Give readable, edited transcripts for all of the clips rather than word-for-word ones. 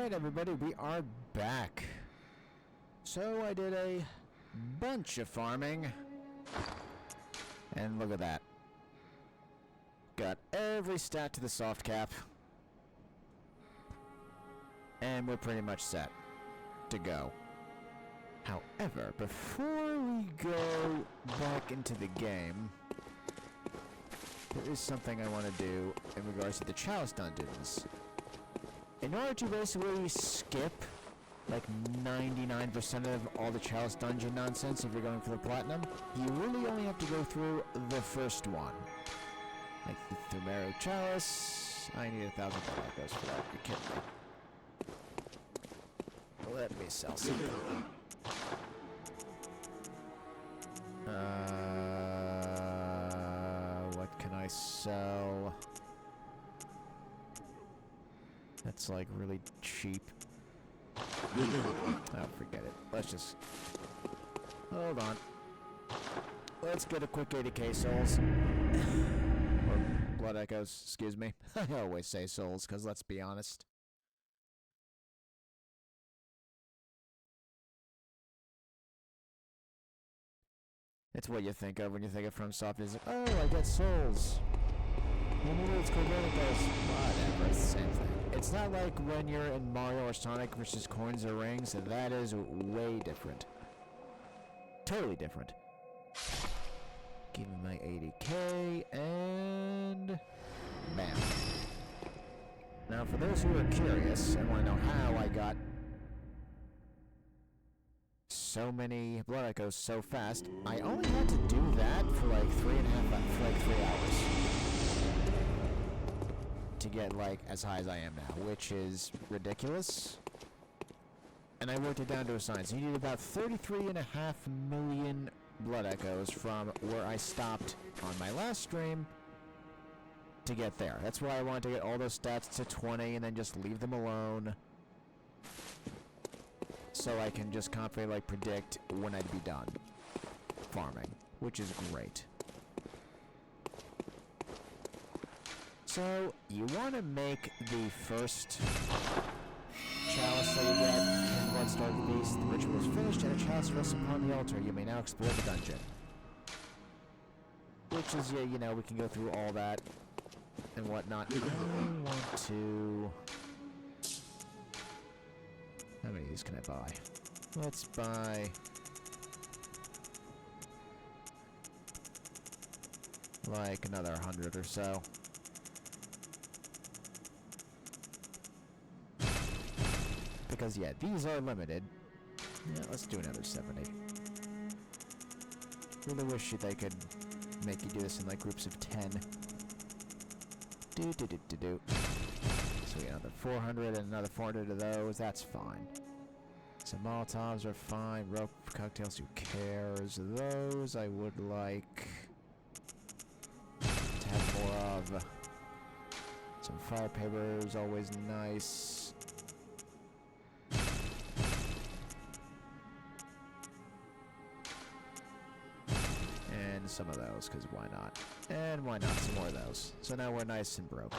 Alright everybody, we are back. So I did a bunch of farming. And look at that. Got every stat to the soft cap. And we're pretty much set to go. However, before we go back into the game, there is something I want to do in regards to the Chalice dungeons. In order to basically skip like 99% of all the Chalice dungeon nonsense if you're going for the platinum, you really only have to go through the first one. Like the Thumero Chalice. I need 1,000 Bloodacos for that. You're kidding me. Let me sell something. What can I sell? That's like really cheap. Oh, forget it. Let's just... Hold on. Let's get a quick 80k souls. Or blood echoes, excuse me. I always say souls, because let's be honest. It's what you think of when you think of FromSoft. Is like, oh, I get souls. Maybe it's called blood echoes. Whatever, it's the same thing. It's not like when you're in Mario or Sonic versus coins or rings. That is way different. Totally different. Give me my 80k and bam. Now, for those who are curious and want to know how I got so many blood echoes so fast, I only had to do that for like 3 hours. To get like as high as I am now, which is ridiculous. And I worked it down to a science. You need about 33.5 million blood echoes from where I stopped on my last stream to get there. That's why I wanted to get all those stats to 20 and then just leave them alone. So I can just confidently like predict when I'd be done farming, which is great. So, you want to make the first chalice that you get in Bloodstarved Beast. The ritual is finished and a chalice rests upon the altar. You may now explore the dungeon. Which is, yeah, you know, we can go through all that and whatnot. I want to... How many of these can I buy? Let's buy... like another 100 or so. Because, yeah, these are limited. Yeah, let's do another 70. Really wish they could make you do this in, like, groups of 10. So we got another 400 and another 400 of those. That's fine. Some Molotovs are fine. Rope cocktails, who cares? Those I would like to have more of. Some fire paper is always nice. Some of those, because why not? And why not some more of those? So now we're nice and broke.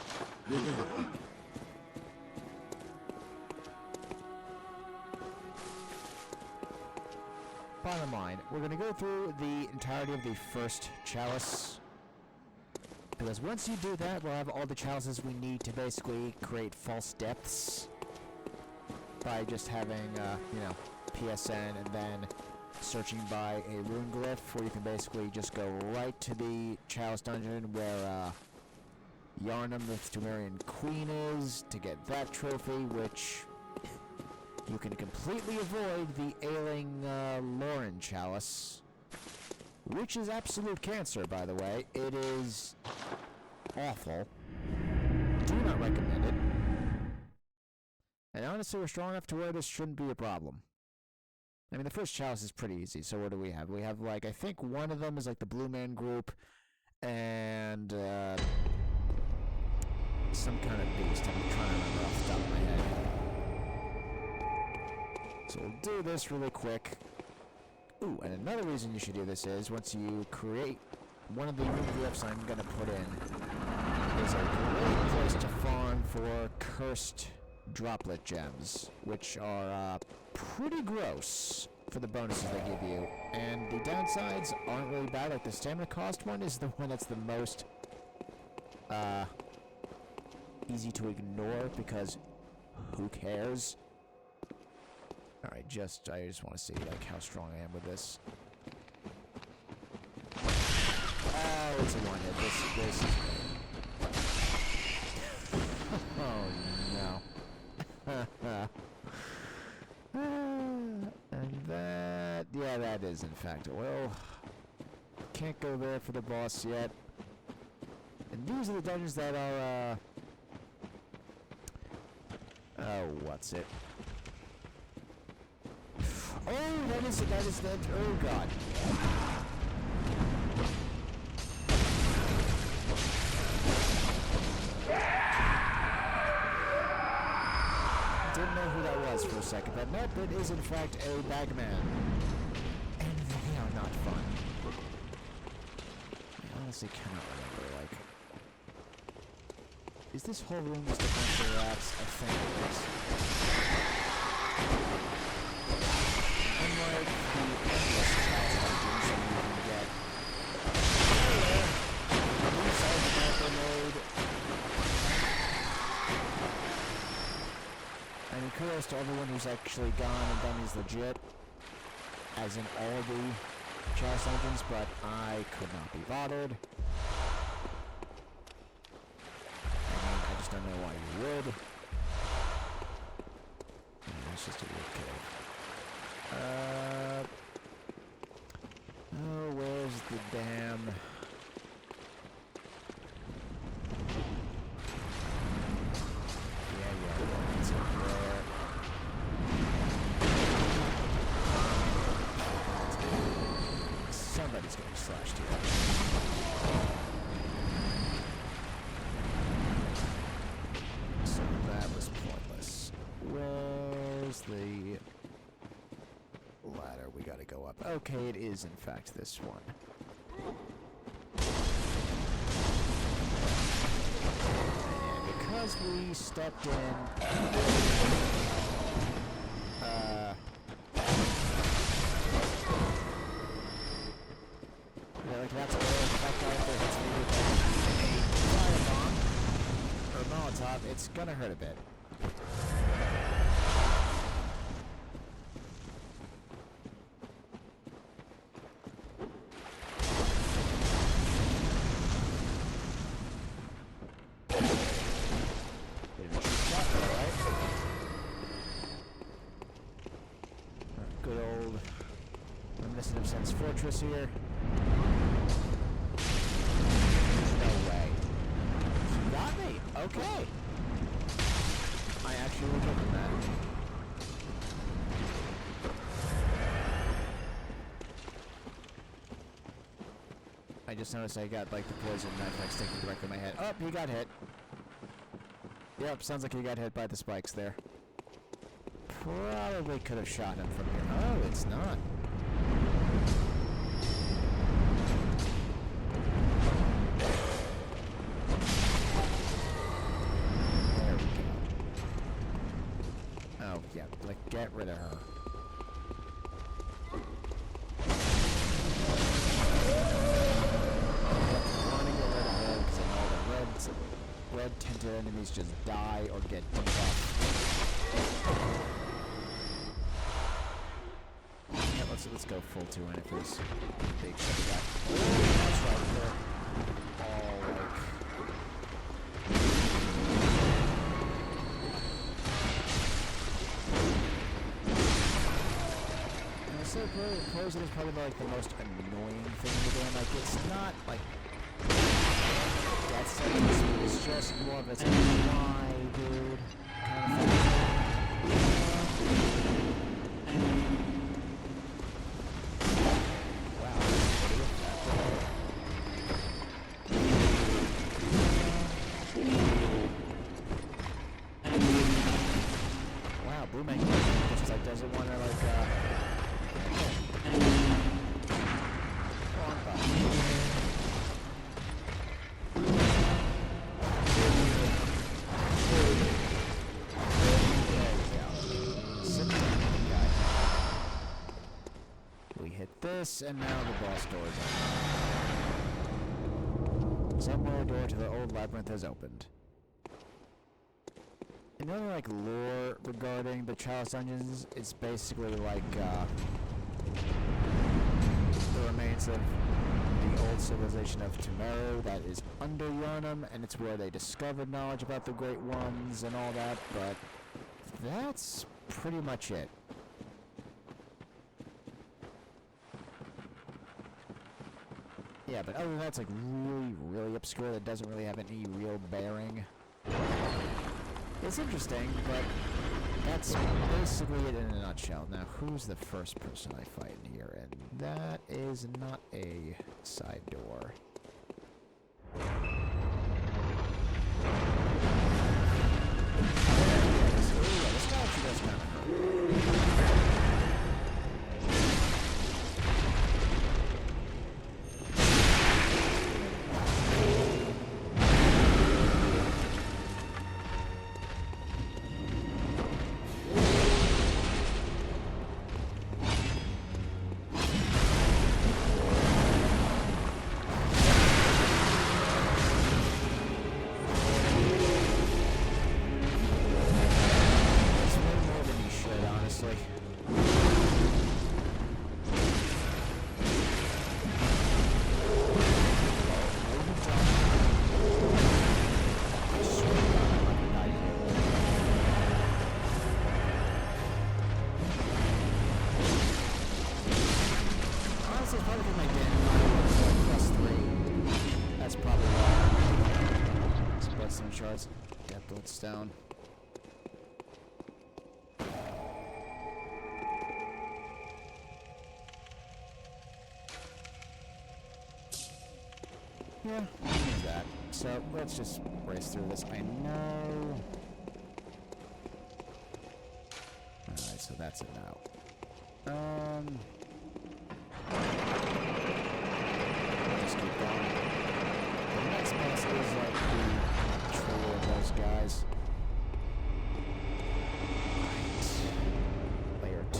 Bottom line, we're going to go through the entirety of the first chalice. Because once you do that, we'll have all the chalices we need to basically create false depths. By just having, you know, PSN and then searching by a rune glyph, where you can basically just go right to the Chalice dungeon where Yarnum the Thumerian Queen is to get that trophy, which you can completely avoid the ailing Lauren Chalice, which is absolute cancer, by the way. It is awful. Do not recommend it. And honestly, we're strong enough to where this shouldn't be a problem. I mean, the first chalice is pretty easy, so what do we have? We have, like, I think one of them is, like, the Blue Man Group, and, some kind of beast. I'm trying to remember off the top of my head. So we'll do this really quick. Ooh, and another reason you should do this is, once you create one of the rune glyphs I'm gonna put in, is a great place to farm for cursed droplet gems, which are pretty gross for the bonuses they give you. And the downsides aren't really bad. Like the stamina cost one is the one that's the most easy to ignore because who cares? Alright, I just want to see like how strong I am with this. Oh, it's a one hit. This is great. Oh no. And that, yeah, that is in fact, well, can't go there for the boss yet. And these are the dungeons that are, oh, what's it? Oh, that is that, oh god. Didn't know who that was for a second, but nope, it is in fact a bagman. And they are not fun. I honestly cannot remember, like... Is this whole room just a bunch of rats? I think it is. Unlike the endless challenge dungeons that you can get... Inside the map mode. I mean, kudos to everyone who's actually gone and done these legit, as in all the challenge dungeons, but I could not be bothered. I mean, I just don't know why you would. It's just a weird cave. Oh, where's the damn... it's up there. Somebody's getting slashed here. So that was pointless. Where's the ladder? We gotta go up. Okay, it is in fact this one. Because we stepped in, yeah, like that's that guy up there hits me with a firebomb or Molotov, it's gonna hurt a bit. Fortress here. No way. She got me. Okay. I actually will give him that. I just noticed I got like the poison knife like sticking directly in my head. Oh, he got hit. Yep, sounds like he got hit by the spikes there. Probably could have shot him from here. Oh, it's not. Get rid of her. I want to get rid of her because I know that red tinted enemies just die or get debuffed. Yeah, let's go full 2 and if there's big shot. That's right, they're all like... Poison is probably like the most annoying thing in the game. Like it's not like death sentence, it's just more of a why, dude, kind of thing. Wow, that's pretty effective. Wow, Boomang just like doesn't want to like hit this, and now the boss door is open. Somewhere a door to the old labyrinth has opened. Another, like, lore regarding the Chalice Dungeons, it's basically like, the remains of the old civilization of Temeru that is under Yharnam, and it's where they discovered knowledge about the Great Ones and all that, but that's pretty much it. Yeah, but other than that, it's like really, really obscure that doesn't really have any real bearing. It's interesting, but that's basically it in a nutshell. Now, who's the first person I fight in here? And that is not a side door. This guy actually does kind of hurt. Shards. Yeah, Bloodstone. Yeah, there's that. So let's just race through this. I know. Alright, so that's it now. Just keep going. The next boss is like the trio of those guys. Right. Layer 2.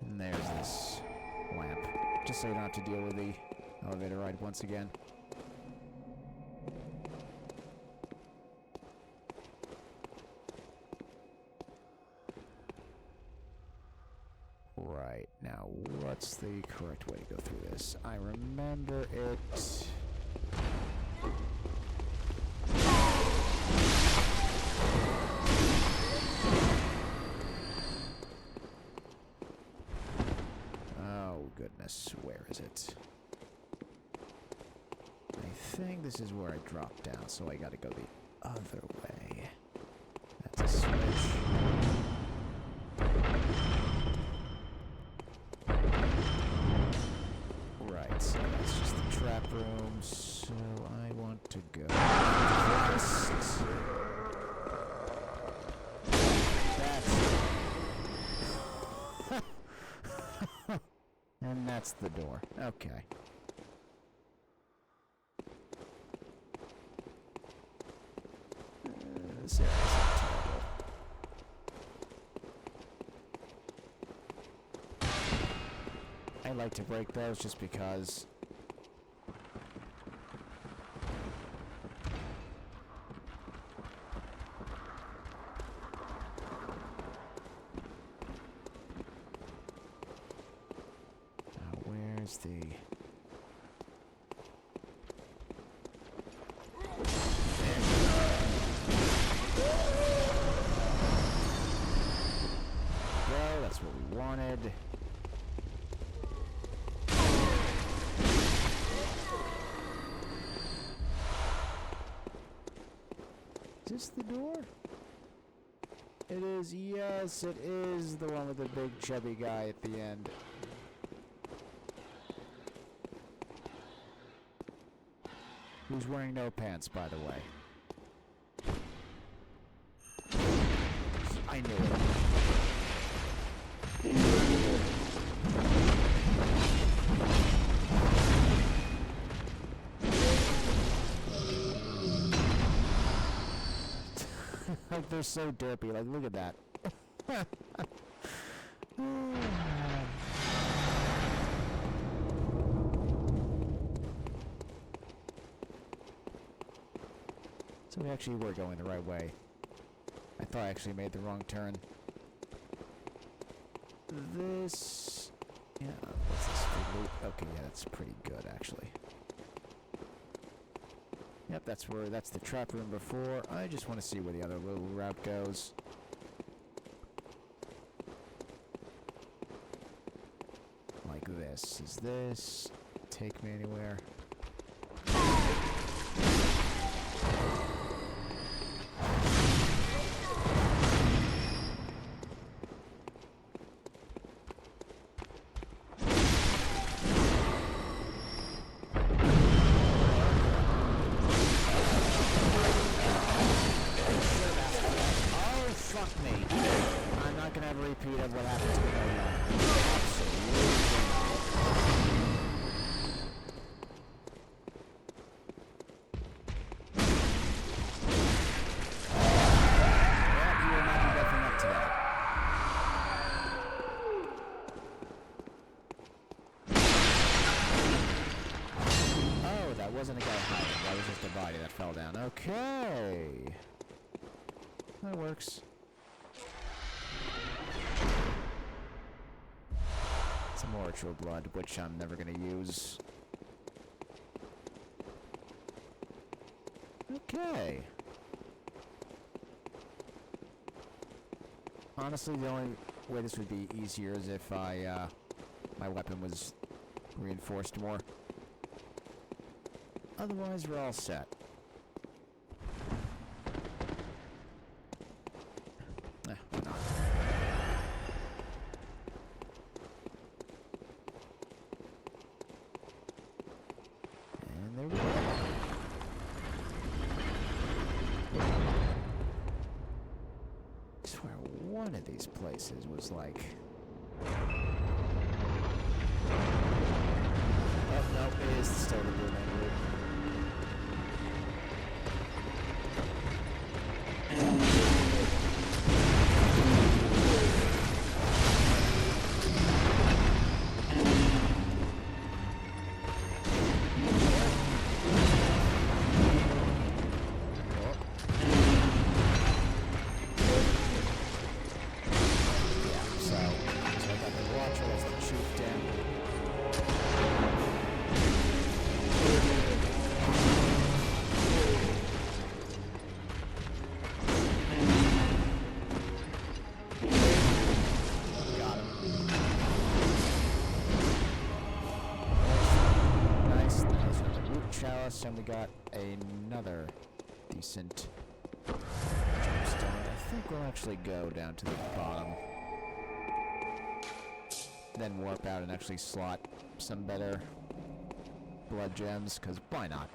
And there's this lamp. Just so you don't have to deal with the elevator ride once again. Right, now what's the correct way to go through this? I remember it... Oh goodness, where is it? I think this is where I dropped down, so I gotta go the other way. That's a switch. So that's just the trap room, so I want to go first. That's and that's the door. Okay. This area is terrible. I like to break those just because where's the well, that's what we wanted. Is this the door? It is, yes, it is the one with the big chubby guy at the end. Who's wearing no pants, by the way. I knew it. Like, they're so derpy. Like, look at that. So we actually were going the right way. I thought I actually made the wrong turn. This... Yeah, what's this? Okay, yeah, that's pretty good, actually. Yep, that's the trap room before. I just want to see where the other little route goes. Like this. Is this take me anywhere? Repeat of what happened to me earlier. Absolutely. You will not be waking up to that. Oh, that wasn't a guy hiding. That was just a body that fell down. Okay. That works. Some more ritual blood, which I'm never gonna use. Okay. Honestly, the only way this would be easier is if my weapon was reinforced more. Otherwise, we're all set. Why not? One of these places was like... Oh, no, it is still the blue man route. And we got another decent gemstone. I think we'll actually go down to the bottom. Then warp out and actually slot some better blood gems, because why not?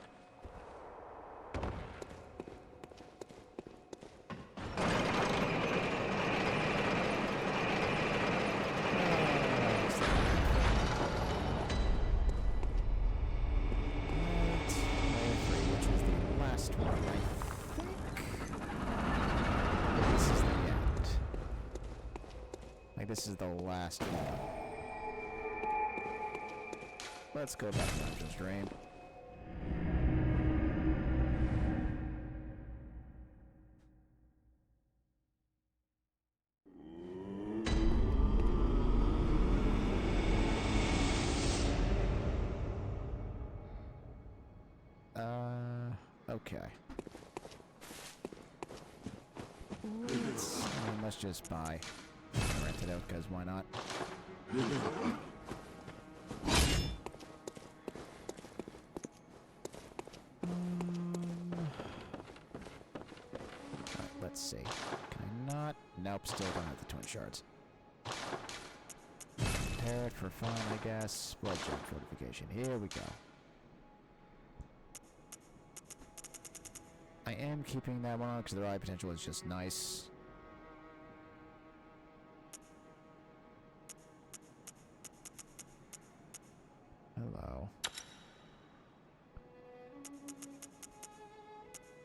This is the last one. Let's go back to Dungeon Stream. Okay. Let's just buy. Rent it out, because why not? Alright, let's see. Can I not? Nope, still don't have the twin shards. Repair it for fun, I guess. Blood gem fortification. Here we go. I am keeping that one on because the ride potential is just nice. Hello.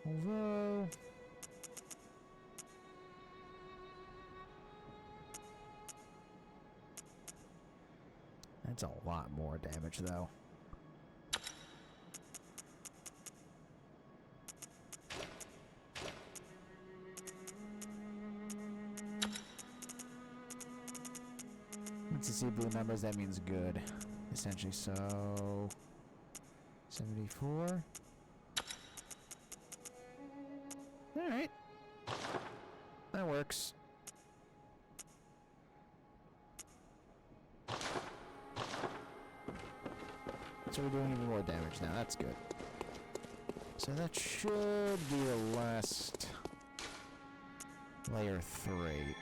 Although... That's a lot more damage, though. Once you see blue numbers, that means good. Essentially, so... 74. Alright. That works. So we're doing even more damage now. That's good. So that should be the last... Layer 3.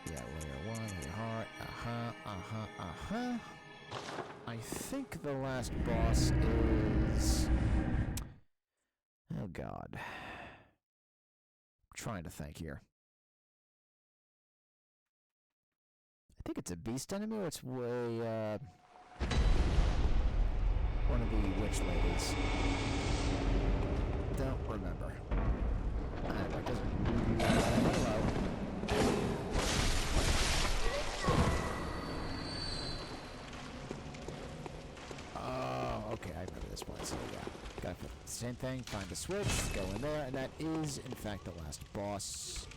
Yeah, layer 1, layer heart. I think the last boss is... Oh god. I'm trying to think here. I think it's a beast enemy, or it's way, one of the witch ladies. Don't remember. Anyway, doesn't... Hello. Oh, okay, I remember this one, so yeah. Gotta put the same thing, find the switch, go in there, and that is, in fact, the last boss.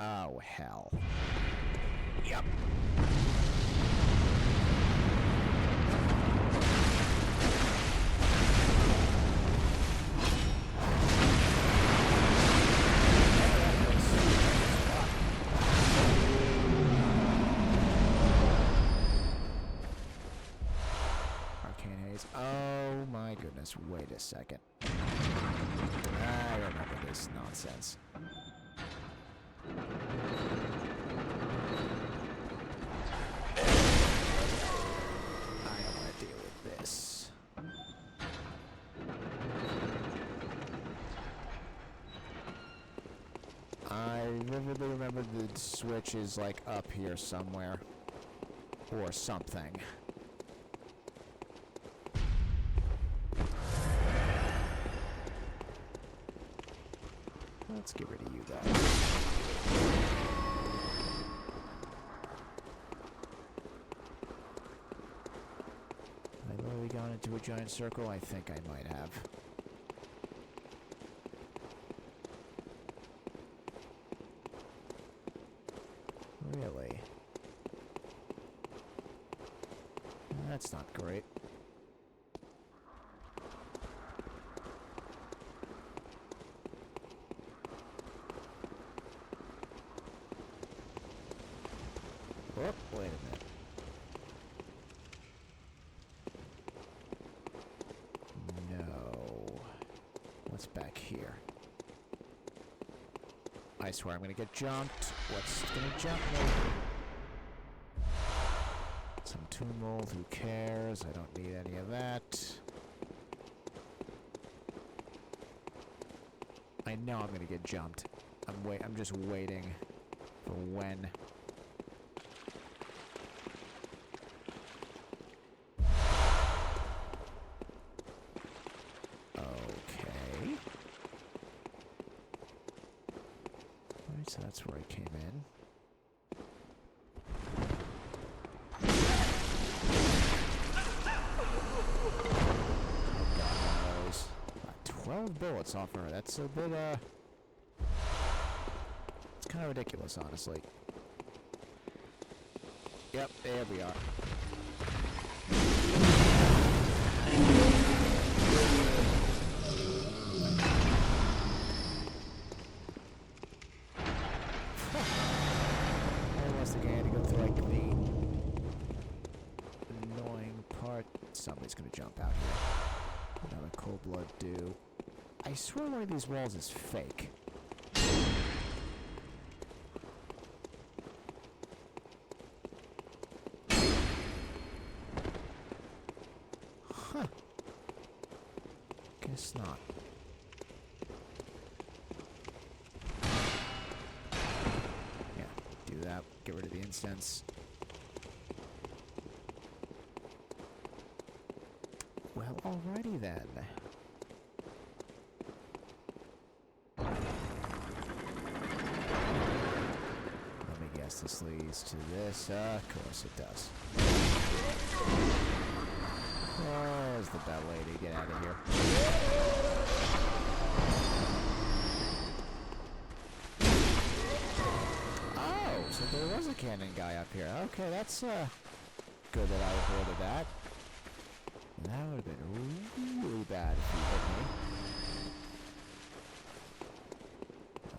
Oh, hell. Yep. Arcane Haze. Oh my goodness, wait a second. I remember this nonsense. I vividly remember the switch is like up here somewhere. Or something. Let's get rid of you guys. Have I literally gone into a giant circle? I think I might have. Really? That's not great. Oh, wait a minute. No. What's back here? I swear I'm gonna get jumped. What's gonna jump me? Some tomb mold, who cares? I don't need any of that. I know I'm gonna get jumped. I'm just waiting for when. Okay. Alright, so that's where I came in. Oh god, those. 12 bullets off her. That's a bit, it's kind of ridiculous, honestly. Yep, there we are. I was thinking I had to go through, like, the annoying part. Somebody's gonna jump out here. Another cold blood do. I swear one of these walls is fake. Huh. Guess not. Yeah, do that. Get rid of the incense. Well, alrighty then. this leads to this. Of course it does. There's the bell lady. Get out of here. Oh, so there was a cannon guy up here. Okay, that's good that I avoided that. That would have been really bad if he hit me.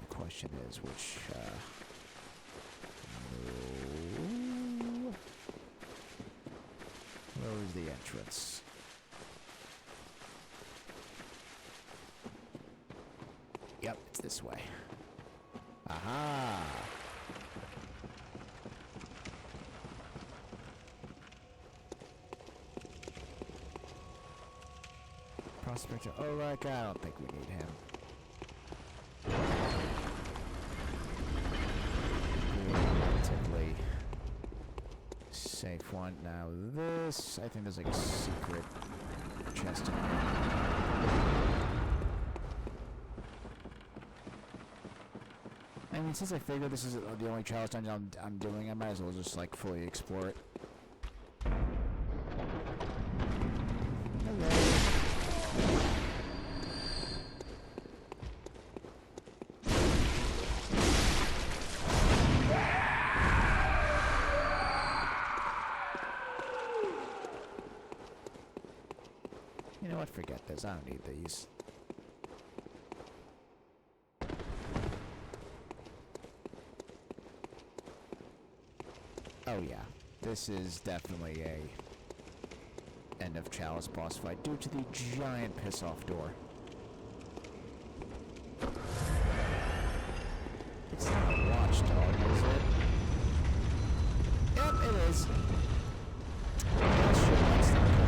The question is which, where is the entrance? Yep, it's this way. Aha! Prospector. Oh, right, I don't think we need him. Relatively safe one. Now this, I think there's like a secret chest in here. I mean, since I figured this is the only challenge dungeon I'm doing, I might as well just like fully explore it. You know what? Forget this. I don't need these. Oh yeah, this is definitely a end of Chalice boss fight due to the giant piss-off door. It's not a watchdog, is it? Yep, it is. Oh, shit, that's not good.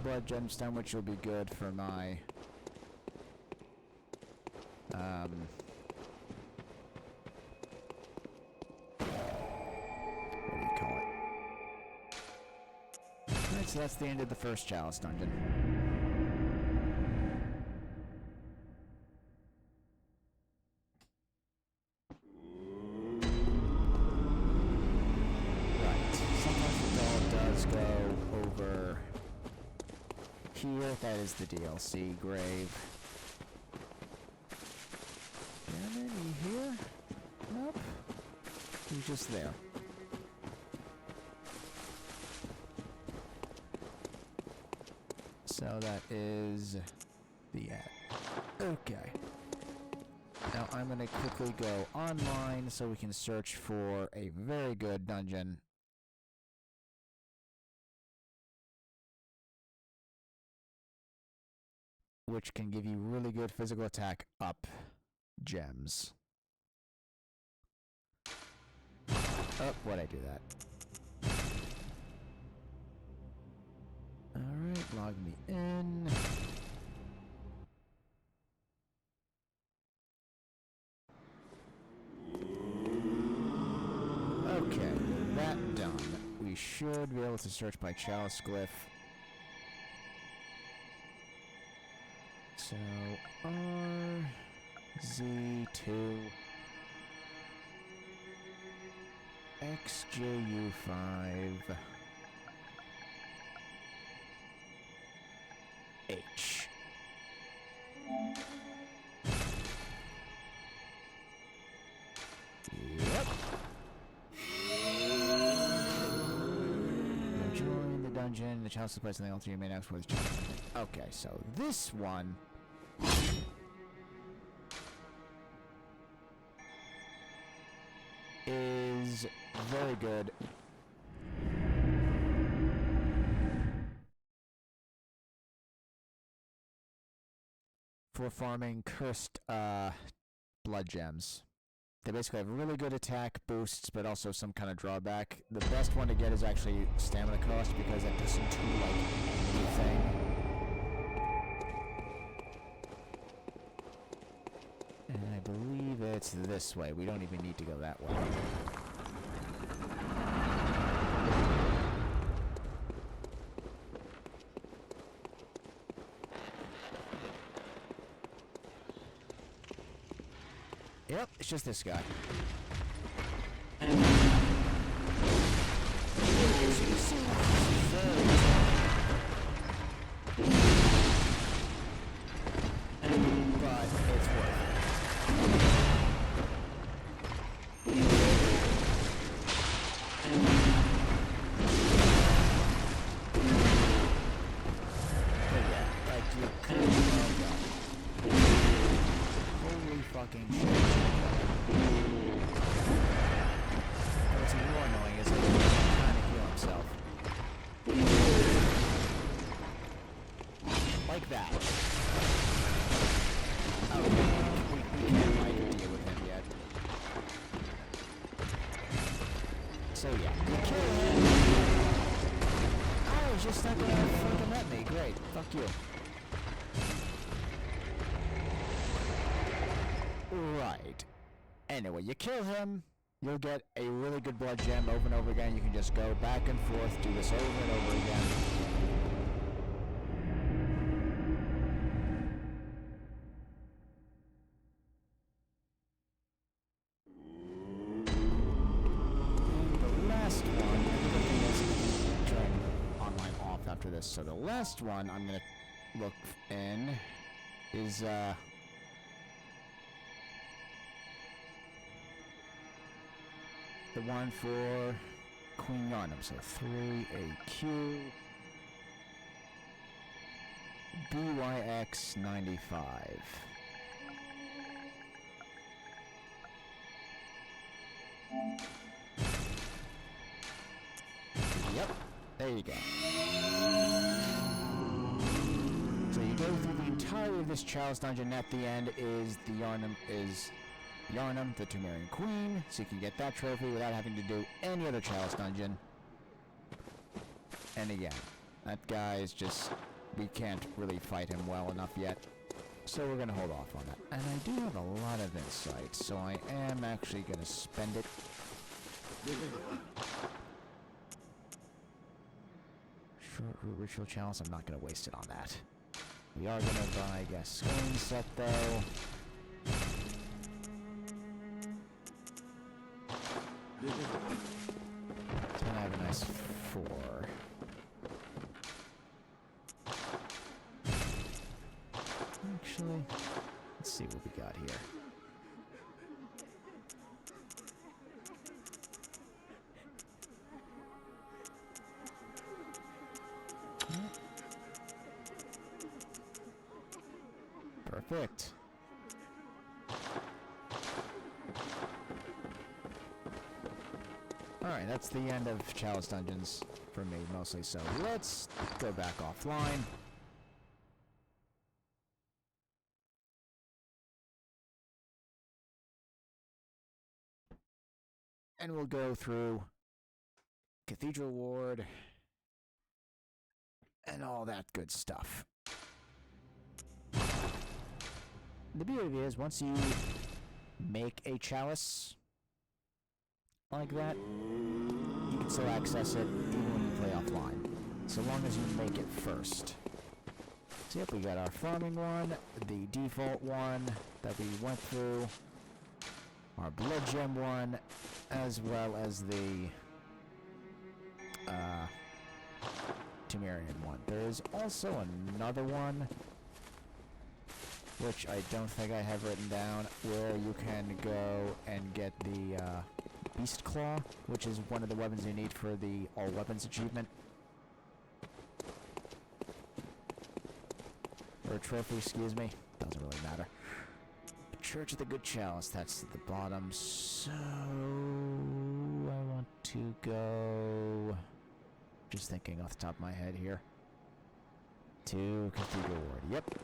Blood gemstone, which will be good for my what do you call it? Alright, so that's the end of the first Chalice dungeon. Right. Sometimes the dog does go over here. That is the DLC grave. And then here? Nope. He's just there. So that is the end. Okay. Now I'm gonna quickly go online so we can search for a very good dungeon. Which can give you really good physical attack up gems. Oh, why'd I do that? Alright, log me in. Okay, that done. We should be able to search by chalice glyph. So, RZ2 XJU5 H. Yep. Join the dungeon. The chalice is placed on the altar. You may now explore the chalice. Okay, so this one is very good. For farming cursed blood gems. They basically have really good attack boosts, but also some kind of drawback. The best one to get is actually stamina cost, because that doesn't do like anything. And I believe it's this way. We don't even need to go that way. Yep, it's just this guy. But it's worth it. But yeah, like you could holy fucking shit. What's more annoying is that he's trying to heal himself. Like that. Oh, we can't like deal with him yet. So yeah, we kill him. Oh, he's just not gonna fucking let me. Great. Fuck you. Right. Anyway, you kill him, you'll get a really good blood gem over and over again. You can just go back and forth, do this over and over again. And the last one, turn online off after this. So the last one I'm gonna look in is the one for Queen Yarnum. So 3AQ BYX95. Yep, there you go. So you go through the entirety of this chalice dungeon. At the end is the Yarnum the Temerian Queen, so you can get that trophy without having to do any other chalice dungeon. And again, that guy is just, we can't really fight him well enough yet, so we're gonna hold off on that. And I do have a lot of insight, so I am actually gonna spend it. Short root ritual chalice, I'm not gonna waste it on that. We are gonna buy, I guess, Scoring set though. It's gonna have a nice 4. Actually, let's see what we got here. Perfect. Alright, that's the end of Chalice Dungeons for me, mostly, so let's go back offline. And we'll go through Cathedral Ward, and all that good stuff. The beauty of it is, once you make a chalice like that, you can still access it even when you play offline, so long as you make it first. So yep, we got our farming one, the default one that we went through, our blood gem one, as well as the Temerian one. There's also another one, which I don't think I have written down, where you can go and get the Beast Claw, which is one of the weapons you need for the All Weapons achievement. Or a trophy, excuse me. Doesn't really matter. Church of the Good Chalice, that's at the bottom, so I want to go, just thinking off the top of my head here, to Cathedral Ward. Yep.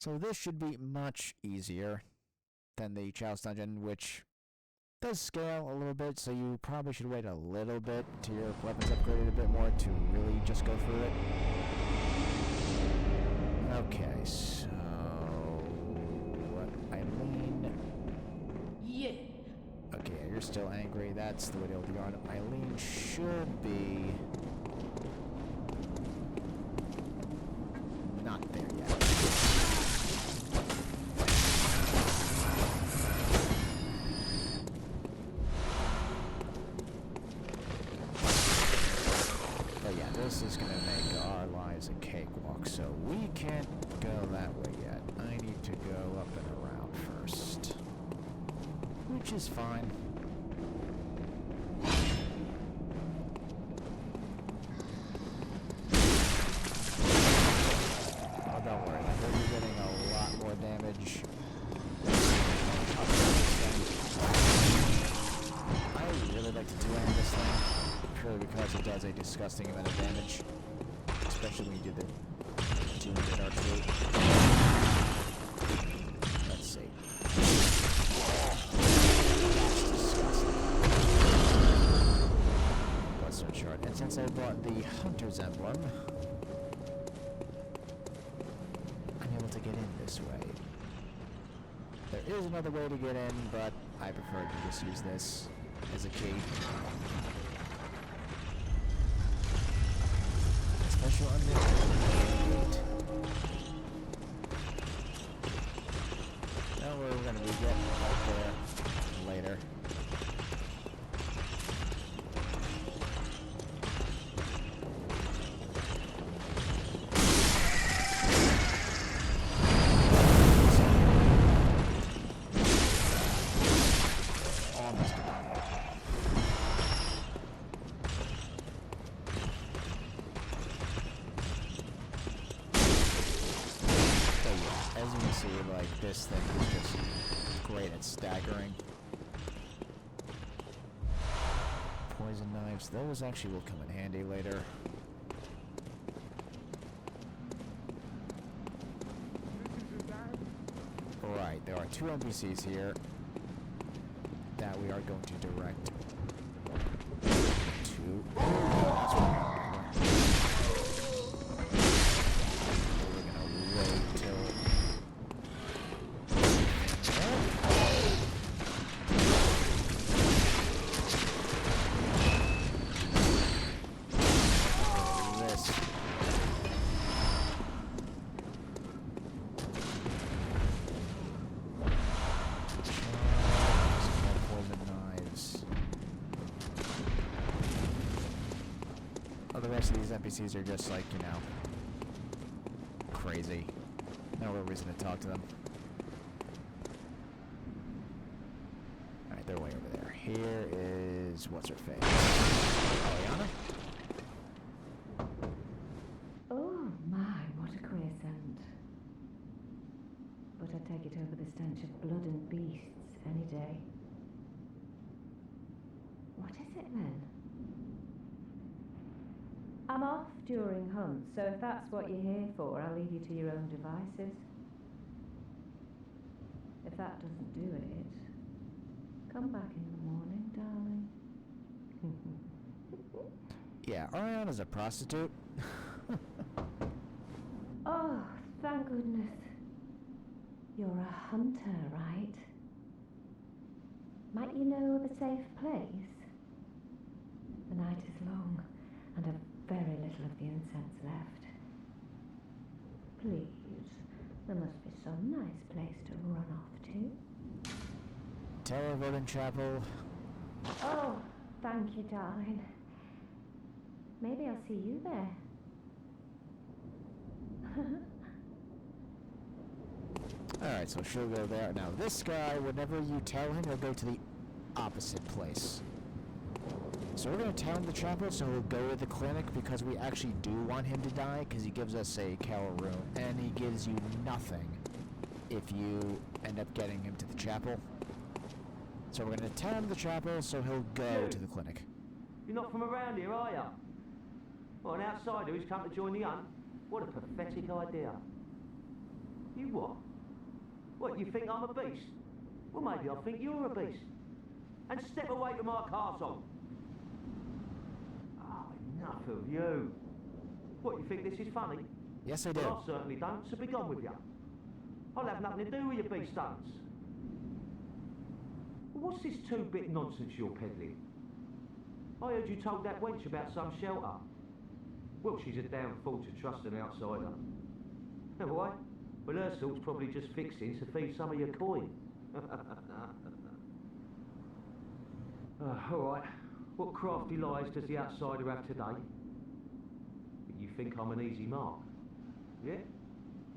So this should be much easier than the Chalice Dungeon, which does scale a little bit, so you probably should wait a little bit till your weapons upgraded a bit more to really just go through it. Okay, so Eileen. Yeah. Okay, you're still angry. That's the way to hold the on. Eileen should be not there yet. This is going to make our lives a cakewalk, so we can't go that way yet. I need to go up and around first, which is fine. Oh, don't worry, I heard you're getting a lot more damage. I really like to two-hand this thing. Purely because it does a disgusting amount of damage, especially when you do the 200 arcade. Let's see. That's disgusting. Bloodstone shard. And since I bought the Hunter's Emblem, I'm able to get in this way. There is another way to get in, but I prefer to just use this as a key. Special underground. Now we're gonna be getting up there later. This thing is just great at staggering. Poison knives, those actually will come in handy later. Right, there are two NPCs here that we are going to direct to. That's what we're gonna wait till. The rest of these NPCs are just like, you know, crazy. No real reason to talk to them. Alright, they're way over there. Here is... what's her face? Aliana? Oh my, what a queer scent. But I'd take it over the stench of blood and beasts any day. What is it then? I'm off during hunts, so if that's what you're here for, I'll leave you to your own devices. If that doesn't do it, Come back in the morning, darling. Yeah, Ariana's a prostitute. Oh, thank goodness. You're a hunter, right? Might you know of a safe place? The night is long, and a very little of the incense left. Please, there must be some nice place to run off to. Televoting Chapel. Oh, thank you, darling. Maybe I'll see you there. Alright, so she'll go there. Now, this guy, whenever you tell him, he'll go to the opposite place. So we're going to tell him the chapel, so he'll go to the clinic, because we actually do want him to die, because he gives us a Cal room, and he gives you nothing if you end up getting him to the chapel. So we're going to tell him the chapel, so he'll go to the clinic. You're not from around here, are you? Well, an outsider who's come to join the hunt? What a pathetic idea. You what? What, you think I'm a beast? Well, maybe I think you're a beast. And step away from our castle. Oh, enough of you. What, you think this is funny? Yes, I do. Well, I certainly don't, so be gone with you. I'll have nothing to do with your beast stunts. What's this two-bit nonsense you're peddling? I heard you told that wench about some shelter. Well, she's a damn fool to trust an outsider. Never why? Well, her sort's probably just fixing to feed some of your coin. All right. What crafty lies does the outsider have today? You think I'm an easy mark? Yeah?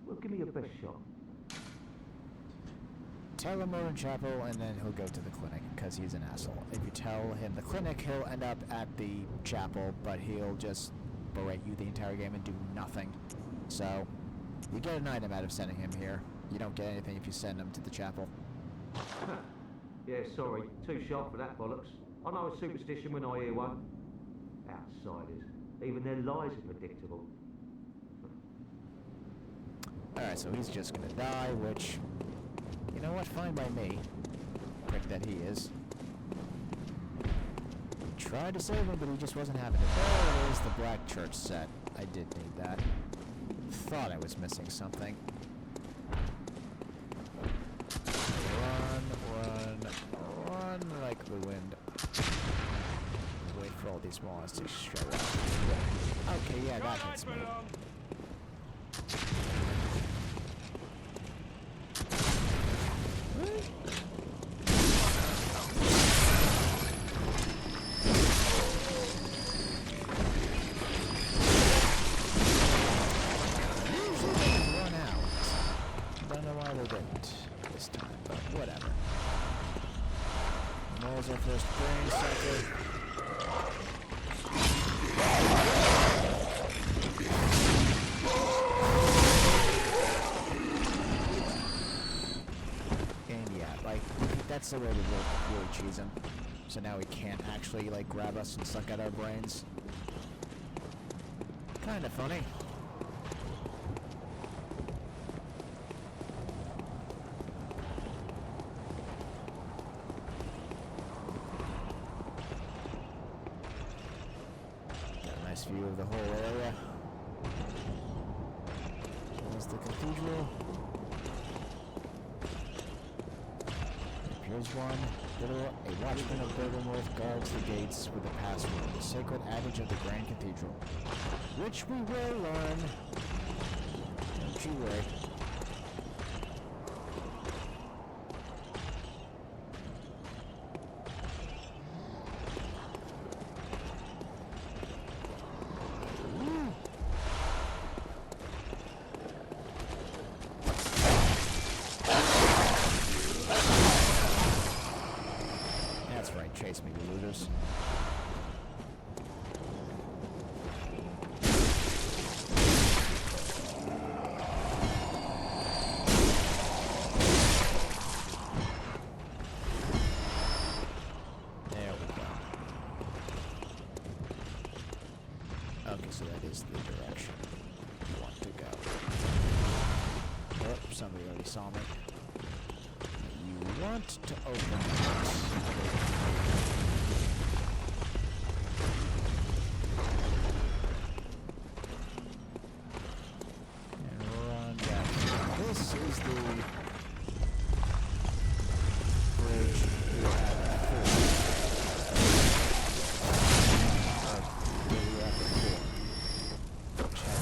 Well, give me your best shot. Tell him we're in chapel, and then he'll go to the clinic, because he's an asshole. If you tell him the clinic, he'll end up at the chapel, but he'll just berate you the entire game and do nothing. So, you get an item out of sending him here. You don't get anything if you send him to the chapel. Yeah, sorry. Too sharp for that bollocks. I know a superstition when I hear one. Outsiders. Even their lies are predictable. Alright, so he's just gonna die, which... You know what? Fine by me. Prick that he is. Tried to save him, but he just wasn't having it. There it is, the Black Church set. I did need that. Thought I was missing something. Run like the wind. Wait for all these walls to show up. Okay, yeah, that hits me. Our first brain sucker. And yeah, like, that's the way to really cheese him. So now he can't actually, like, grab us and suck out our brains. Kinda funny. View of the whole area. There's the cathedral. Here's one. A watchman of Bergenworth guards the gates with a password, the sacred adage of the Grand Cathedral, which we will learn. Don't you worry. Chase me, you losers. There we go. Okay, so that is the direction you want to go. Oh, somebody already saw me. You want to open that. And run down. This is the bridge we had before. Which had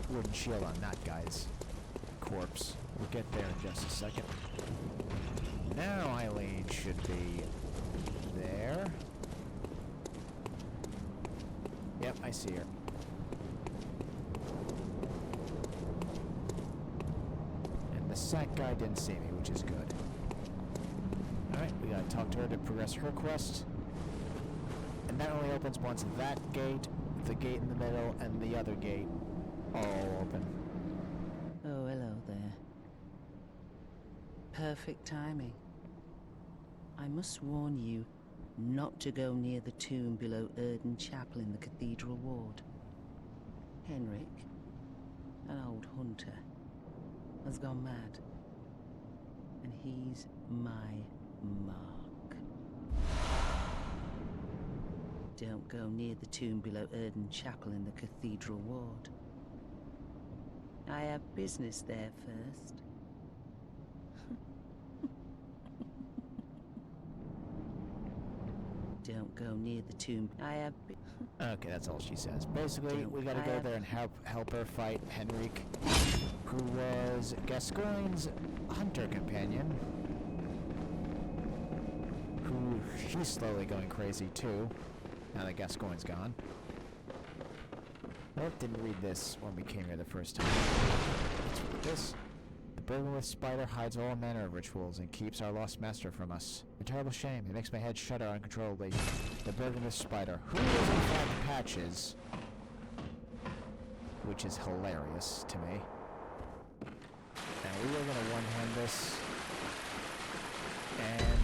the wooden shield on that guy's corpse. We'll get there in just a second. Now Eileen should be there. Yep, I see her. And the sack guy didn't see me, which is good. Alright, we gotta talk to her to progress her quest. And that only opens once that gate, the gate in the middle, and the other gate all open. Oh, hello there. Perfect timing. I must warn you not to go near the tomb below Erden Chapel in the Cathedral ward. Hemwick, an old hunter, has gone mad. And he's my mark. Don't go near the tomb below Erden Chapel in the Cathedral ward. I have business there first. Don't go near the tomb. I have Okay, that's all she says. Basically, we gotta go there and help her fight Hemwick, who was Gascoigne's hunter companion. Who, she's slowly going crazy too, now that Gascoigne's gone. Nope, didn't read this when we came here the first time. Let's read this. The Bergenwith spider hides all manner of rituals and keeps our lost master from us. A terrible shame. It makes my head shudder uncontrollably. The Bergenwith spider, who is in fact Patches, which is hilarious to me. And we are gonna one-hand this. And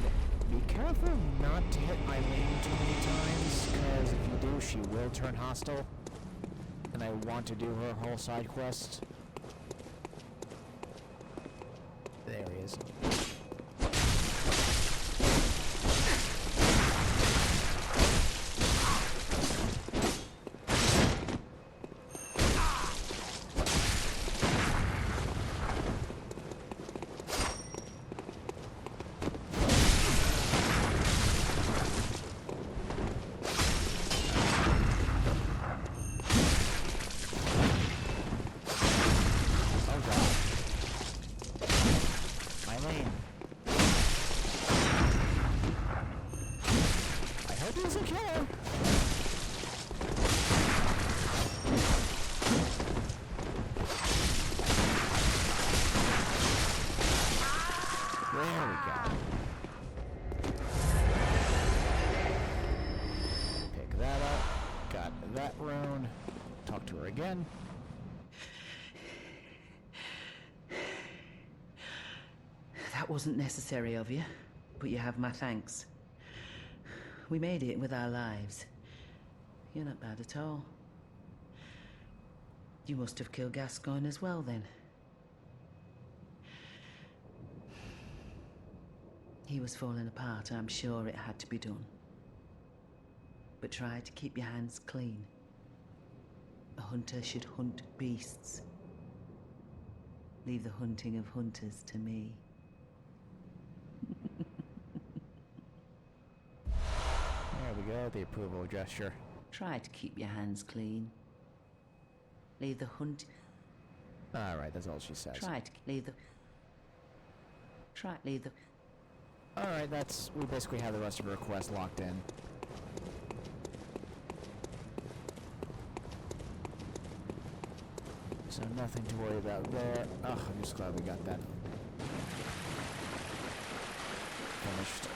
be careful not to hit Eileen too many times, because if you do, she will turn hostile. And I want to do her whole side quest. There he is. Again. That wasn't necessary of you, but you have my thanks. We made it with our lives. You're not bad at all. You must have killed Gascoigne as well, then. He was falling apart, I'm sure it had to be done. But try to keep your hands clean. A hunter should hunt beasts. Leave the hunting of hunters to me. There we go, the approval gesture. Try to keep your hands clean. Leave the hunt... Alright, that's all she says. Leave the... Alright, we basically have the rest of her quest locked in. So nothing to worry about there. Oh, I'm just glad we got that finished.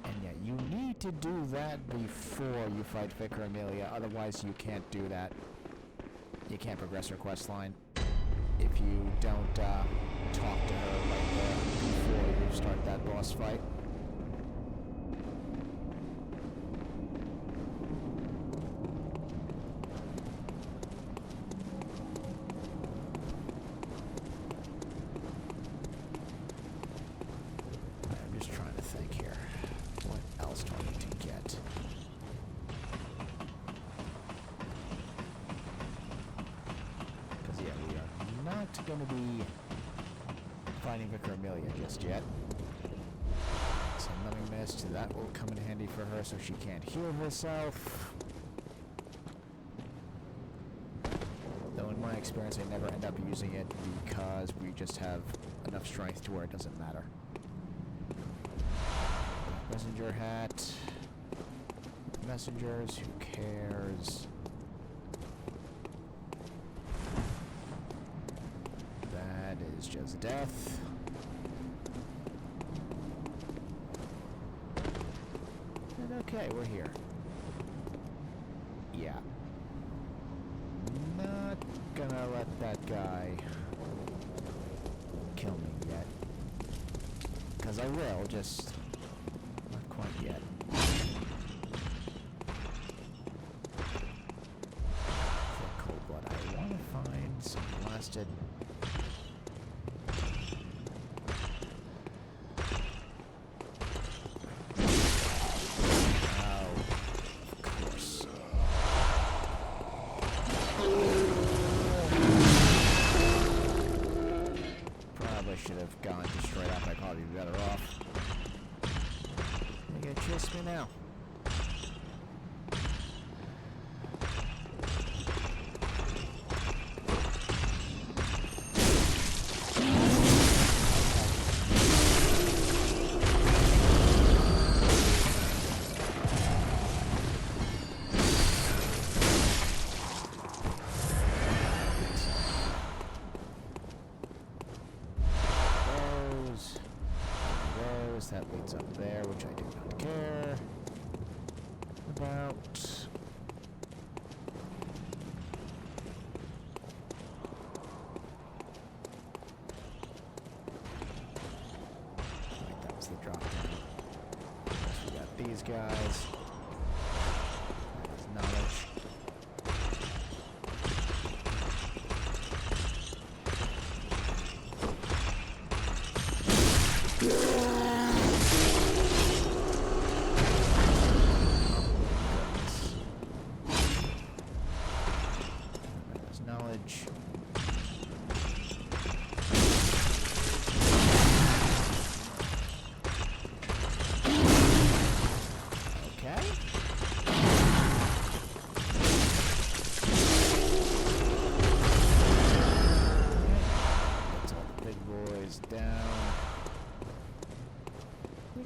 And yeah, you need to do that before you fight Vicar Amelia, otherwise you can't do that. You can't progress her quest line if you don't talk to her right there before you start that boss fight. going to be finding Vicar Amelia just yet. Some numbing mist, that will come in handy for her so she can't heal herself. Though in my experience I never end up using it because we just have enough strength to where it doesn't matter. Messenger hat. Messengers, who cares? That is just death. And okay, we're here. Yeah. Not gonna let that guy kill me yet. 'Cause I will, just not quite yet. Cold blood. I want to find some blasted. Should have gone to straight up. I'd probably be better off. They're gonna chase me now. That leads up there, which I do not care about. Right, that was the drop down. We got these guys. That is knowledge.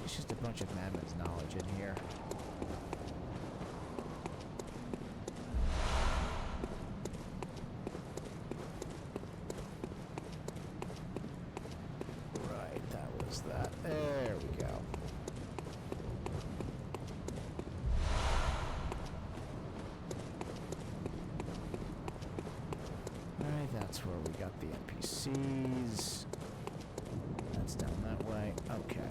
It's just a bunch of madman's knowledge in here. Right, that was that. There we go. Alright, that's where we got the NPCs. That's down that way. Okay.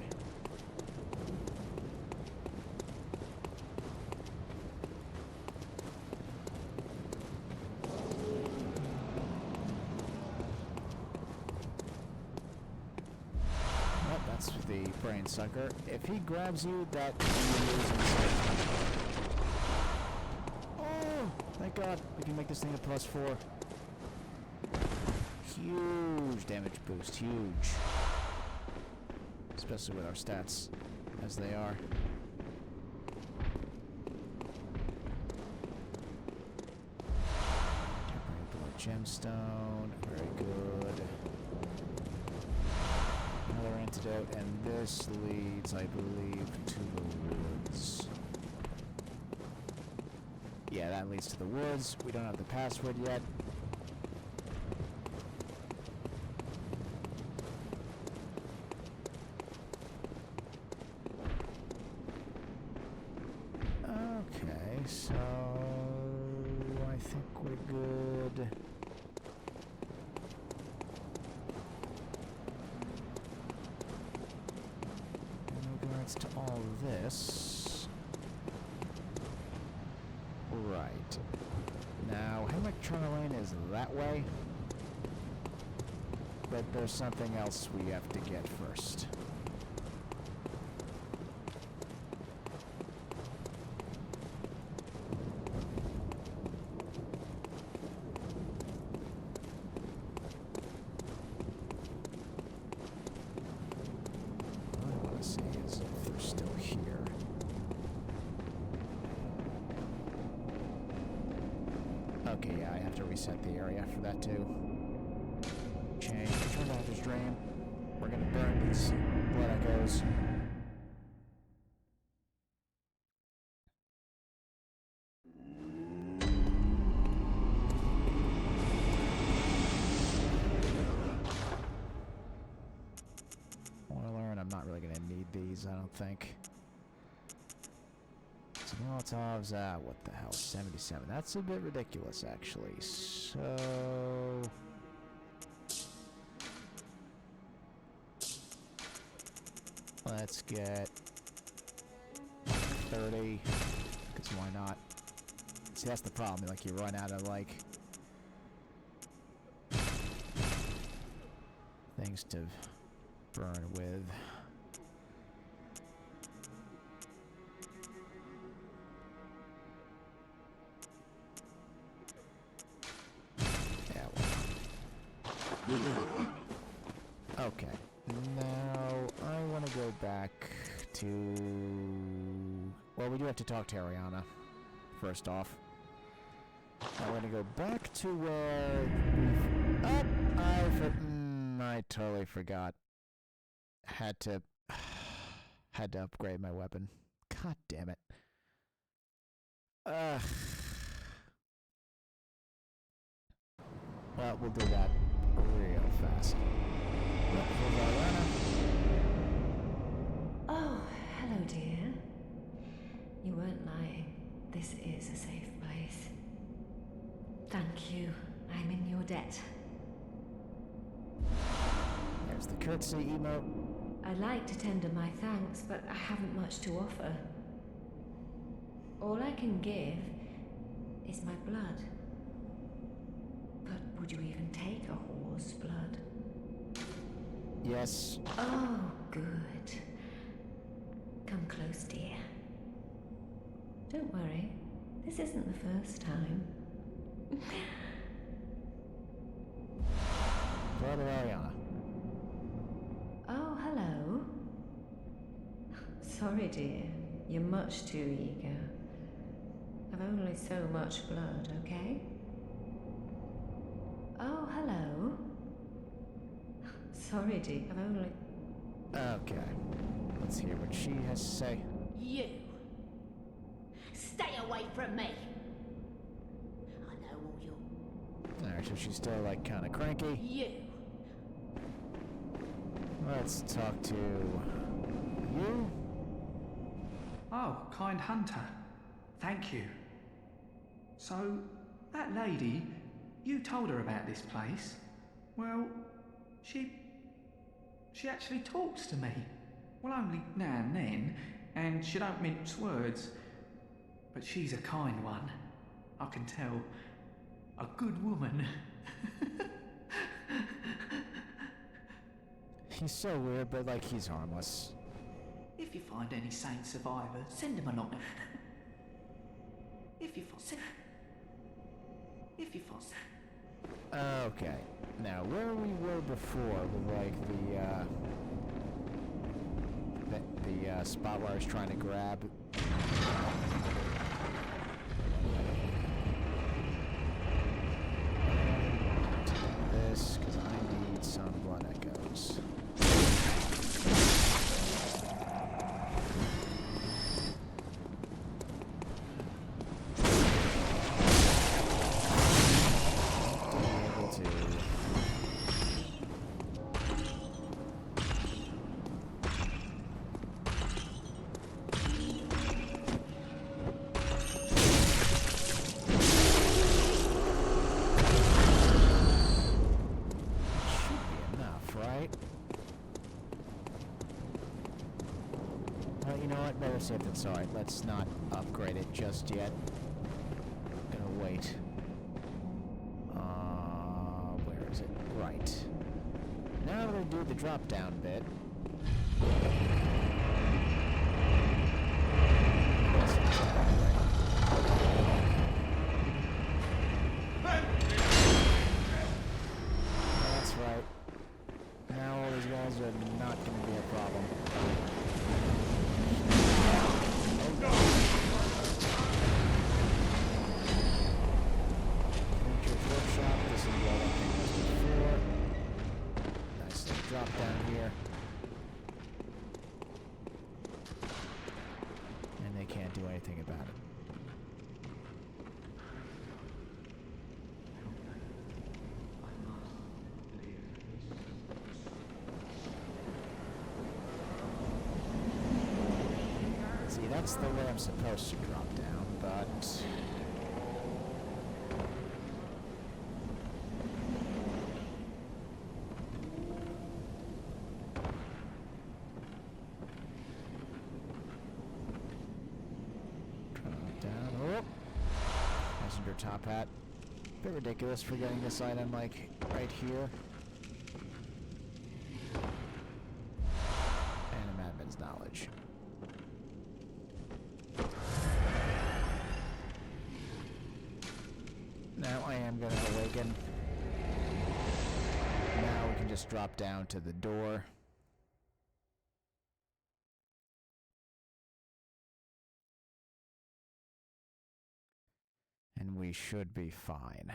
That's the brain sucker. If he grabs you, that you lose inside. Oh, thank God. We can make this thing a +4. Huge damage boost. Huge. Especially with our stats as they are. Temporary blood gemstone. Very good. Another antidote, and this leads, I believe, to the woods. Yeah, that leads to the woods. We don't have the password yet. Okay, so I think we're good. To all this. Right. Now, Hemwick Charnel is that way. But there's something else we have to get first. reset the area for that too. Change. Return to Hunter's Dream. We're gonna burn these blood echoes. Want to learn? I'm not really gonna need these, I don't think. So Molotovs, what the hell, 77. That's a bit ridiculous, actually. So... let's get 30, because why not? See, that's the problem, like, you run out of, like, things to burn with. Okay, now I want to go back to... well, we do have to talk to Ariana, first off. I want to go back to where... I totally forgot. Had to upgrade my weapon. God damn it. Well, we'll do that real fast. Oh, hello, dear. You weren't lying. This is a safe place. Thank you. I'm in your debt. There's the curtsy emote. I'd like to tender my thanks, but I haven't much to offer. All I can give is my blood. But would you even take a whore's blood? Yes. Oh, good. Come close, dear. Don't worry. This isn't the first time. Blood of Ariana. Oh, hello. Sorry, dear. You're much too eager. I've only so much blood, okay? Oh, hello. Sorry, dear. I've only... Okay. Let's hear what she has to say. You! Stay away from me! I know all your... Alright, so she's still, like, kind of cranky. You! Let's talk to... you? Oh, kind hunter. Thank you. So, that lady, you told her about this place. Well, she actually talks to me. Well, only now and then, and she don't mince words. But she's a kind one. I can tell. A good woman. He's so weird, but, like, he's harmless. If you find any saint survivors, send them along. If you find... Okay. Now, where we were before with, like, the spot where I was trying to grab... this, because I need some blood echoes. Safe than sorry. Let's not upgrade it just yet. Gonna wait. Where is it? Right. Now we're gonna do the drop down bit. That's right. Now all these guys are not gonna be a problem. that's the way I'm supposed to drop down, but... Drop down. Oh! Messenger top hat. Bit ridiculous for getting this item, like, right here. And a madman's knowledge. Now I am gonna awaken. Now we can just drop down to the door. And we should be fine.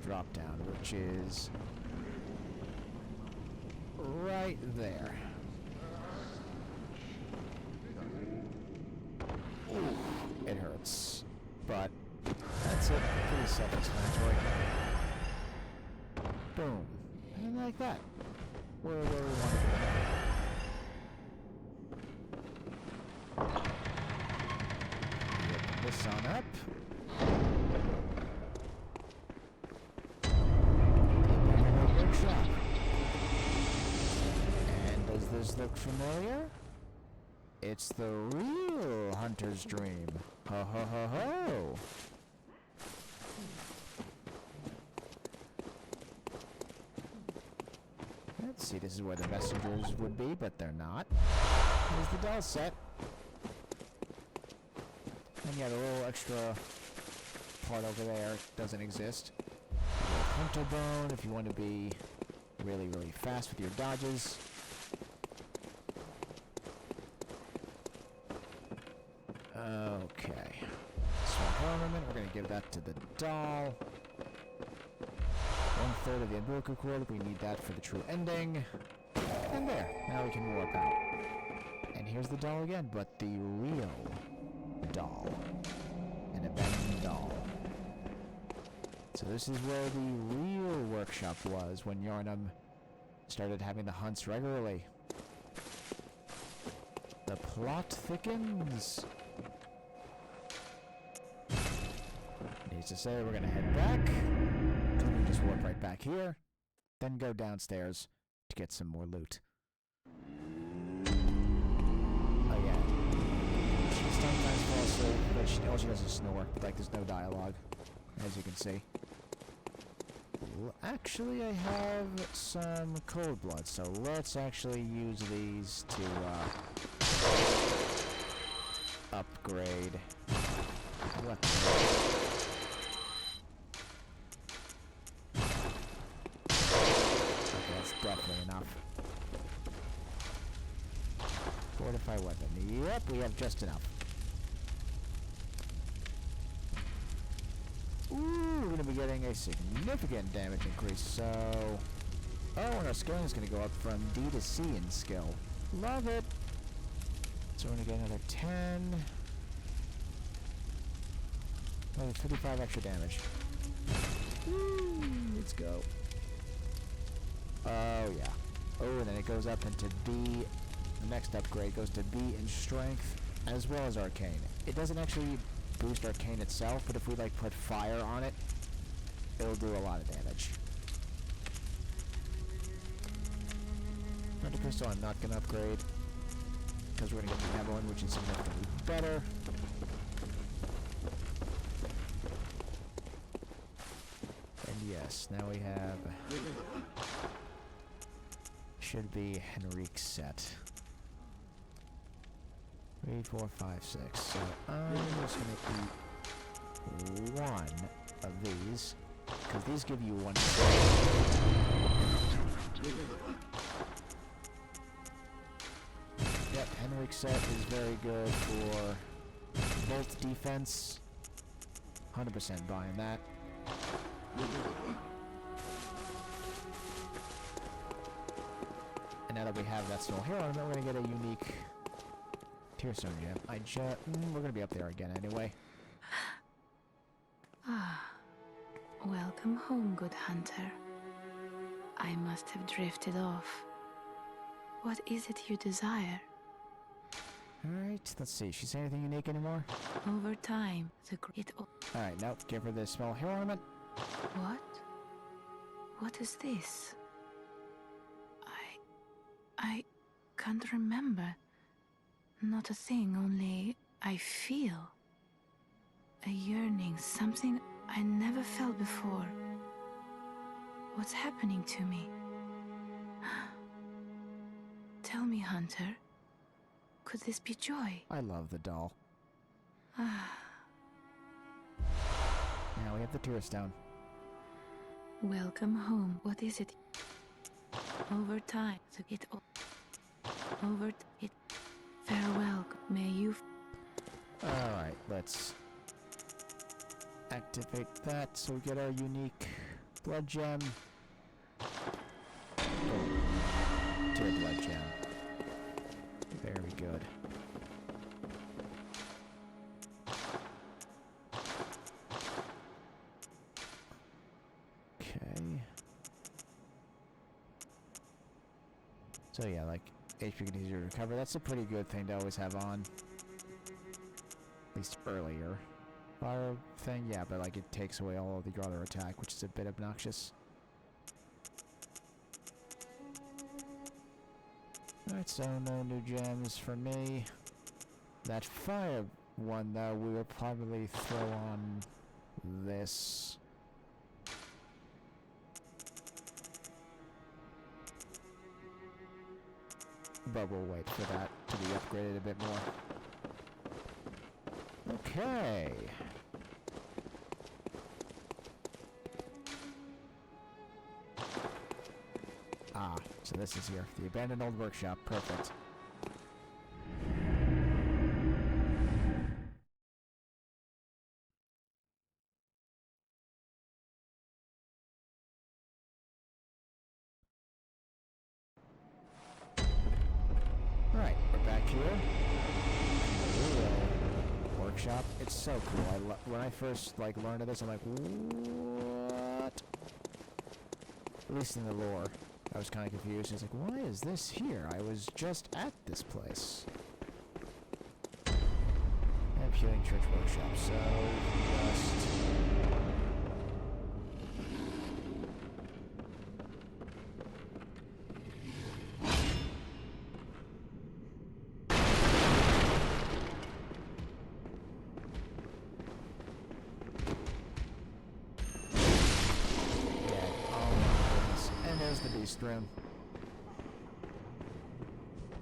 Drop down, which is right there. Ooh, it hurts, but that's it. Pretty self-explanatory. Boom, and like that. Where we want to go. Open this on up. And does this look familiar? It's the real hunter's dream. Ho ho ho ho! Let's see, this is where the messengers would be, but they're not. Here's the doll set. And you got a little extra part over there doesn't exist. Hunter bone if you want to be really, really fast with your dodges. Okay. Swamp ornament, we're going to give that to the doll. 1/3 of the umbilical cord, we need that for the true ending. And there, now we can warp out. And here's the doll again, but the real doll. An abandoned doll. So this is where the real workshop was when Yarnum started having the hunts regularly. The plot thickens. Needs to say we're gonna head back. Then we just warp right back here. Then go downstairs to get some more loot. Oh yeah. She sometimes falls asleep, but all she does is snore. Like there's no dialogue, as you can see. Actually, I have some cold blood, so let's actually use these to upgrade weapons. Okay, that's definitely enough. Fortify weapon. Yep, we have just enough. Ooh, we're going to be getting a significant damage increase, so... Oh, and our scaling is going to go up from D to C in skill. Love it! So we're going to get another 10... Another 55 extra damage. Woo! Let's go. Oh, yeah. Oh, and then it goes up into B. The next upgrade goes to B in strength, as well as arcane. It doesn't actually boost arcane itself, but if we like put fire on it, it'll do a lot of damage. Hunter pistol I'm not gonna upgrade because we're gonna get the Javelin, which is significantly better. And yes, now we have should be Henrique's set. 3, 4, 5, 6. So I'm just gonna eat one of these, because these give you one. Yep, Hemwick set is very good for bolt defense. 100% buying that. And now that we have that small hero, we're gonna get a unique Tearstone gem. We're gonna be up there again anyway. Ah, welcome home, good hunter. I must have drifted off. What is it you desire? Alright, let's see. She say anything unique anymore? Over time, Alright, nope. Give her the small hero ornament. What? What is this? I can't remember. Not a thing, only I feel. A yearning, something I never felt before. What's happening to me? Tell me, Hunter. Could this be joy? I love the doll. Ah. Now we have the Tearstone. Welcome home. What is it? Over time, farewell. May you. Alright, let's activate that so we get our unique blood gem. Tear blood gem. Very good. Okay. So yeah, like HP continues to recover. That's a pretty good thing to always have on. At least earlier. Fire thing, yeah, but like it takes away all of your other attack, which is a bit obnoxious. Alright, so no new gems for me. That fire one, though, we will probably throw on this. But we'll wait for that to be upgraded a bit more. Okay. Ah, so this is here. The abandoned old workshop. Perfect. Right, we're back here. Workshop. It's so cool. When I first learned of this, I'm like, what? At least in the lore, I was kind of confused. I was like, why is this here? I was just at this place. And Healing Church Workshop. So just. The beast room.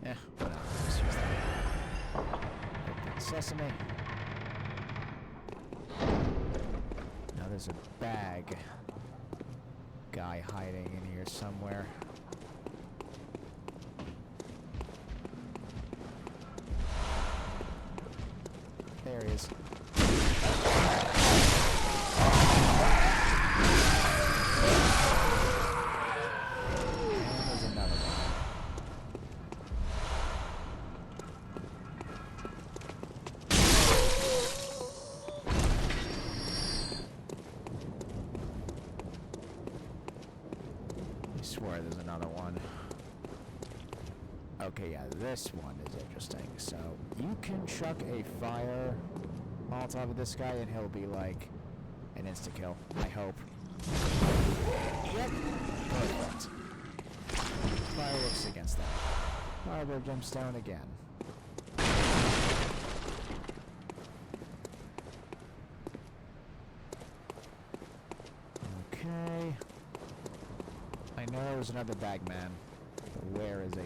Yeah, whatever. Let's use that. Open sesame. Now there's a bag guy hiding in here somewhere. There he is. I swear there's another one. Okay, yeah, this one is interesting. So, you can chuck a fire on top of this guy and he'll be like an insta-kill. I hope. Yep. Perfect. Fireworks against that. Firebird gemstone again. Okay. I know there was another bagman, but where is he?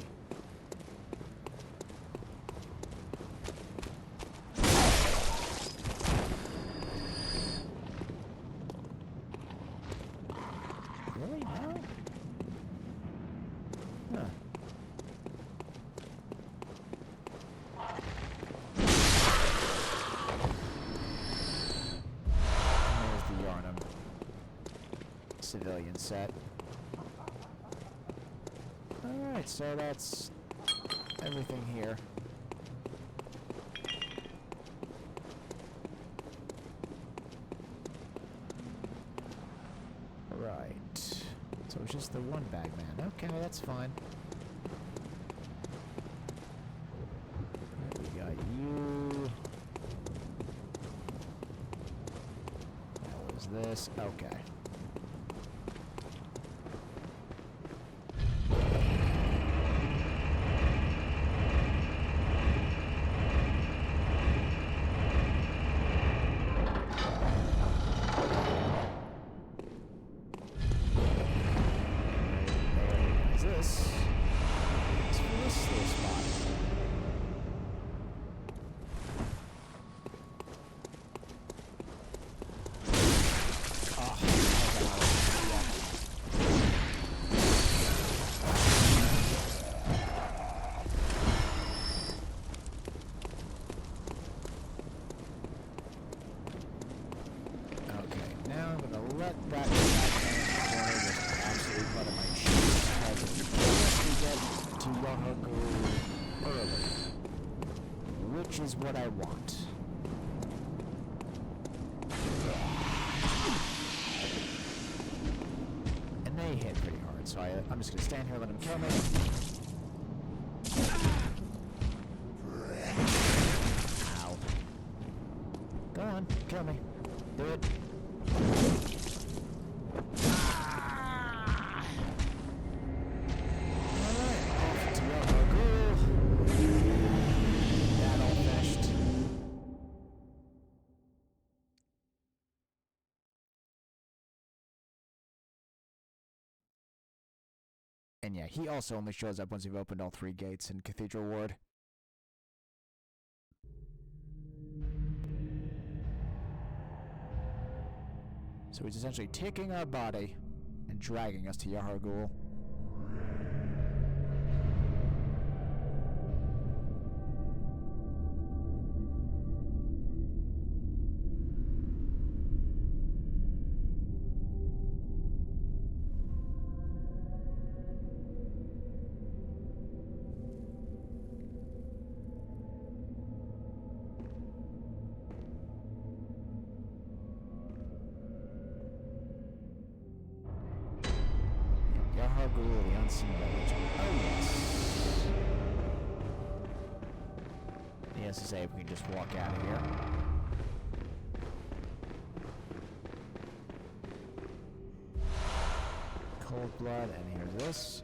civilian set. Alright, so that's everything here. Right. So it's just the one bag man. Okay, that's fine. Right, we got you. That was this. Okay. Let that corner just absolutely butter my cheeks because we get to Yahaku early, which is what I want. And they hit pretty hard, so I'm just gonna stand here and let them kill me. Ow. Go on, kill me. Do it. And yeah, he also only shows up once you've opened all 3 gates in Cathedral Ward. So he's essentially taking our body and dragging us to Yahar'gul. Yahar'gul, the unseen village. Oh yes. He has to say if we can just walk out of here. Cold blood, and here's this.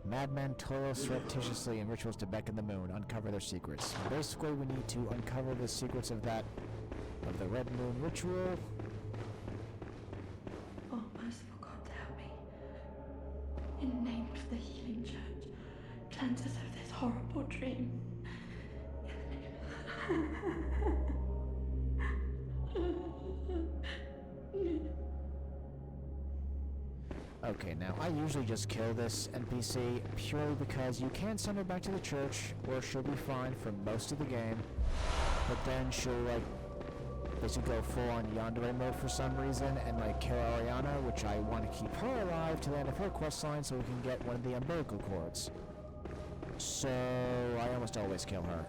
Madmen toil surreptitiously in rituals to beckon the moon, uncover their secrets. Basically, we need to uncover the secrets of the Red Moon ritual. Oh, merciful God, help me. In the name of the healing church, cleanse us of this horrible dream. Okay, now I usually just kill this NPC purely because you can send her back to the church, or she'll be fine for most of the game, but then she'll like basically go full on yandere mode for some reason and like kill Ariana, which I want to keep her alive to the end of her questline so we can get one of the umbilical cords. So I almost always kill her.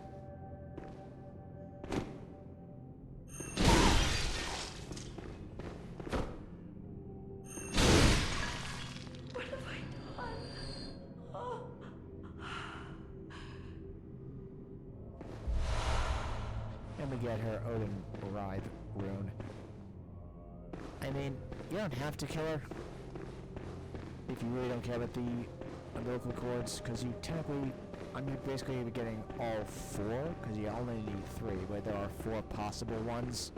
And we get her Odin Writhe rune. I mean, you don't have to kill her if you really don't care about the umbilical cords, because you technically, I mean, basically you're getting all 4, because you only need 3, but there are 4 possible ones.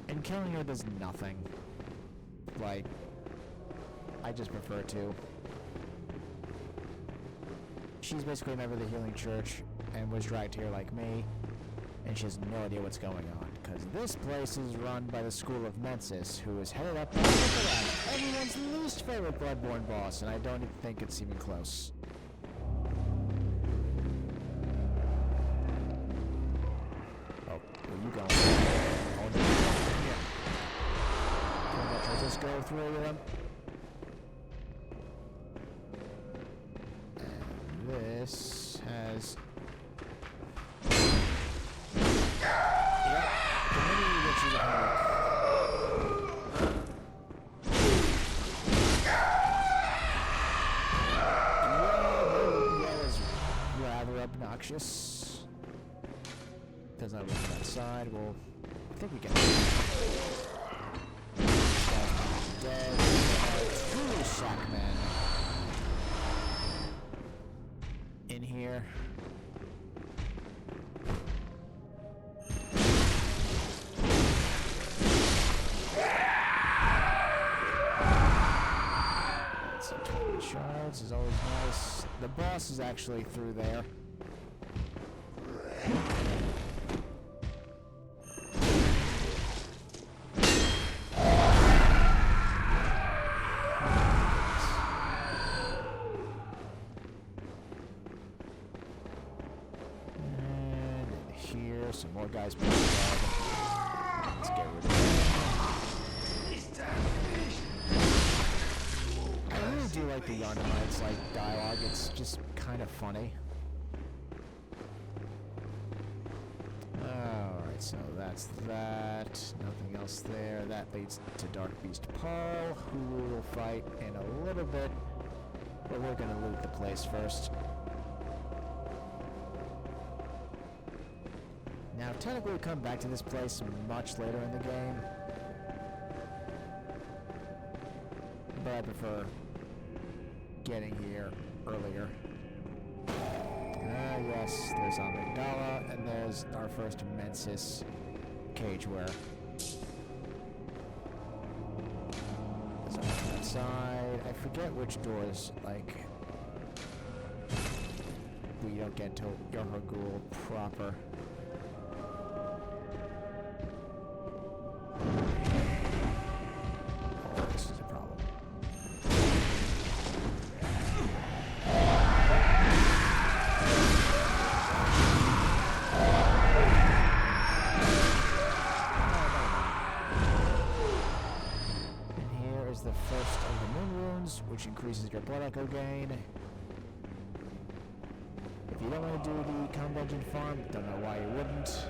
And killing her does nothing. Like, I just prefer to. She's basically a member of the Healing Church and was dragged here like me, and she has no idea what's going on, because this place is run by the School of Mensis, who is headed up by everyone's least favorite Bloodborne boss, and I don't even think it's even close. Oh, where you going? Oh, no. Yeah. just go through them. And this has... Yep, the mini witches of Hemwick. Obnoxious. Does not look that side. Well, I think we can. Dead. True Shackman. In here. That's a 20 shards is always nice. The boss is actually through there. Some more guys playing dead. Let's get rid of them. I really do like the Yarnamites like dialogue. It's just kind of funny. Alright, so that's that. Nothing else there. That leads to Dark Beast Paul, who we will fight in a little bit. But we're gonna loot the place first. Now, technically, we'll come back to this place much later in the game, but I prefer getting here earlier. Yes, there's Amygdala, and there's our first Mensis cageware. There's on that side. I forget which doors, like, we don't get to Yarhagul proper. Which increases your blood echo gain. If you don't want to do the combo engine farm, don't know why you wouldn't.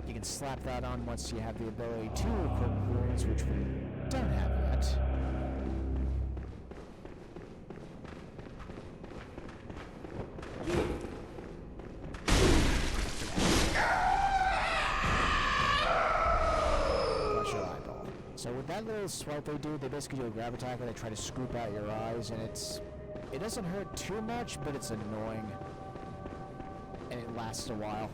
You can slap that on once you have the ability to equip runes, which we don't have yet. So with that little swipe they do, they basically do a grab attack where they try to scoop out your eyes, and it doesn't hurt too much, but it's annoying. And it lasts a while.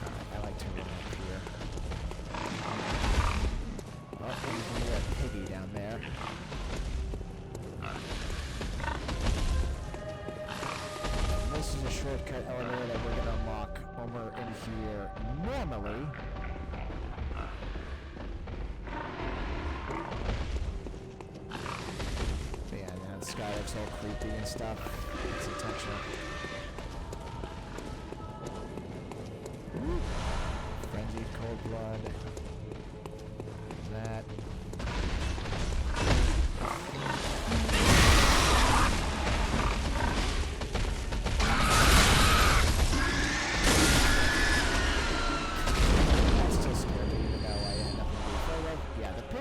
Alright, I like to run up here. Oh, you can hear a piggy down there. This is a shortcut elevator that we're gonna unlock when we're in here normally. But yeah, now the sky looks all creepy and stuff. It's intentional. Frenzied cold blood. That.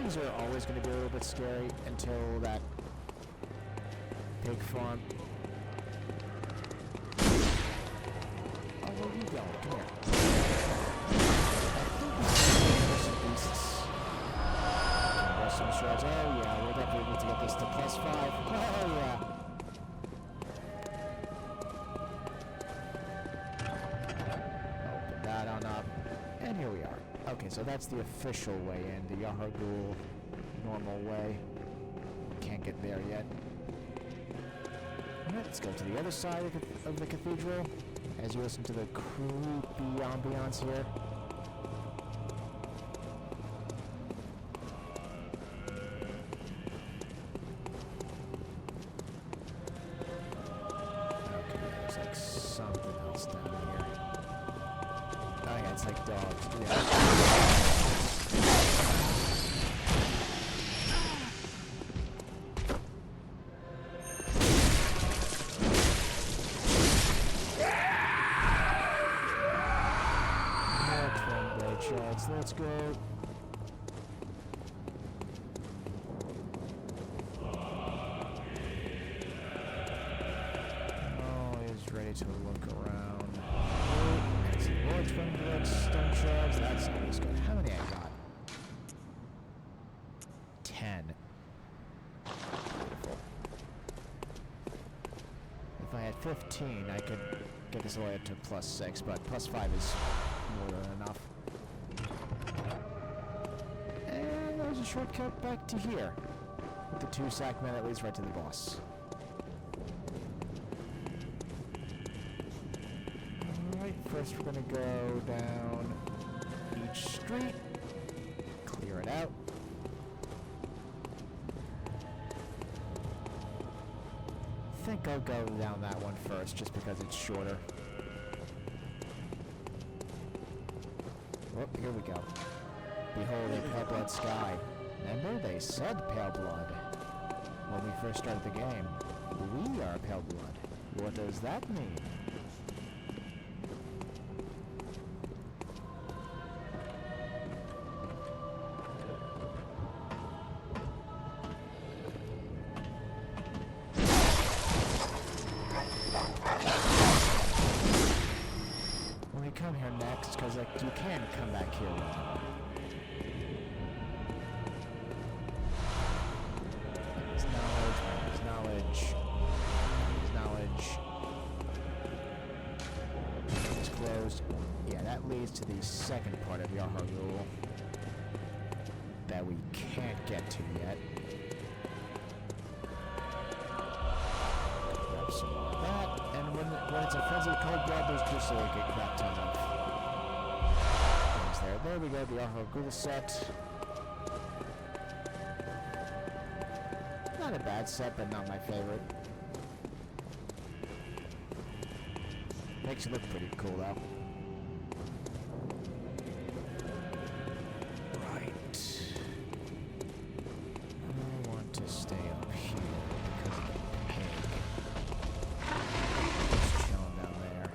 Are always going to be a little bit scary until that pig farm. Oh, where are you going? Come here. Some shards. Oh yeah, we'll definitely need to get this to +5. Oh yeah. Open that on up. And here we are. Okay, so that's the official way in, the Yarhagul normal way. Can't get there yet. Alright, let's go to the other side of the cathedral as you listen to the creepy ambiance here. something else down here. Oh yeah, it's like dogs. Yeah. More twin blade shards. Let's go. Ready to look around. That's more twin blood stone shards. That's always good. How many I got? 10. Beautiful. If I had 15, I could get this all the way up to +6, but +5 is more than enough. And there's a shortcut back to here. With the 2-sack man that leads right to the boss. First we're gonna go down each street, clear it out. I think I'll go down that one first just because it's shorter. Oh, here we go. Behold a pale blood sky. Remember, they said pale blood when we first started the game. We are pale blood. What does that mean? Come here next, because like you can come back here. There's knowledge. It's closed. Yeah, that leads to the second part of Yaharul that we can't get to yet. Grab some more of that, and when it's a frenzy cold blood, there's just like a crap ton of things there. There we go, the Yaharul set. Not a bad set, but not my favorite. Makes it look pretty cool though. Right. I want to stay up here because of the pig. Just chilling down there.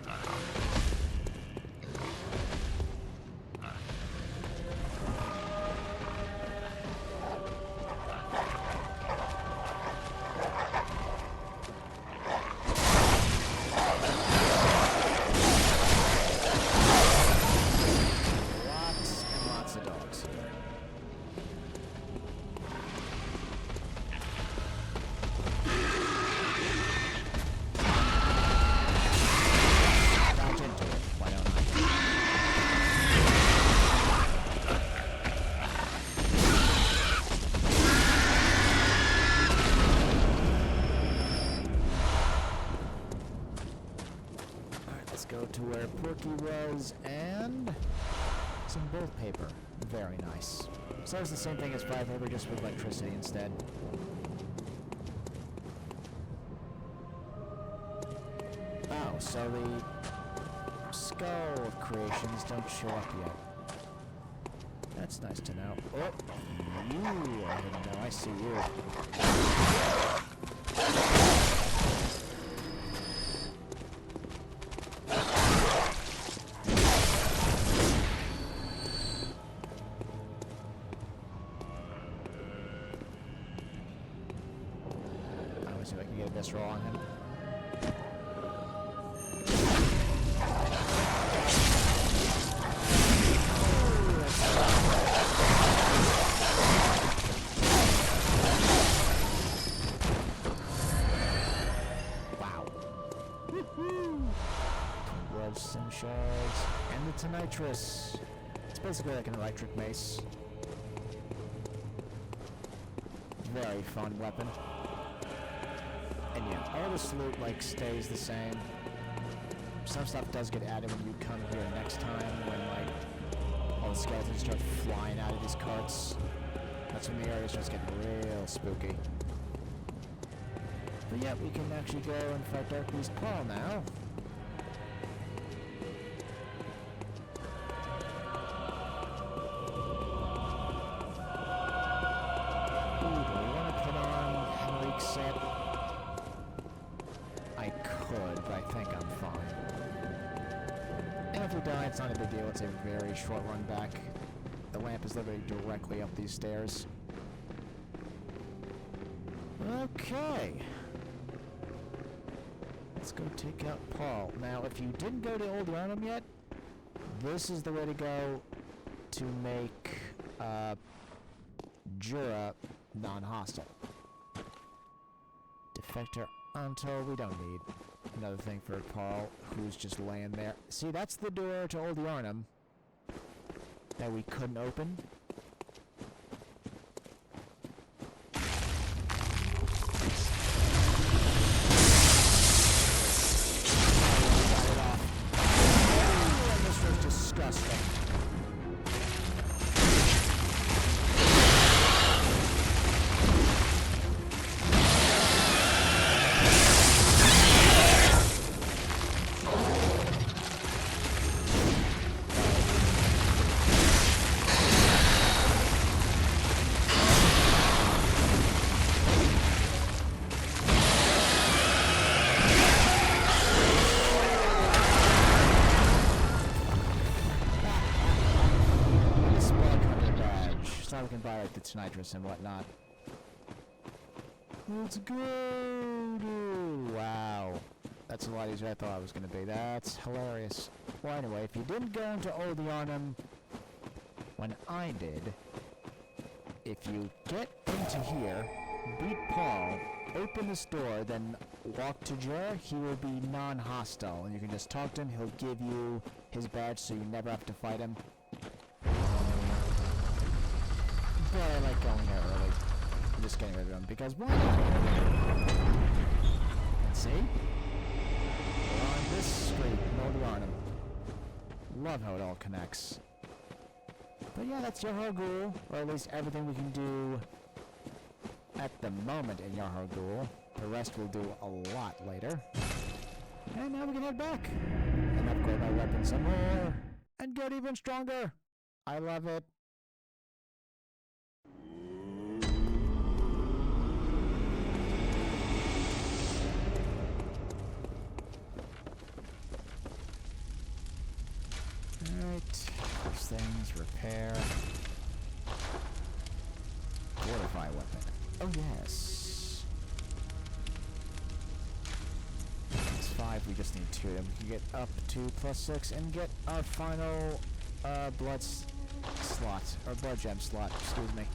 Go to where Porky was, and some bolt paper. Very nice. So it's the same thing as 5 paper, just with electricity instead. Oh, so the skull of creations don't show up yet. That's nice to know. Oh, you are hidden now. I see you. See if I can get a best roll on him. Wow. Woohoo! Blood sim shards. And the Tonitrus. It's basically like an electric mace. Very fun weapon. And yeah, all this loot like stays the same. Some stuff does get added when you come here next time, when like all the skeletons start flying out of these carts. That's when the area starts getting real spooky. But yeah, we can actually go and fight Dark Beast Paul now. if we die, it's not a big deal. It's a very short run back. The lamp is literally directly up these stairs. Okay. Let's go take out Paul. Now, if you didn't go to Old Yarnum yet, this is the way to go to make Jura non-hostile. Defector until we don't need. Another thing for Paul, who's just laying there. See, that's the door to Old Yarnum that we couldn't open. This was disgusting. We can buy like the nitrous and whatnot. Let's go, dude. Wow. That's a lot easier than I thought it was going to be. That's hilarious. Well, anyway, if you didn't go into Old Yarnum when I did, if you get into here, beat Paul, open this door, then walk to Jer, he will be non-hostile. And you can just talk to him. He'll give you his badge so you never have to fight him. But I like going there early. I'm just getting rid of them because why not? And see? We're on this street, Old Yarnum. Love how it all connects. But yeah, that's Yarhar Ghul, or at least everything we can do at the moment in Yarhar Ghul. The rest we'll do a lot later. And now we can head back and upgrade my weapon some more and get even stronger. I love it. Alright, those things, repair. Fortify weapon. Oh yes. It's 5, we just need 2. Then we can get up to +6 and get our final blood slot, or blood gem slot, excuse me.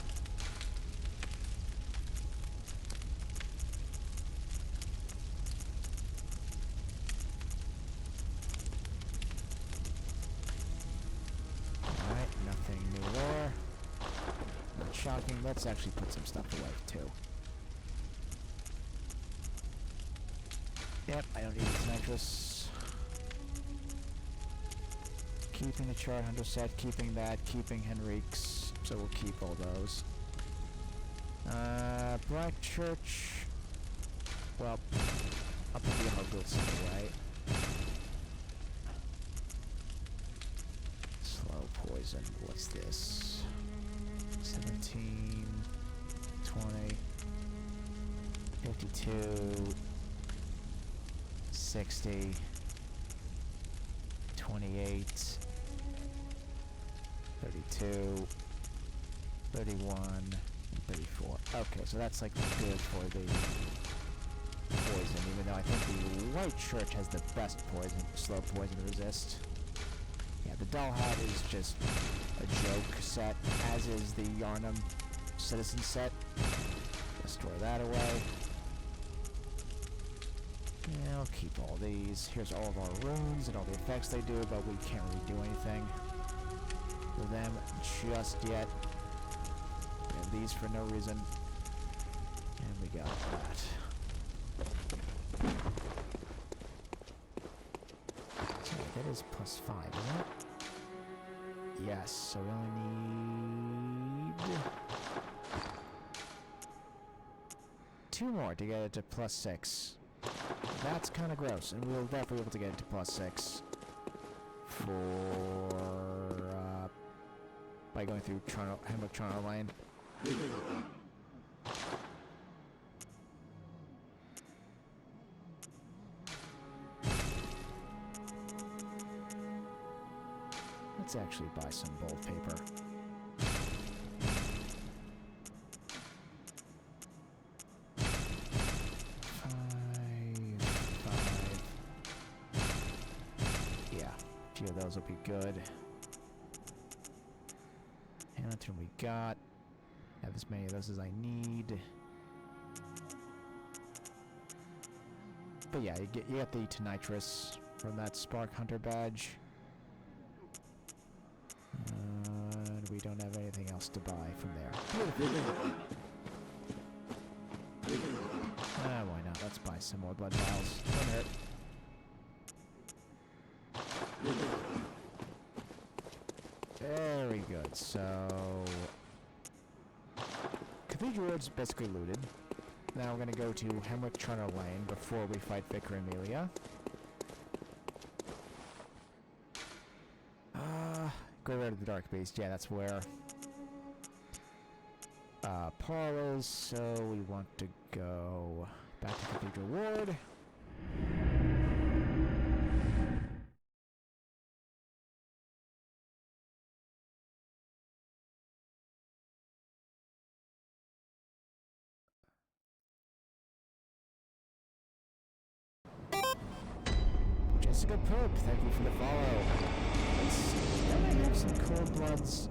Shocking. Let's actually put some stuff away too. Yep, I don't need this nitrous. Keeping the Chart Hunter set, keeping that, keeping Henrique's, so we'll keep all those. Black Church. Well, I'll put the Hogwarts away. Slow poison. What's this? 17, 20, 52, 60, 28, 32, 31, 34. Okay, so that's like good for the poison, even though I think the White Church has the best poison, slow poison resist. Yeah, the doll hat is just a joke set, as is the Yarnum citizen set. Let's store that away. Yeah, I'll keep all these. Here's all of our runes and all the effects they do, but we can't really do anything with them just yet. We have these for no reason. And we got that. That is +5, isn't it? Yes, so we only need 2 more to get it to +6. That's kind of gross, and we'll definitely be able to get it to +6 for by going through Hemwick Charnel Lane. Let's actually buy some bold paper. Five. Yeah, a few of those will be good. Lantern we got. Have as many of those as I need. But yeah, you get the Tonitrus from that Spark Hunter badge. And we don't have anything else to buy from there. Why not? Let's buy some more blood vials. Don't hurt. Very good. So Cathedral Ward's basically looted. Now we're gonna go to Hemwick Charnel Lane before we fight Vicar Amelia. Graveyard of the Dark Beast. Yeah, that's where Paul is. So we want to go back to Cathedral Ward. Jessica Pope, thank you for the follow. Let's see, don't I have some cold bloods?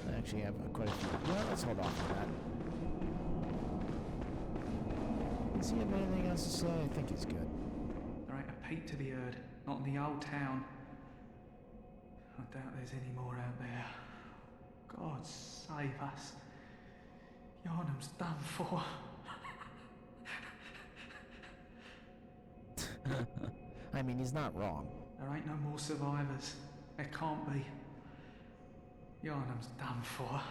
I actually have quite a few. Well, let's hold off on that. Does he have anything else to say? I think he's good. There ain't a peep to be heard, not in the old town. I doubt there's any more out there. God save us. Yarnum's done for. I mean, he's not wrong. There ain't no more survivors. There can't be. Yarnum's done for.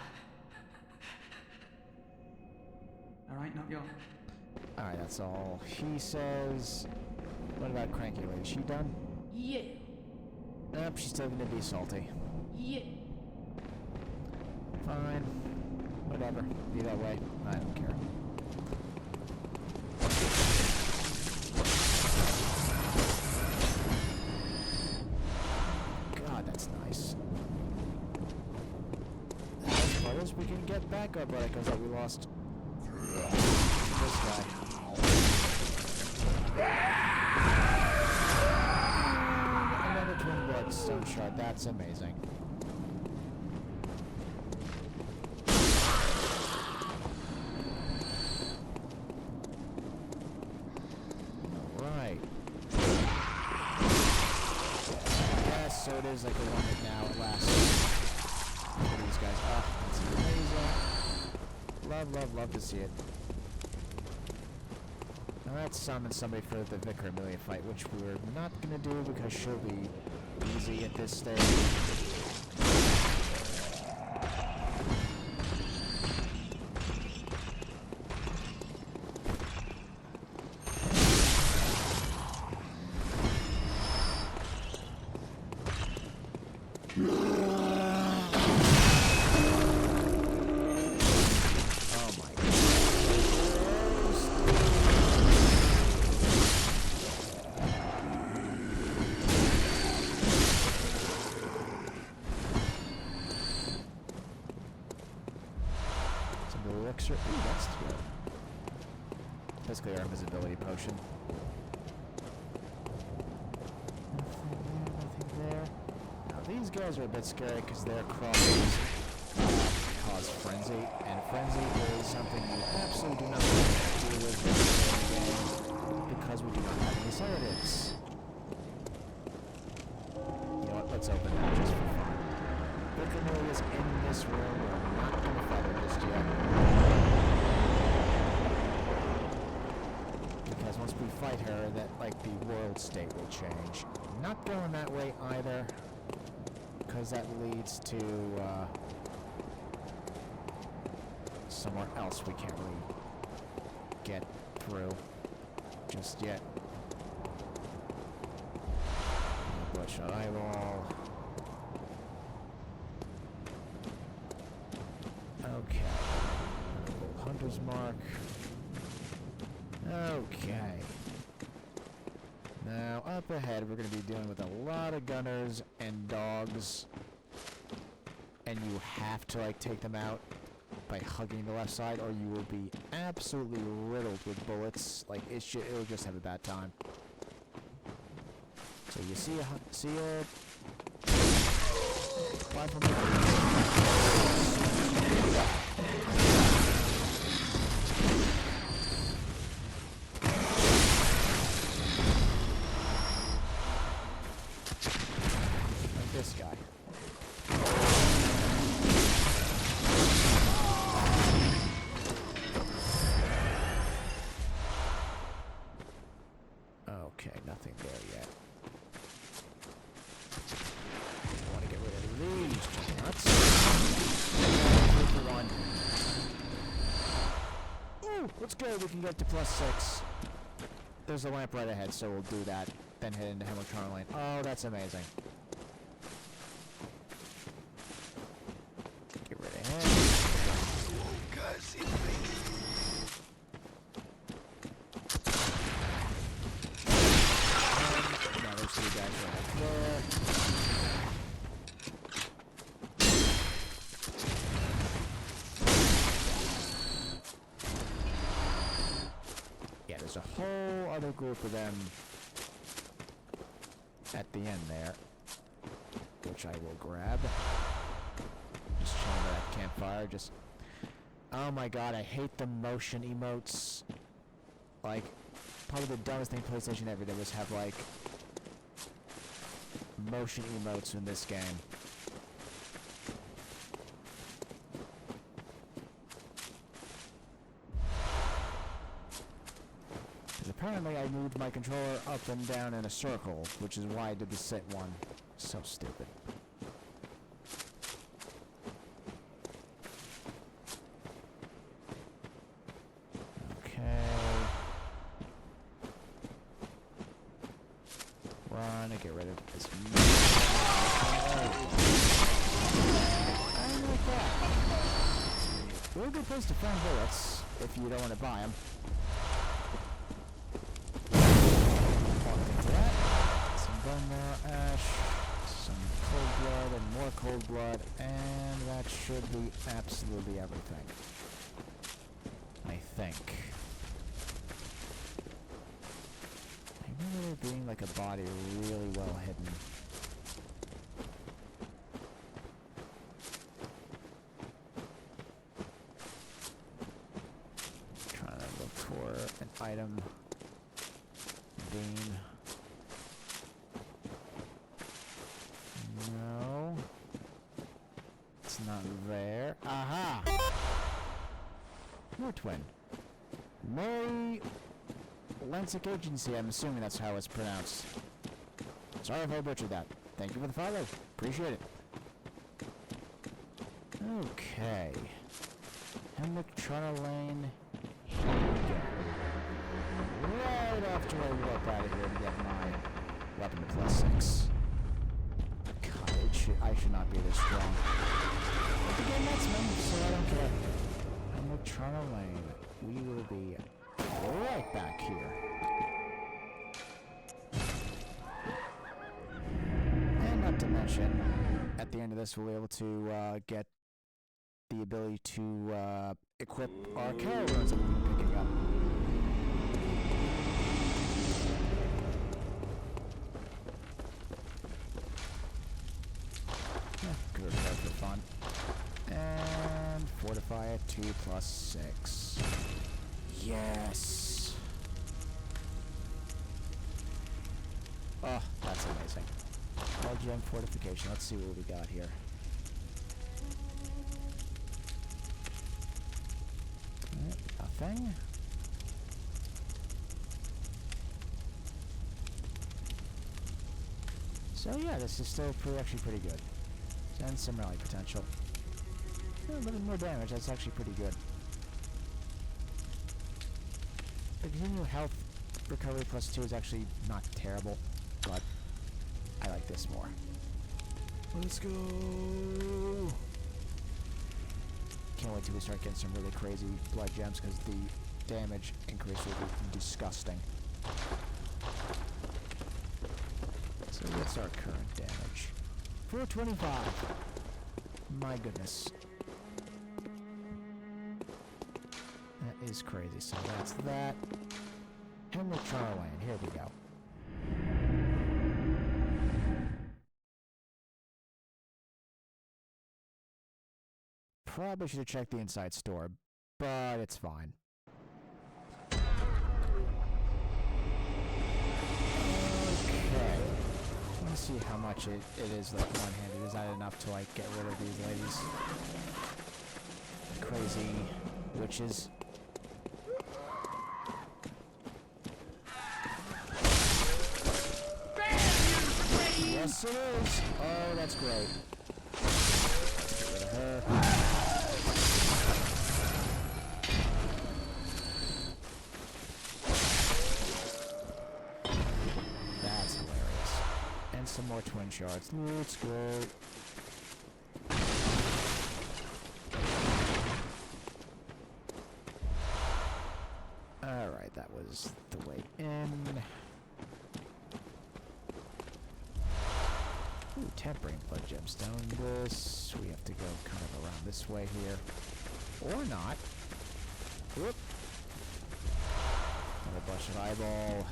There ain't no Yarn. Alright, that's all he says. What about Cranky Lady? She done? You. Nope, she's still gonna be salty. You. Fine. Whatever. Be that way. I don't care. God, that's nice. The best part is we can get back our Buttercups that we lost. This guy. Another Twin Blood Stone Shard. That's amazing. Alright. Yes, so it is like a one hit now at last. Look at these guys. Oh, that's amazing. Love, love, love to see it. Now let's summon somebody for the Vicar Amelia fight, which we're not gonna do because she'll be easy at this stage. Ooh, that's good. Basically our invisibility potion. Nothing there. Now these guys are a bit scary because their crosses cause frenzy, and frenzy is something you absolutely do not want to deal with in the game because we do not have any sedatives. You know what? Let's open that just for fun. Vicar Amelia's in this room. We're not going to fight her just yet. Because once we fight her, that, like, the world state will change. Not going that way either, because that leads to, somewhere else we can't really get through just yet. Bush eyeball. Okay. Hunter's mark. Okay. Now, up ahead, we're going to be dealing with a lot of gunners and dogs and you have to like take them out by hugging the left side, or you will be absolutely riddled with bullets. Like it'll just have a bad time. So you see a like this guy. Okay, nothing there yet. I want to get rid of these nuts. One. Ooh, let's go. We can get to +6. There's a lamp right ahead, so we'll do that. Then head into Hemwick Charnel Lane. Oh, that's amazing. Get rid of him. Now there's 2 guys right there. Yeah, there's a whole other group of them at the end there, which I will grab. Just chilling by that campfire, just... Oh my god, I hate the motion emotes. Like, probably the dumbest thing PlayStation ever did was have, like, motion emotes in this game. Apparently I moved my controller up and down in a circle, which is why I did the sit one. So stupid. Okay. Run and get rid of this. I don't like that. Really good place to find bullets if you don't want to buy them. Bone marrow ash, some cold blood and more cold blood, and that should be absolutely everything. I think. I remember there being like a body really well hidden. Trying to look for an item. Bean. No. It's not there. Aha! Your twin. Mary Lensic Agency, I'm assuming that's how it's pronounced. Sorry if I butchered that. Thank you for the follow. Appreciate it. Okay. Hemwick Charnel Lane. Here we go. Right after I warp out of here to get my weapon to +6. I should not be this strong. But the game lets me, so I don't care. Hemwick Charnel Lane. We will be right back here. And not to mention, at the end of this, we'll be able to get the ability to equip our carol runes that we've been picking up. Good for fun. And fortify it to +6. Yes! Oh, that's amazing. LGM fortification. Let's see what we got here. Nothing. So yeah, this is still actually pretty good. And some rally potential. A little bit more damage, that's actually pretty good. The continual health recovery +2 is actually not terrible, but I like this more. Let's go! Can't wait till we start getting some really crazy blood gems, because the damage increase will be disgusting. So what's our current damage? 425. My goodness. That is crazy. So that's that. Hemwick, Charnel. Here we go. Probably should have checked the inside store, but it's fine. Okay. Let's see how much it is like one-handed. Is that enough to like get rid of these ladies? Crazy witches. Yes, it is. Oh, that's great. Let's get rid of her. That's hilarious. And some more twin shards. Let's go. Alright, that was the way in. Ooh, tempering blood gemstone. This, we have to go kind of around this way here. Or not. Whoop. Another blush of eyeball.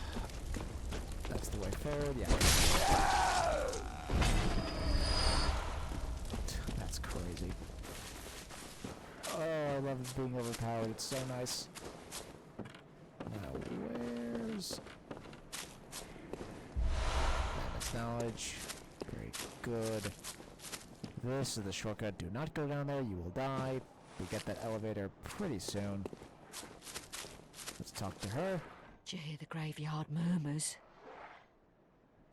That's the way forward, yeah. That's crazy. Oh, I love being overpowered. It's so nice. Now, where's... Mammoth's knowledge. Very good. This is the shortcut. Do not go down there. You will die. We get that elevator pretty soon. Let's talk to her. Do you hear the graveyard murmurs?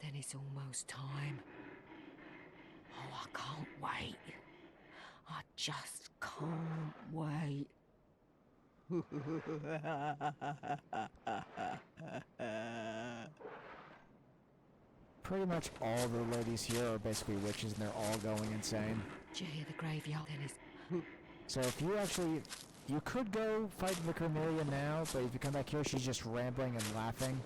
Then it's almost time. Oh, I can't wait. I just can't wait. Pretty much all the ladies here are basically witches and they're all going insane. Do you hear the graveyard? Then it's... So if you actually... You could go fight Vicar Amelia now, but if you come back here, she's just rambling and laughing.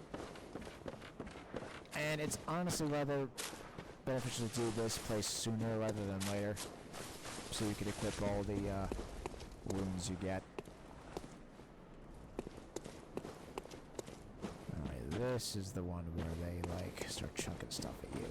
And it's honestly rather beneficial to do this place sooner rather than later. So you can equip all the wounds you get. Alright, this is the one where they, like, start chunking stuff at you.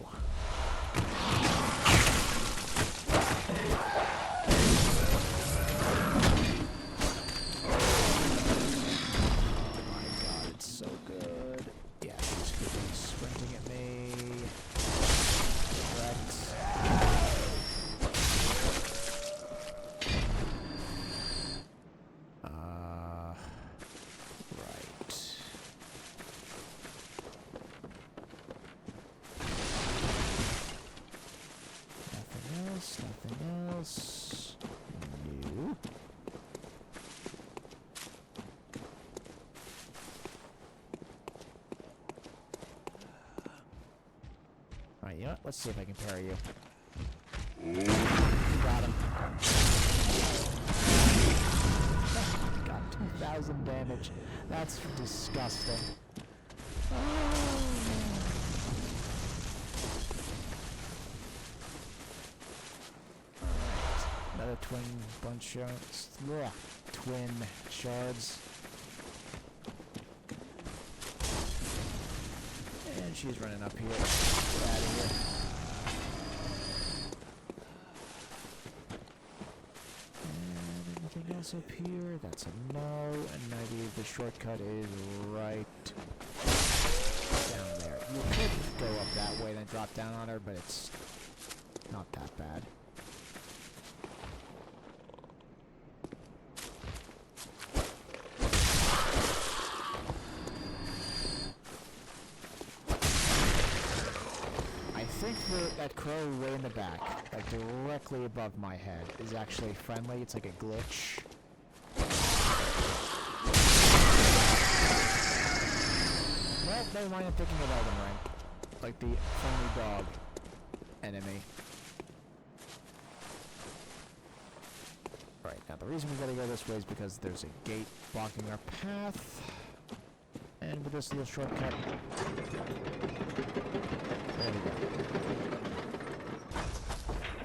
Nothing else. No. Alright, you know what? Let's see if I can parry you. Got him. Got 2,000 damage. That's disgusting. Oh. Another twin bunch shards. Yeah, twin shards. And she's running up here. Get out of here. And anything else up here? That's a no. And I believe the shortcut is right down there. You could go up that way, then drop down on her, but it's not that bad. I think that crow way in the back, like directly above my head, is actually friendly. It's like a glitch. Well, never mind, I'm thinking of Elden Ring. Like the friendly dog enemy. Right, now the reason we gotta go this way is because there's a gate blocking our path. And with this little shortcut... There we go.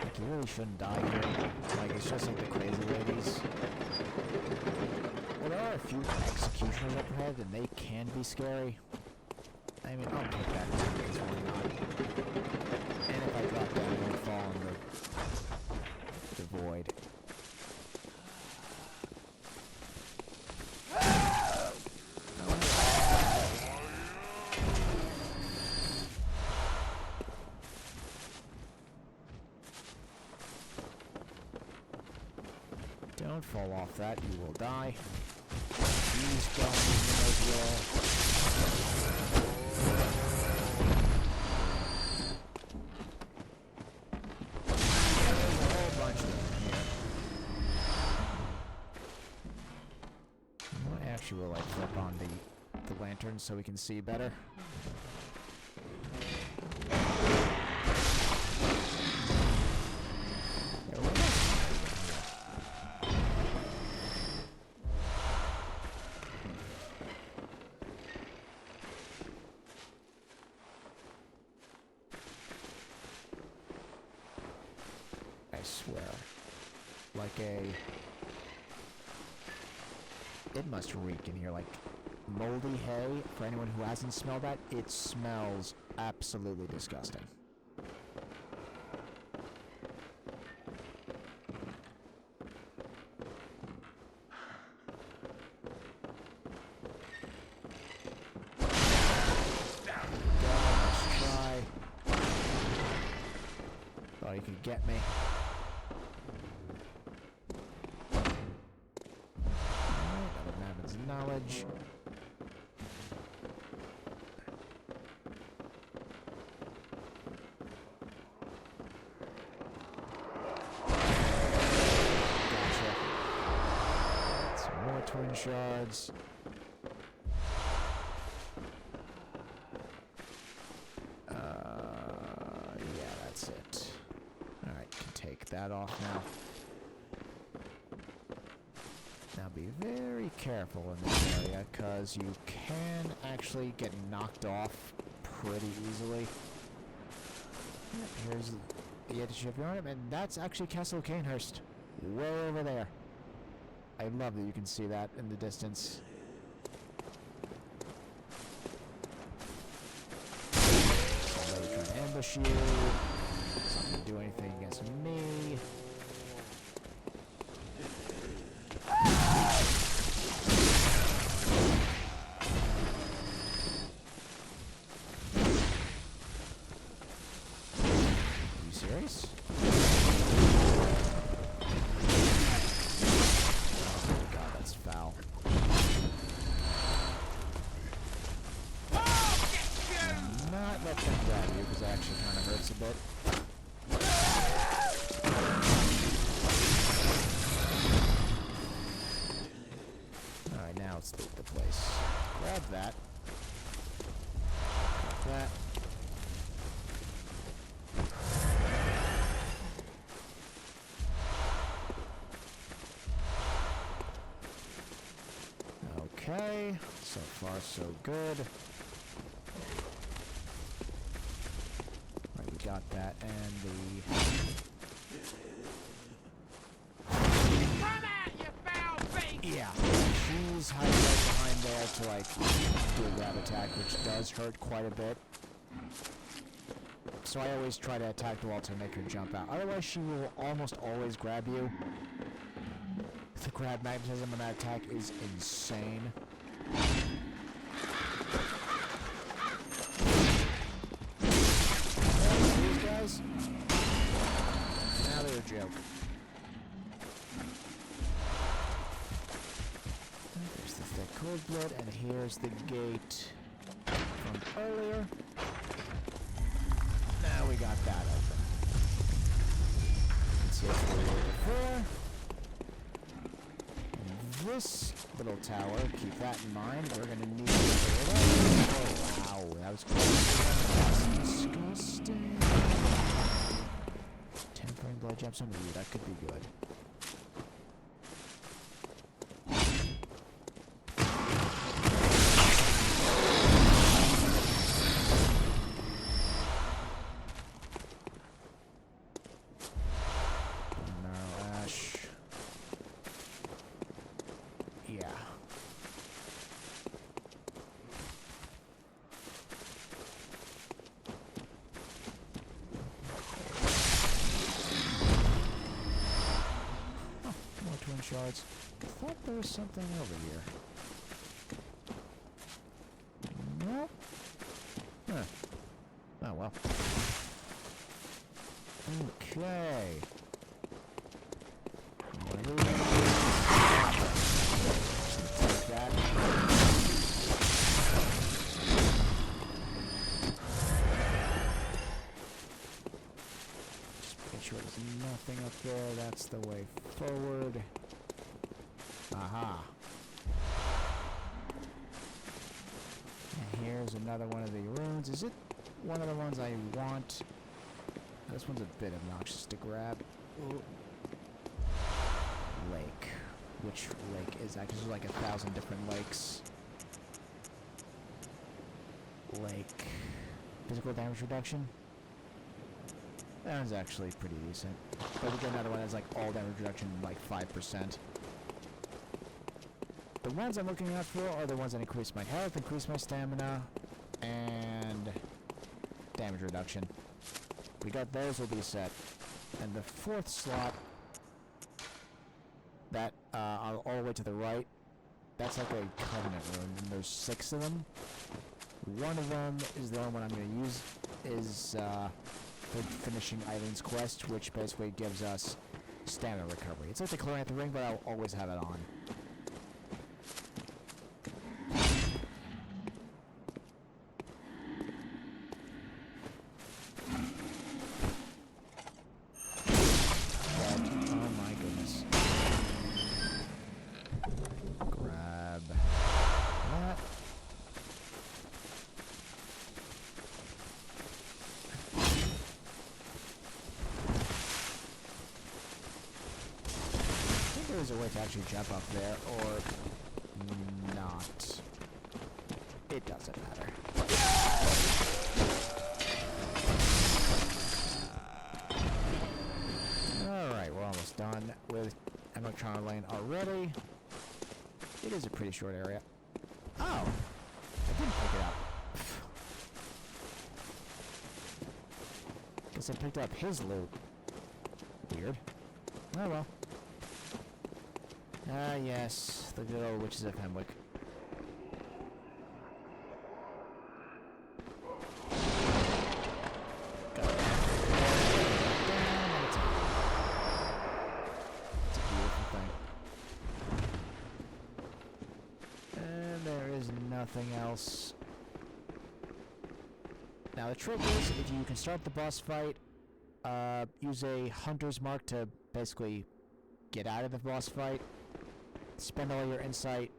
I can really shouldn't die here. Like, it's just like the crazy ladies. Well, there are a few executioners up ahead, and they can be scary. I mean, I'll put that down because why not? And if I drop down, I won't fall in the void. Don't fall off that, you will die. He's going in as well. There's a whole bunch of them here. I actually will like flip on the lantern so we can see better. I swear. Like it must reek in here, like moldy hay. For anyone who hasn't smelled that, it smells absolutely disgusting. Let's try. Thought he could get me. Knowledge. Gotcha. Some more twin shards. Yeah, that's it. Alright, can take that off now. Now be very careful in this area, because you can actually get knocked off pretty easily. Yep, here's the edge of your arm, and that's actually Castle Canehurst, way over there. I love that you can see that in the distance. Somebody trying to ambush you. Somebody do anything against me. Serious? Oh my god, that's foul. Not let them grab you, because that actually kind of hurts a bit. Alright, now let's loot the place. Grab that. Grab that. Okay, so far so good. Right, we got that, and the... Come out, you foul beast! Yeah, she's hiding right behind there to, like, do a grab attack, which does hurt quite a bit. So I always try to attack the wall to make her jump out. Otherwise, she will almost always grab you. The grab magnetism on that attack is insane. These guys? Now they're a joke. There's the thick cold blood, and here's the gate from earlier. Now we got that open. Let's see what we were before. This little tower, keep that in mind, we're gonna need to clear it up. Oh wow, that was close. That's disgusting. Tempering blood jumps on you, that could be good. shards. I thought there was something over here. Nope. Huh. Oh well. Okay. Take that. Just making sure there's nothing up there. That's the way forward. Aha. And here's another one of the runes. Is it one of the ones I want? This one's a bit obnoxious to grab. Ooh. Lake. Which lake is actually like 1,000 different lakes. Lake. Physical damage reduction. That one's actually pretty decent. But we get another one that's like all damage reduction, like 5%. The ones I'm looking out for are the ones that increase my health, increase my stamina, and damage reduction. We got those, will be set. And the fourth slot, that all the way to the right, that's like a covenant room, and there's 6 of them. One of them is the only one I'm going to use, is for finishing Eileen's quest, which basically gives us stamina recovery. It's like the Chlorantha ring, but I'll always have it on. There's a way to actually jump up there, or not. It doesn't matter. Alright, we're almost done with Hemwick Charnel Lane already. It is a pretty short area. Oh! I didn't pick it up. Guess I picked up his loot. Weird. Oh well. Ah, yes, the good old witches of Hemwick. It's a beautiful thing. And there is nothing else. Now the trick is, if you can start the boss fight, use a hunter's mark to basically get out of the boss fight. Spend all your insight,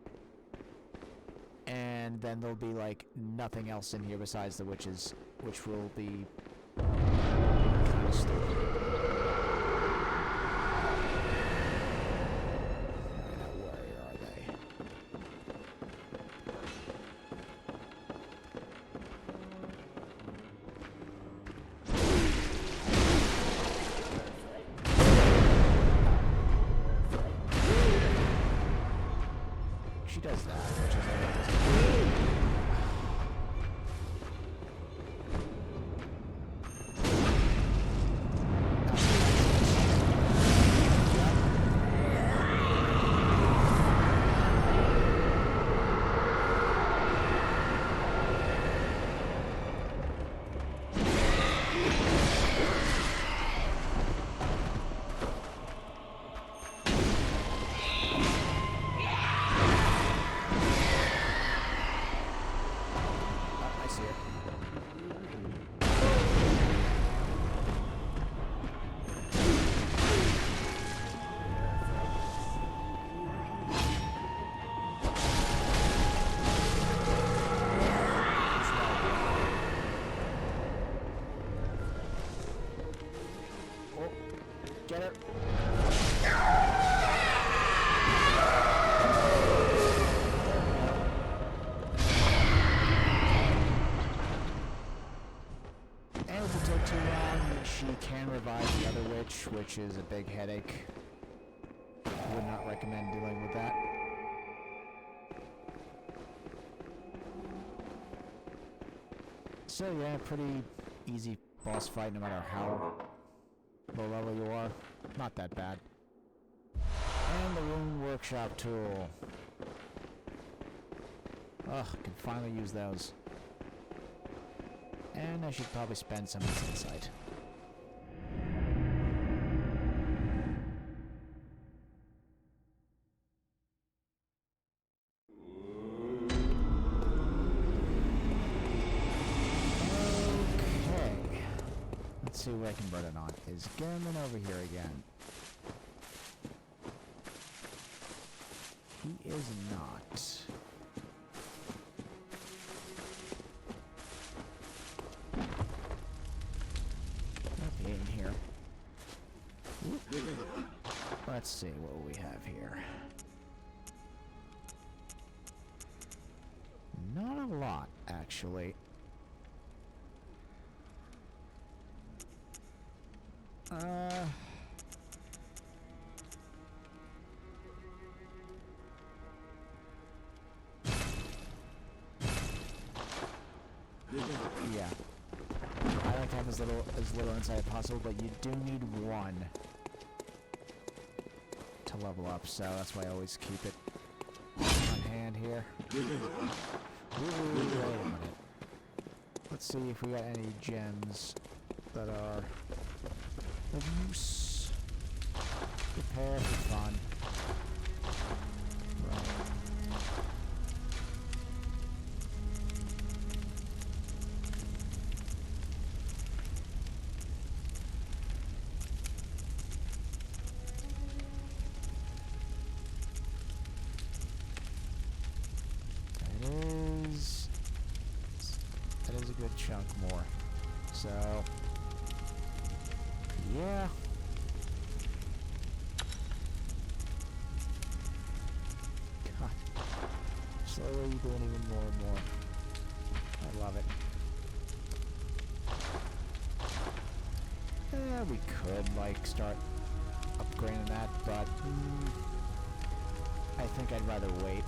and then there'll be like nothing else in here besides the witches, which will be kind of stupid. Now, where are they? She does that, which is like Get it? And if it took too long, she can revive the other witch, which is a big headache. Would not recommend dealing with that. So yeah, pretty easy boss fight no matter how low level you are. Not that bad. And the Rune Workshop tool. Ugh, can finally use those. And I should probably spend some of this insight. Okay. Let's see what I can burn it on. Is Gammon over here again? He is not. Nothing in here. Let's see what we have here. Not a lot, actually. Yeah. I like to have as little insight as possible, but you do need one to level up, so that's why I always keep it on hand here. Wait a minute. Let's see if we got any gems that are of use. Prepare for fun. Right. That is a good chunk more. So, yeah. God. Slowly doing even more and more. I love it. Yeah, we could, like, start upgrading that, but I think I'd rather wait.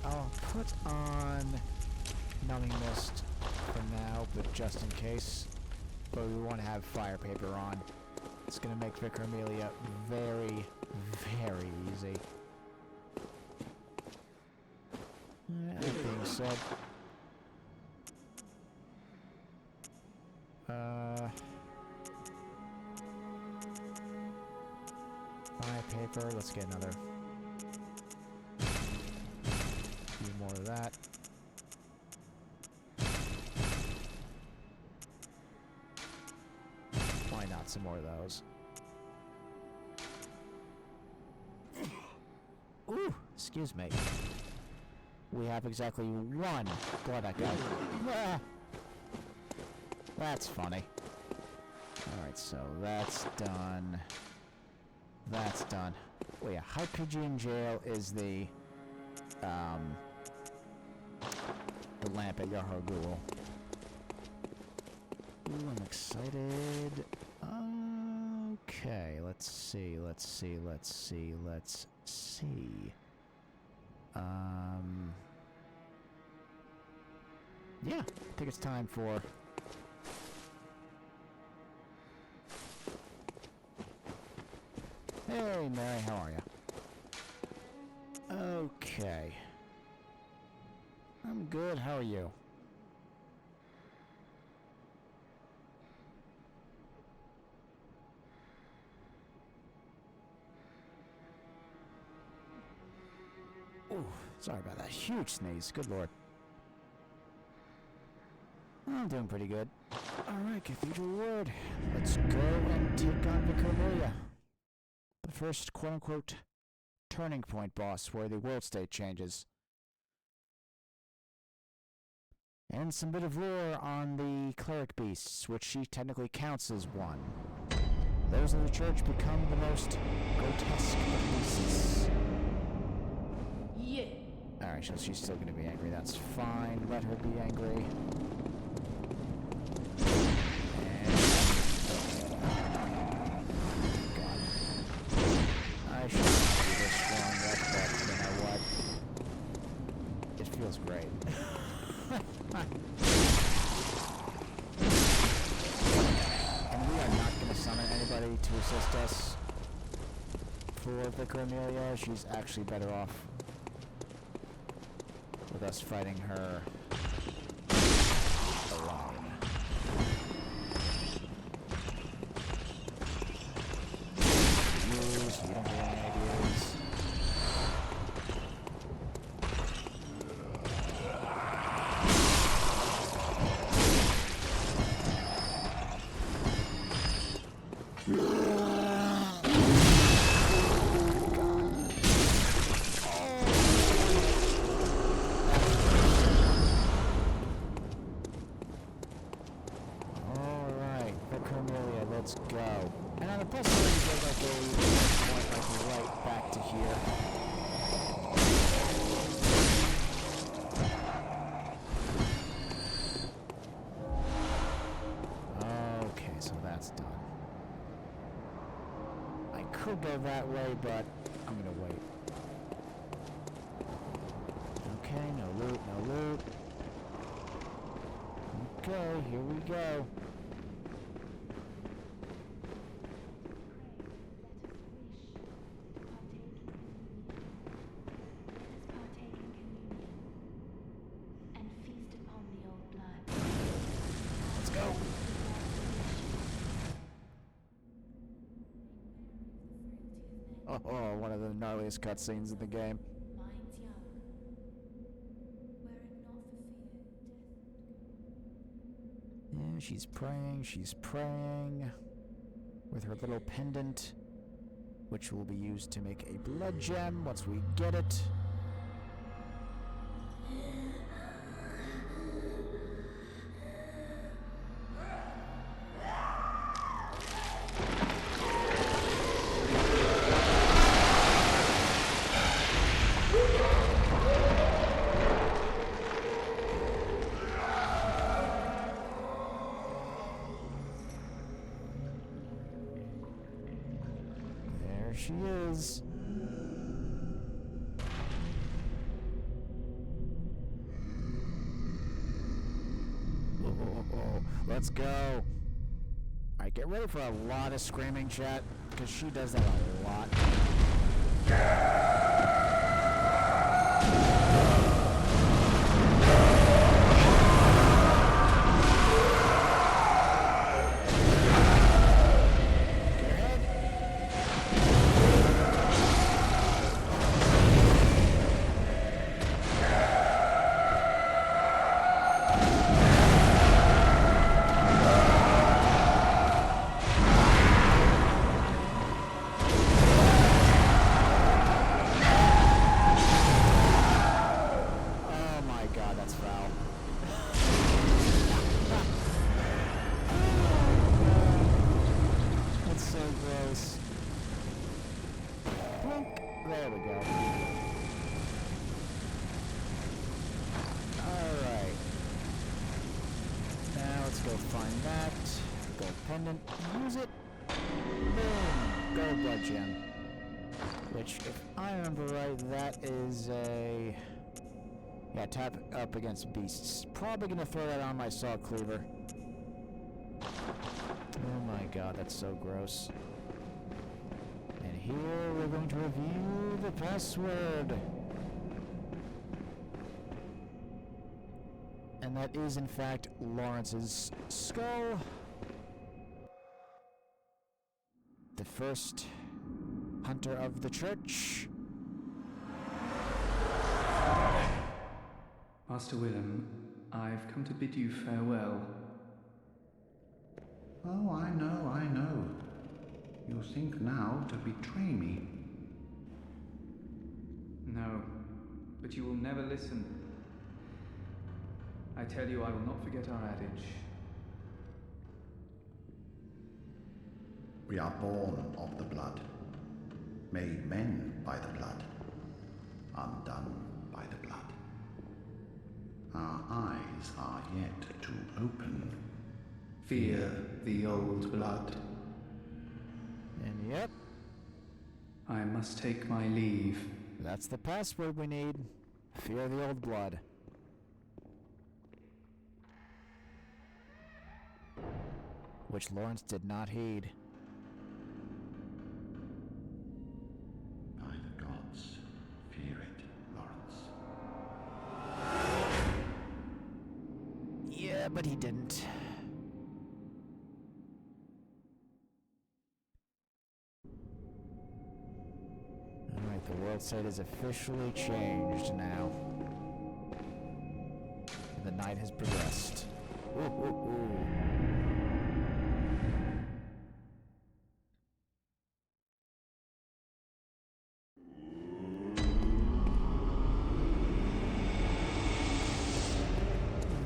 I'll put on Numbing Mist for now, but just in case. But we want to have Fire Paper on. It's going to make Vicar Amelia very, very easy. That being said, Fire Paper, let's get another. More of that. Why not some more of those? Ooh, excuse me. We have exactly one blood echo. Ah, that's funny. Alright, so that's done. That's done. Oh yeah, High Pigeon Jail is the lamp at Yahar-Ghul. Ooh, I'm excited. Okay, let's see. Yeah, I think it's time for... Hey, Mary, how are you? Okay. I'm good, how are you? Ooh, sorry about that huge sneeze, good lord. I'm doing pretty good. Alright, Cathedral Ward. Let's go and take on Vicar Amelia. The first quote-unquote turning point boss where the world state changes. And some bit of lore on the cleric beasts, which she technically counts as one. Those in the church become the most grotesque of beasts. Yeah. Alright, so she's still gonna be angry. That's fine. Let her be angry. And... God. I should not do anybody to assist us for Vicar Amelia. She's actually better off with us fighting her alone. You don't have any ideas. Let's go. And on the plus side, you get like a right back to here. Okay, so that's done. I could go that way, but I'm gonna wait. Okay, no loot, no loot. Okay, here we go. Oh, one of the gnarliest cutscenes in the game. Yeah, she's praying with her little pendant, which will be used to make a blood gem once we get it. There she is. Let's go. Alright, get ready for a lot of screaming, chat, because she does that a lot. There we go. Alright. Now let's go find that. Gold pendant. Use it. Boom. Gold blood gem. Which, if I remember right, that is a... Yeah, tap up against beasts. Probably gonna throw that on my saw cleaver. Oh my god, that's so gross. And here we're going to review the password. And that is, in fact, Lawrence's skull. The first hunter of the church. Master Willem, I've come to bid you farewell. Oh, I know. You think now to betray me. No, but you will never listen. I tell you, I will not forget our adage. We are born of the blood, made men by the blood, undone by the blood. Our eyes are yet to open. Fear the old blood. And yep, I must take my leave. that's the password we need. Fear the old blood. Which Lawrence did not heed. But he didn't. Alright, the world state is officially changed now. And the night has progressed. Ooh, ooh, ooh.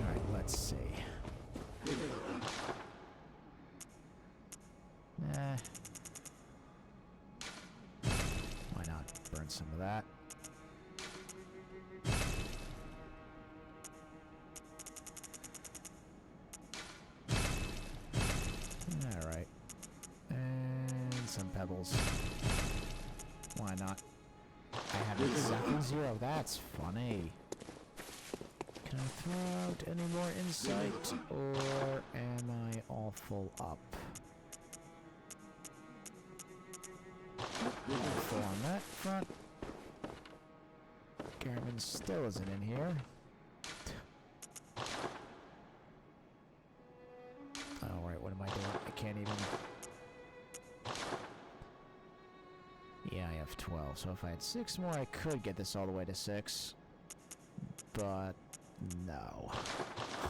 Alright, let's see. Why not burn some of that? Alright. And some pebbles. Why not? I have exactly 0. That's funny. Can I throw out any more insight? Or am I all full up? Full on that front. Garmin still isn't in here. Alright, what am I doing? I can't even... Yeah, I have 12, so if I had 6 more, I could get this all the way to 6. But... no.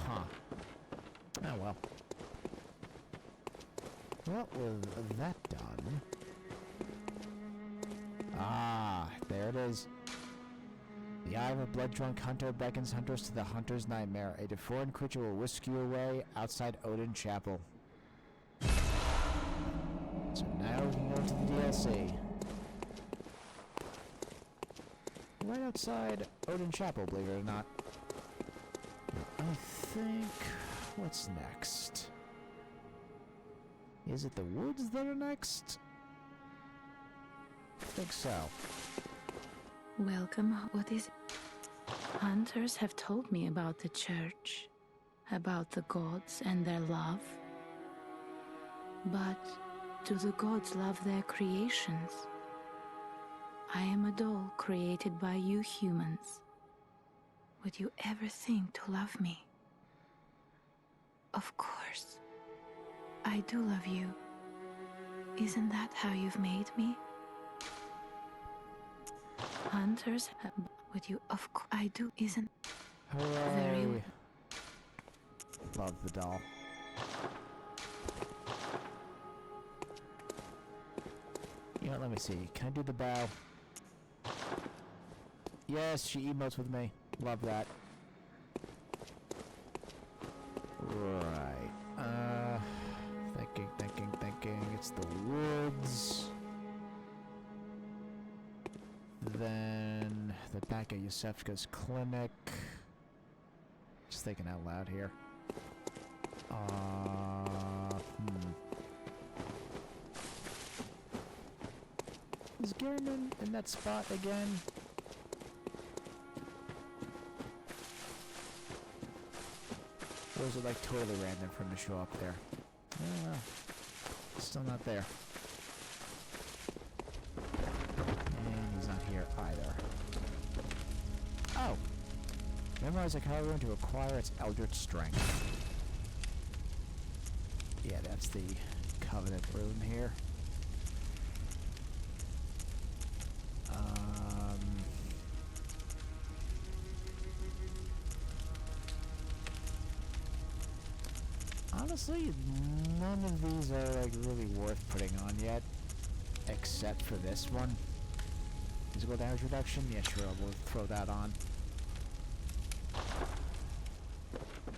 Huh. Oh well. Well, with that done... Ah, there it is. The eye of a blood-drunk hunter beckons hunters to the hunter's nightmare. A deformed creature will whisk you away outside Odin Chapel. So now we can go to the DLC. Right outside Odin Chapel, believe it or not. I think... what's next? Is it the woods that are next? I think so. Welcome. What is it? Hunters have told me about the church, about the gods and their love. But do the gods love their creations? I am a doll created by you humans. Would you ever think to love me? Of course. I do love you. Isn't that how you've made me? Hunters, would you? Of course, I do. Isn't very love the doll. You know what, let me see. Can I do the bow? Yes, she emotes with me. Love that. Right. Thinking. It's the woods. Then the back at Yusefka's clinic. Just thinking out loud here. Is Garmin in that spot again? Or is it like totally random for him to show up there? Still not there. And he's not here either. Oh! Memorize a card rune to acquire its Eldritch Strength. Yeah, that's the Covenant rune here. Honestly, none of these are like really worth putting on yet, except for this one. Physical damage reduction? Yeah, sure, we'll throw that on.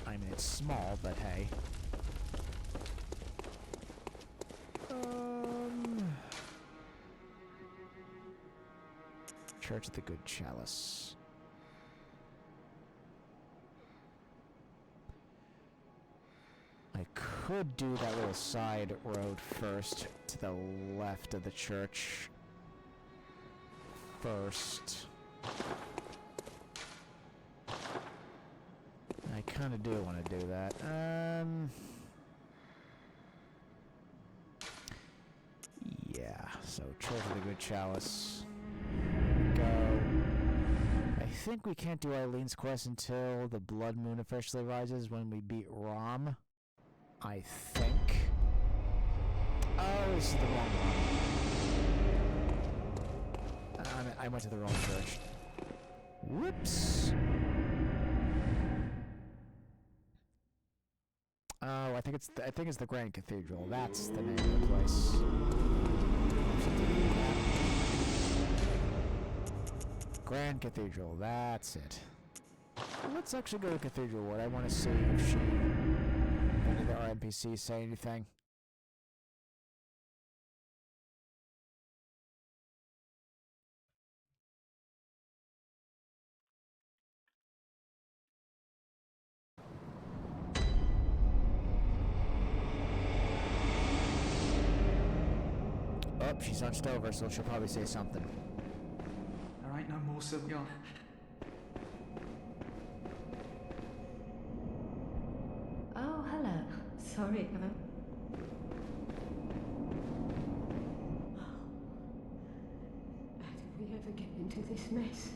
I mean, it's small, but hey. Church of the Good Chalice. I could do that little side road first, to the left of the church. First. I kind of do want to do that. Yeah, so Church of the Good Chalice. Go. I think we can't do Eileen's quest until the blood moon officially rises when we beat Rom. I think. Oh, this is the wrong one. I went to the wrong church. Whoops. Oh, I think it's the Grand Cathedral. That's the name of the place. Grand Cathedral, that's it. Well, let's actually go to Cathedral Wood. I want to see if any of our NPCs say anything. Oh, she's hunched over, so she'll probably say something. There ain't no more Sylvian. Oh, hello. Sorry, hello. How did we ever get into this mess?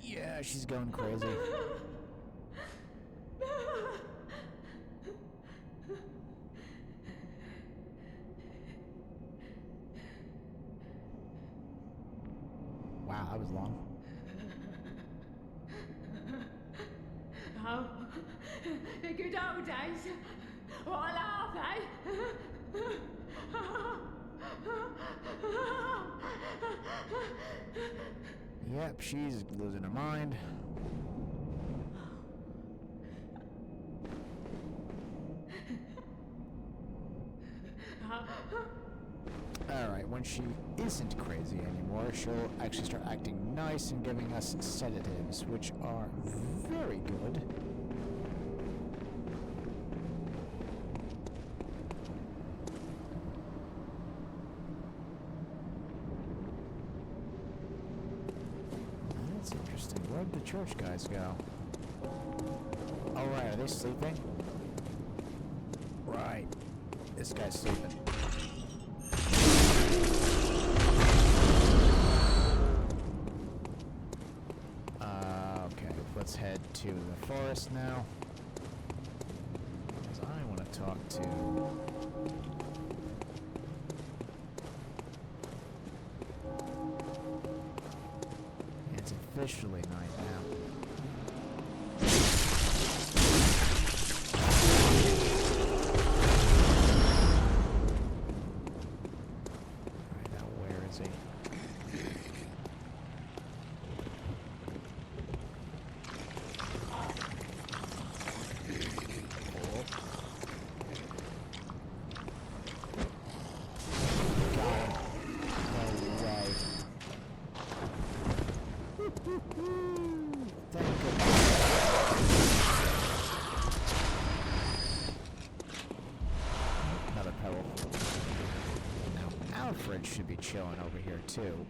Yeah, she's going crazy. Wow, that was long. Oh, the good old days. What are they? Yep, she's losing her mind. Alright, when she isn't crazy anymore, she'll actually start acting nice and giving us sedatives, which are very good. That's interesting. Where'd the church guys go? Oh, right, are they sleeping? Right. This guy's sleeping. Okay, let's head to the forest now. Because I want to talk to... It's officially night now. Alright, now where is he? Another pebble. Now, Alfred should be chilling over here, too.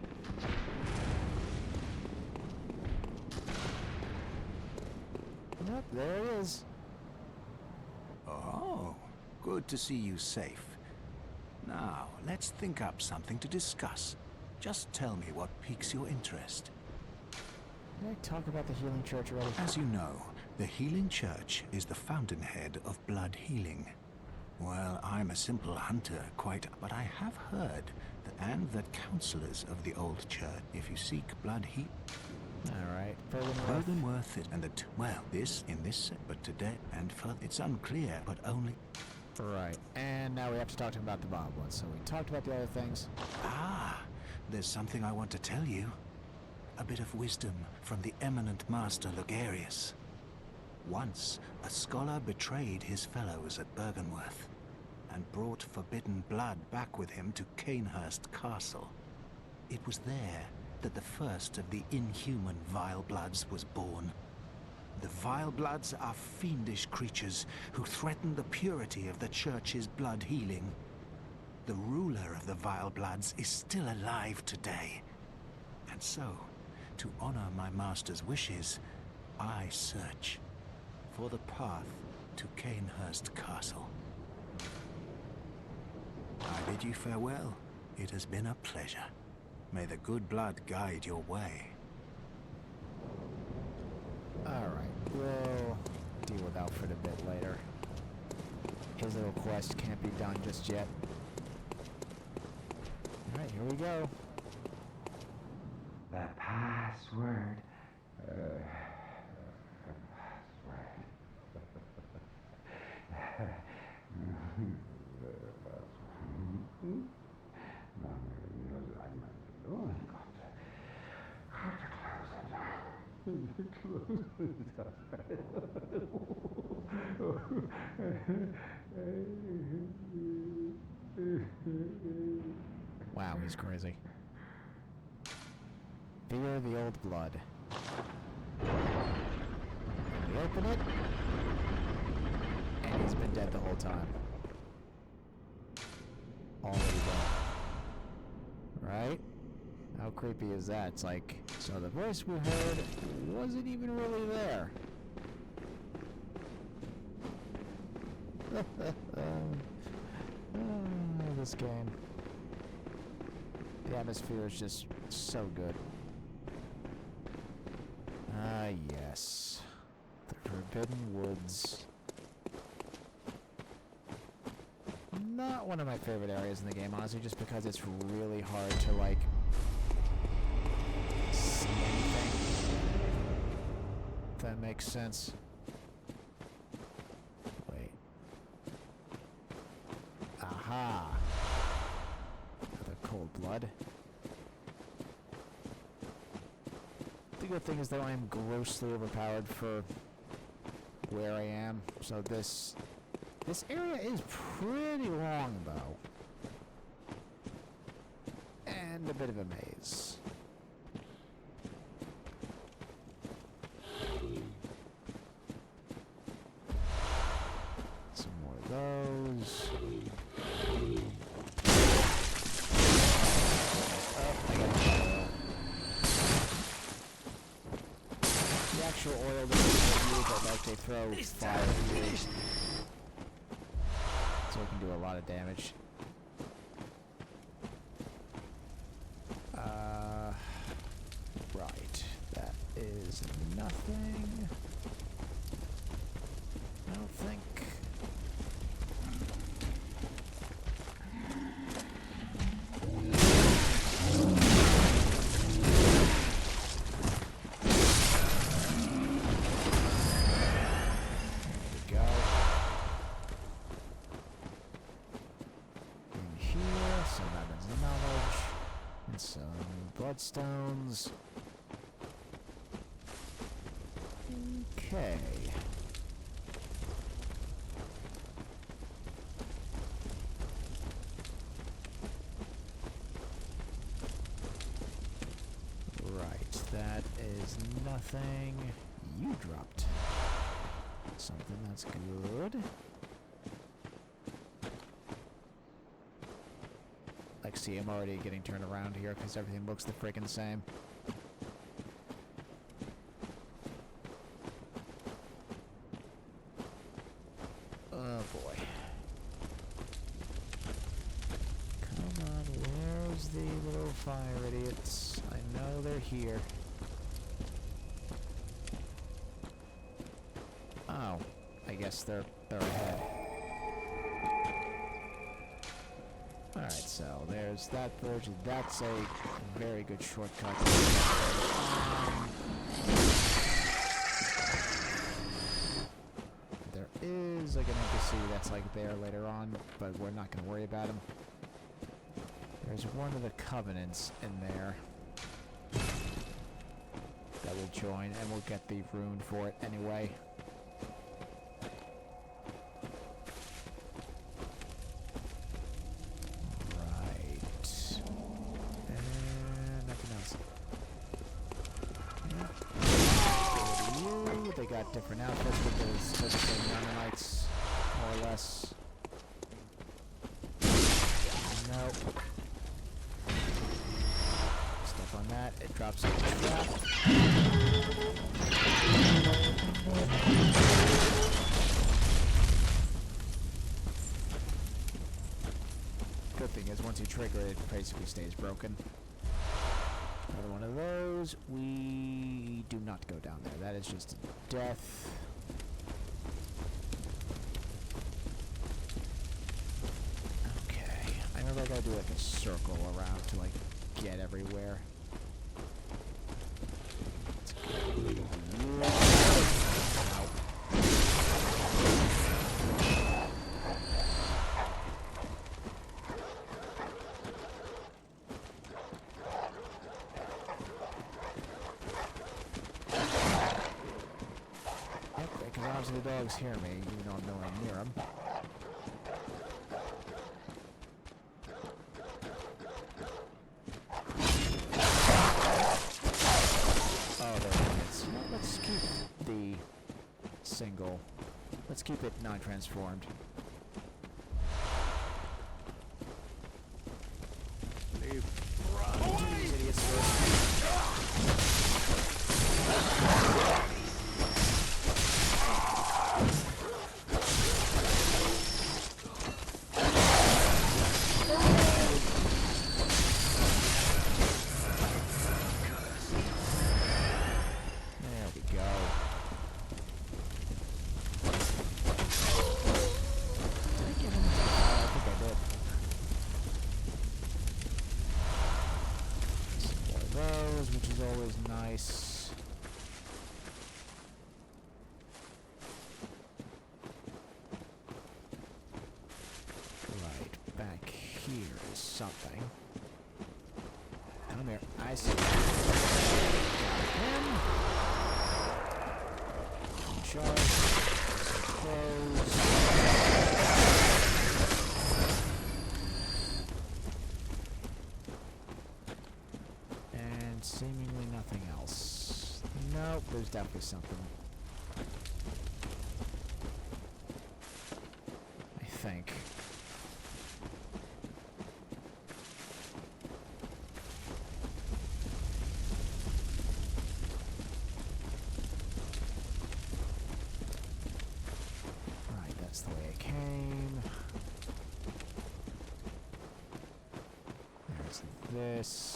Yep, there he is. Oh, good to see you safe. Now, let's think up something to discuss. Just tell me what piques your interest. Did I talk about the healing church already? As you know, the healing church is the fountainhead of blood healing. Well, I'm a simple hunter, but I have heard that counselors of the old church, if you seek blood heat. Alright, Bergenworth is, but today, and further, it's unclear, but only... Right, and now we have to talk to him about the Bob one, so we talked about the other things. Ah, there's something I want to tell you. A bit of wisdom from the eminent master Logarius. Once, a scholar betrayed his fellows at Bergenworth, and brought forbidden blood back with him to Canehurst Castle. It was there that the first of the inhuman Vile Bloods was born. The Vile Bloods are fiendish creatures who threaten the purity of the Church's blood healing. The ruler of the Vile Bloods is still alive today, And so, to honor my master's wishes, I search for the path to Canehurst Castle. I bid you farewell. It has been a pleasure. May the good blood guide your way. Alright, we'll deal with Alfred a bit later. His little quest can't be done just yet. Alright, here we go. The password. Wow, he's crazy. Fear the old blood. We open it, and he's been dead the whole time. Already dead. Right? How creepy is that? It's like, so the voice we heard wasn't even really there. This game. The atmosphere is just so good. Ah, yes. The Forbidden Woods. Not one of my favorite areas in the game, honestly, just because it's really hard to, like, see anything. If that makes sense. Wait. Aha! Another cold blood. The good thing is that I am grossly overpowered for where I am, so this area is pretty long, though. And a bit of a maze. Some more of those. Oh, I got oil. The actual oil that they use, I like they throw fire here. So it can do a lot of damage. Right. That is nothing. I don't think. Bloodstones. Okay. Right, that is nothing. You dropped something, that's good. Like, see, I'm already getting turned around here because everything looks the freaking same. Oh boy. Come on, where's the little fire idiots? I know they're here. Oh, I guess they're ahead. Alright, so there's that version. That's a very good shortcut. There is like an NPC that's like there later on, but we're not going to worry about him. There's one of the Covenants in there that will join, and we'll get the rune for it anyway. They got different outfits, but they're still the same Mennonites, more or less. Nope. Step on that, it drops good thing is once you trigger it, it basically stays broken. Another one of those. We do not go down there. That is just death. Okay. I know I gotta do like a circle around to like get everywhere. Let's go. The dogs hear me, even though I'm nowhere near them. Oh, there it is. Let's keep the single. Let's keep it non-transformed. Leave. Run to these idiots first. Which is always nice. Right, back here is something. Come here, I see. Got him. Charge. Close. Seemingly nothing else. Nope, there's definitely something. I think. Right, that's the way I came. There's this.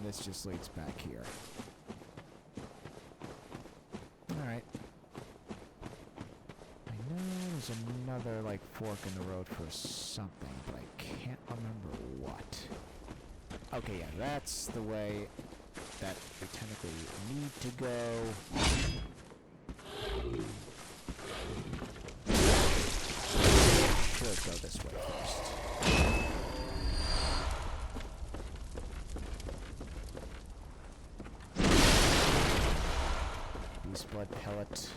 This just leads back here. Alright. I know there's another, like, fork in the road for something, but I can't remember what. Okay, yeah, that's the way that we technically need to go. Should go this way first. Blood pellet.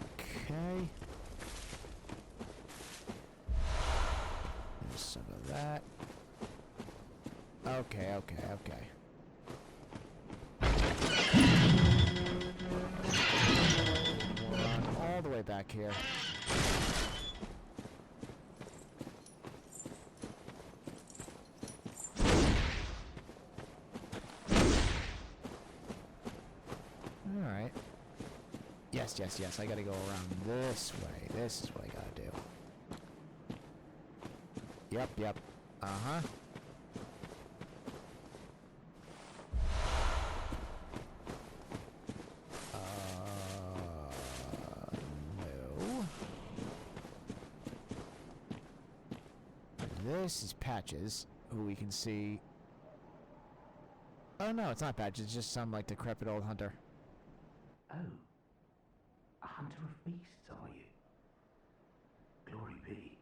Okay. There's some of that. Okay, okay, okay. Run all the way back here. Alright. Yes, yes, yes. I gotta go around this way. This is what I gotta do. Yep, yep. Uh-huh. No. This is Patches, who we can see. Oh no, it's not Patches, it's just some, like, decrepit old hunter. Oh, a hunter of beasts, are you? Glory be,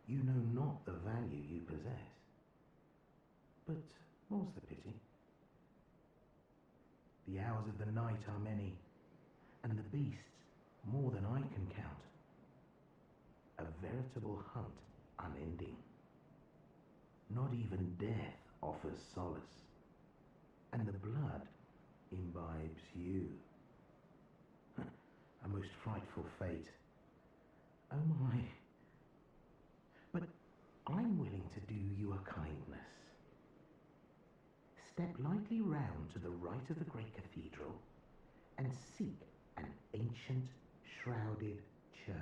you know not the value you possess. But more's the pity. The hours of the night are many, and the beasts more than I can count. A veritable hunt unending. Not even death offers solace, and the blood imbibes you. A most frightful fate. Oh my. But I'm willing to do you a kindness. Step lightly round to the right of the great cathedral and seek an ancient, shrouded church.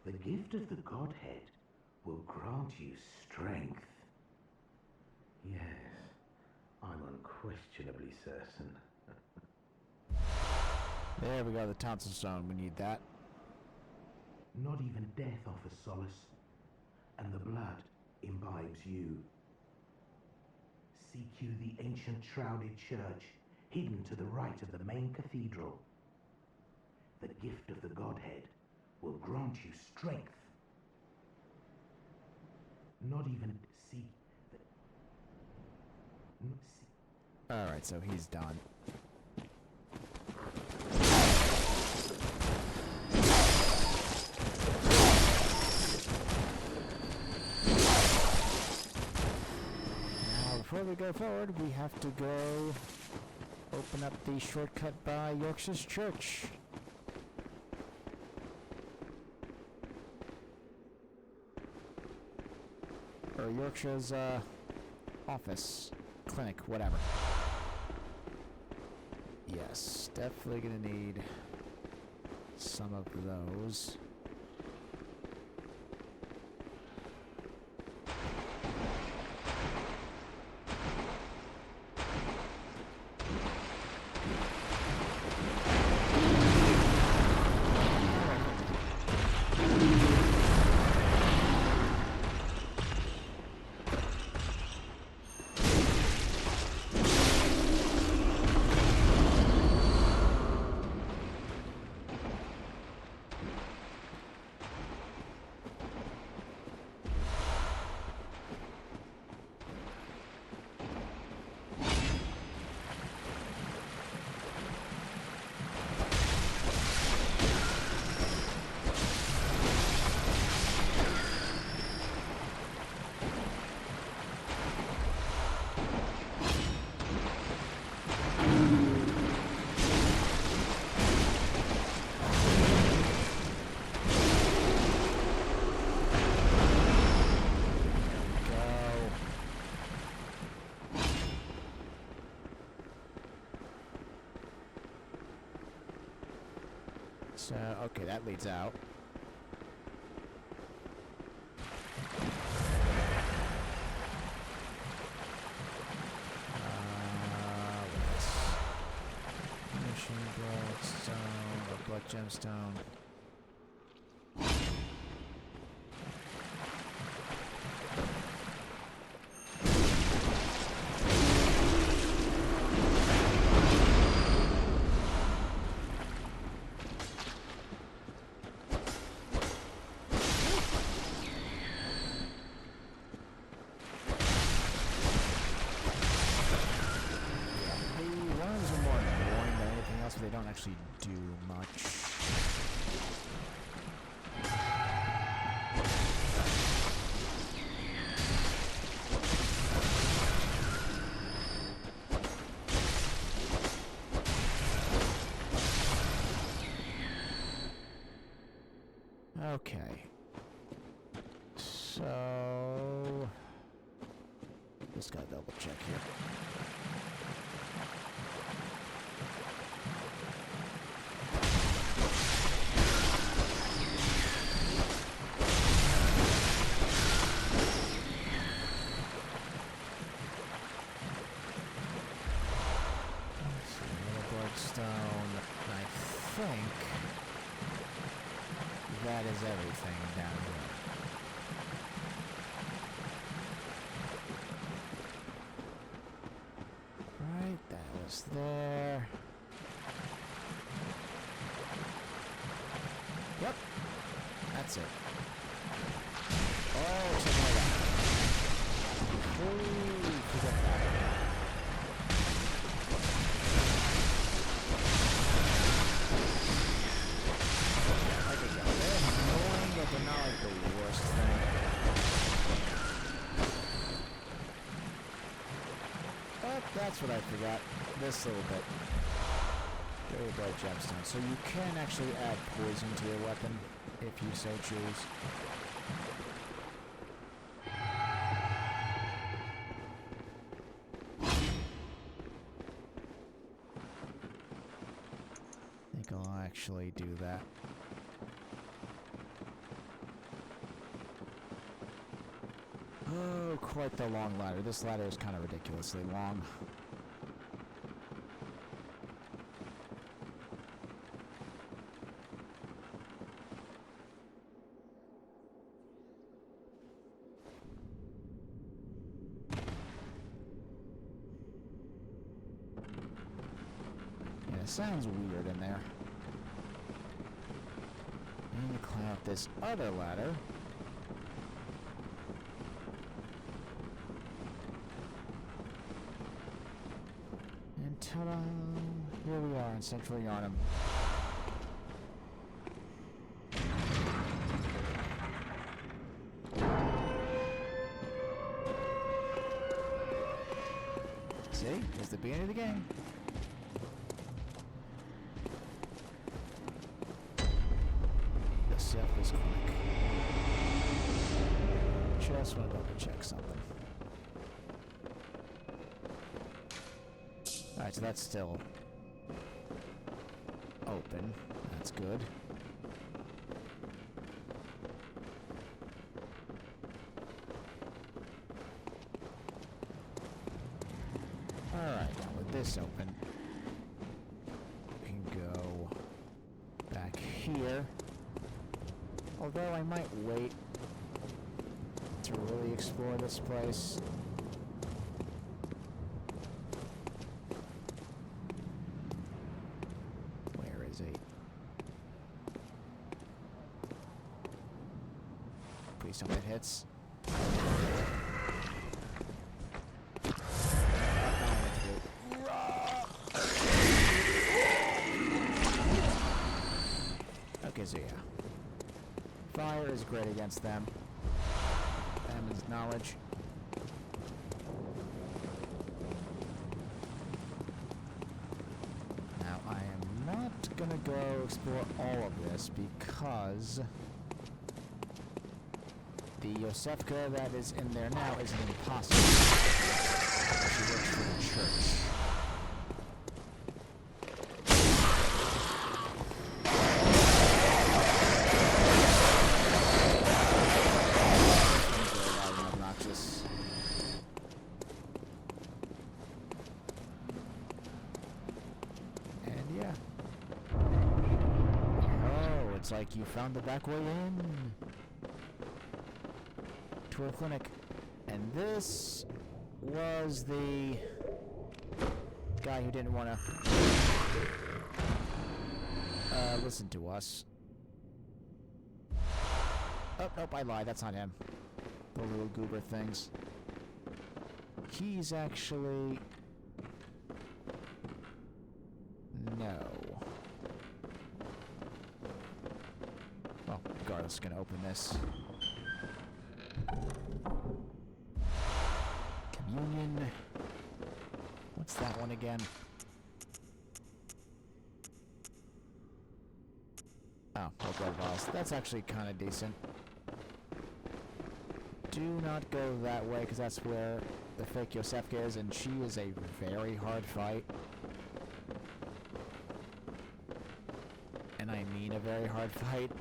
The gift of the Godhead will grant you strength. Yes, I'm unquestionably certain. There we go, the tonsil stone. We need that. Not even death offers solace, and the blood imbibes you. Seek you the ancient shrouded church, hidden to the right of the main cathedral. The gift of the Godhead will grant you strength. Not even see the... Alright, so he's done. Now, before we go forward, we have to go open up the shortcut by Yorkshire's church. Or Yorkshire's, office, clinic, whatever. Yes, definitely gonna need some of those. So, okay, that leads out. Mission bloodstone, or blood gemstone. They don't actually do much. Okay. So just gotta double check here. That is everything down here. Right, that was there. Yep, that's it. Oh, something like that. Holy, forget that. They're not like the worst thing. But that's what I forgot. This little bit. Very bright gemstone. So you can actually add poison to your weapon if you so choose. actually do that. Oh, quite the long ladder. This ladder is kind of ridiculously long. Yeah, it sounds weird in there. I need to climb up this other ladder. And ta-da! Here we are in Central Yarnum. See? It's the beginning of the game. The set was quick. Just want to double check something. Alright, so that's still open. That's good. Alright, now with this open, we can go back here. Although I might wait to really explore this place. Where is it? Please don't get hits. Okay, so yeah. Fire is great against them. Them is knowledge. Now, I am not gonna go explore all of this because the Yosefka that is in there now is an imposter. She works for the church. It's like you found the back way in to a clinic. And this was the guy who didn't want to listen to us. Oh, nope, I lied. That's not him. The little goober things. He's actually... No. Well, regardless, gonna open this. Communion. What's that one again? Oh, blood vials. That's actually kind of decent. Do not go that way, because that's where the fake Yosefka is, and she is a very hard fight. And I mean a very hard fight.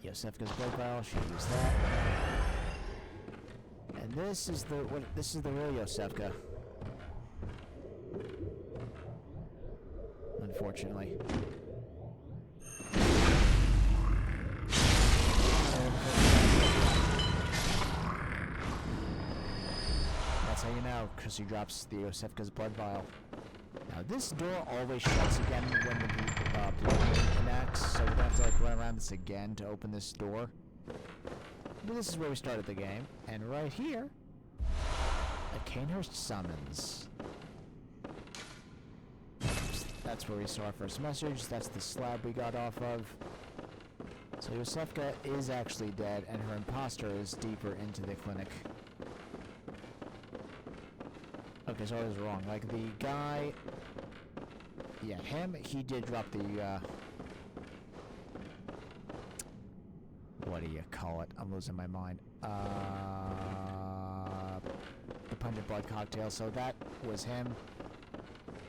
Yosefka's blood vial, she used that. And this is the real Yosefka. Unfortunately. That's how you know, because she drops the Yosefka's blood vial. Now this door always shuts again when the blood enacts, so we're gonna have to like run around this again to open this door. But this is where we started the game, and right here, a Canehurst summons. That's where we saw our first message. That's the slab we got off of. So Yosefka is actually dead, and her imposter is deeper into the clinic. Okay, so I was wrong. Like, the guy... Yeah, him, he did drop the, what do you call it? I'm losing my mind. The pungent blood cocktail, so that was him.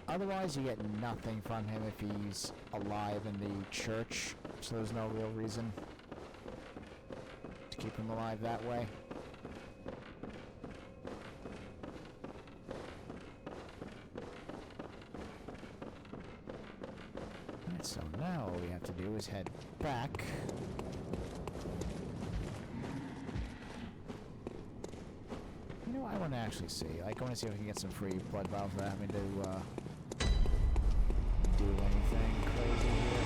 Otherwise, you get nothing from him if he's alive in the church, so there's no real reason to keep him alive that way. Alright, so now all we have to do is head back. You know, I want to actually see. Like, I want to see if I can get some free blood vials without having to, do anything crazy here.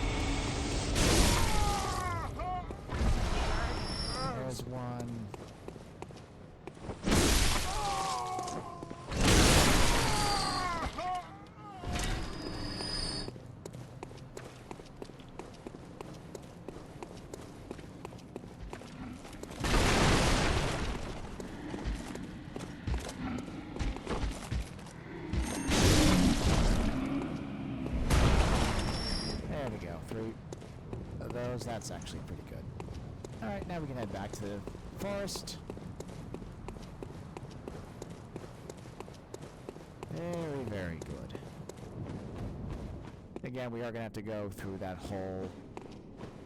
There's one. That's actually pretty good. Alright, now we can head back to the forest. Very, very good. Again, we are going to have to go through that whole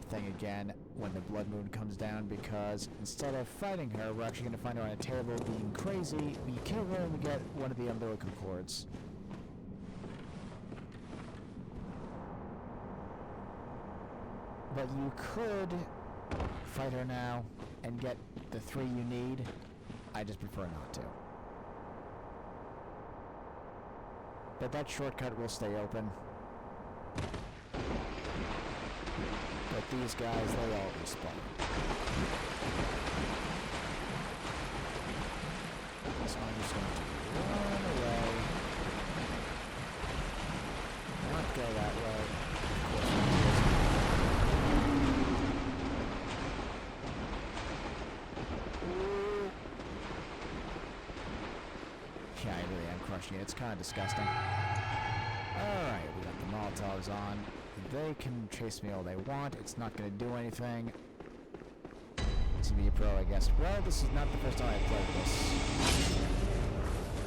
thing again when the blood moon comes down, because instead of fighting her, we're actually going to find her on a table being crazy. We kill her and we get one of the umbilical cords. But you could fight her now and get the 3 you need. I just prefer not to. But that shortcut will stay open. But these guys, they all respawn. So I'm just going to run away. Not go that way. Of course. Yeah, I really am crushing it. It's kind of disgusting. Alright, we got the Molotovs on. They can chase me all they want. It's not going to do anything. To be a pro, I guess. Well, this is not the first time I've played this.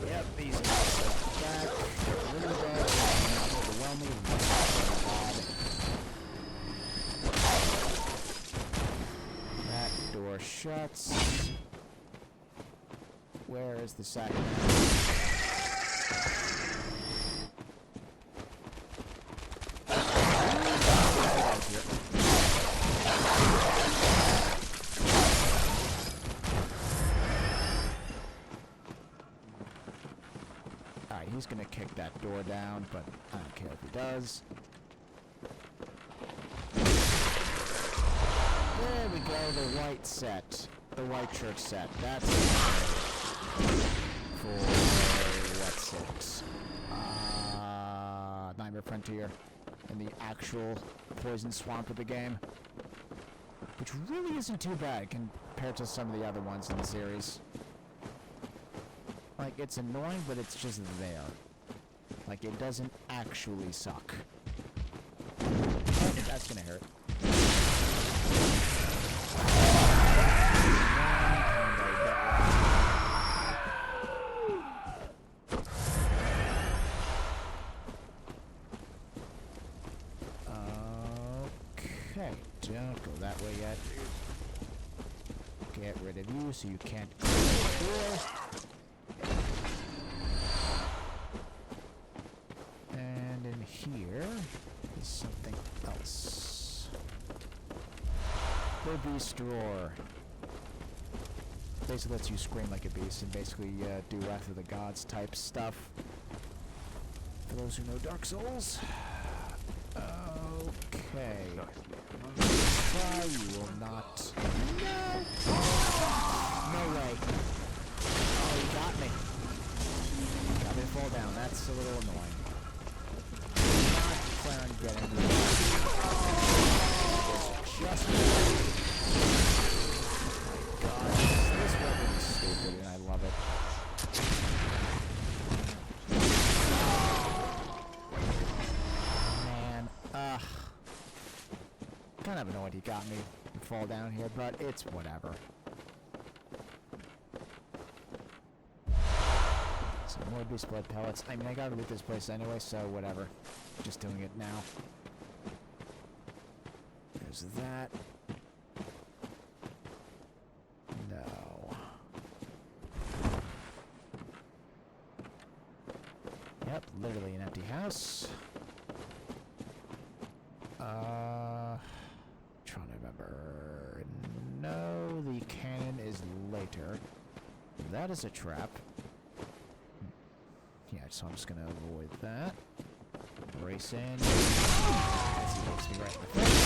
Yep, these guys are back. They're a little bit not overwhelming. That door shuts. Where is the second? Alright, he's gonna kick that door down, but I don't care if he does. There we go, the white set. The white church set. That's for what six? Nightmare Frontier in the actual poison swamp of the game, which really isn't too bad compared to some of the other ones in the series. Like, it's annoying, but it's just there. Like, it doesn't actually suck. Oh, that's gonna hurt. Okay, don't go that way yet. Get rid of you so you can't go through the door. And in here is something else. The beast roar. Basically lets you scream like a beast and basically do Wrath of the Gods type stuff. For those who know Dark Souls. Okay. Try, you will not. No! No way. Oh, he got me. Got me to fall down. That's a little annoying. Not plan on getting this. It's just. Oh my god. This weapon is stupid and I love it. Man, kind of annoyed he got me to fall down here, but it's whatever. More beast blood pellets. I mean, I gotta loot this place anyway, so whatever. Just doing it now. There's that. No. Yep, literally an empty house. Trying to remember. No, the cannon is later. That is a trap. Yeah, so I'm just gonna avoid that. Race in. As he hits me right in the face.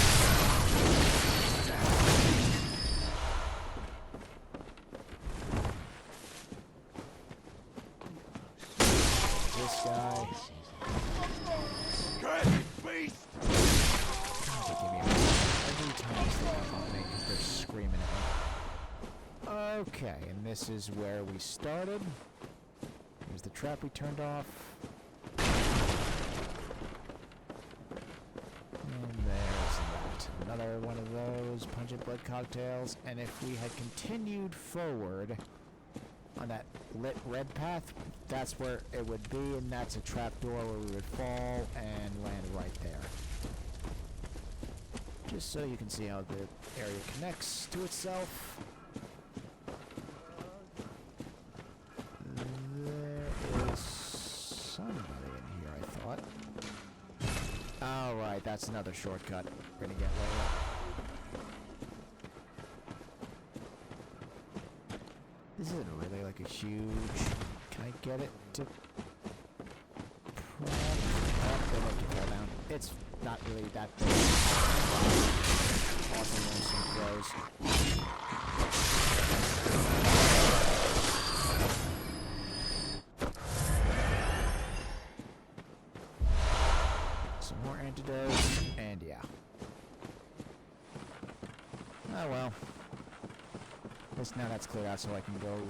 This guy. Beast! God, they give me a every time they come on me because they're screaming at me. Okay, and this is where we started. Here's the trap we turned off. And there's that. Another one of those pungent blood cocktails. And if we had continued forward on that lit red path, that's where it would be, and that's a trap door where we would fall and land right there. Just so you can see how the area connects to itself. There is somebody in here, I thought. Alright, that's another shortcut we're gonna get later. This isn't really like a huge... Can I get it to... Oh, they make you fall down. It's not really that big. Awesome when some throws. Some more antidotes, and yeah. Oh well. At least now that's cleared out so I can go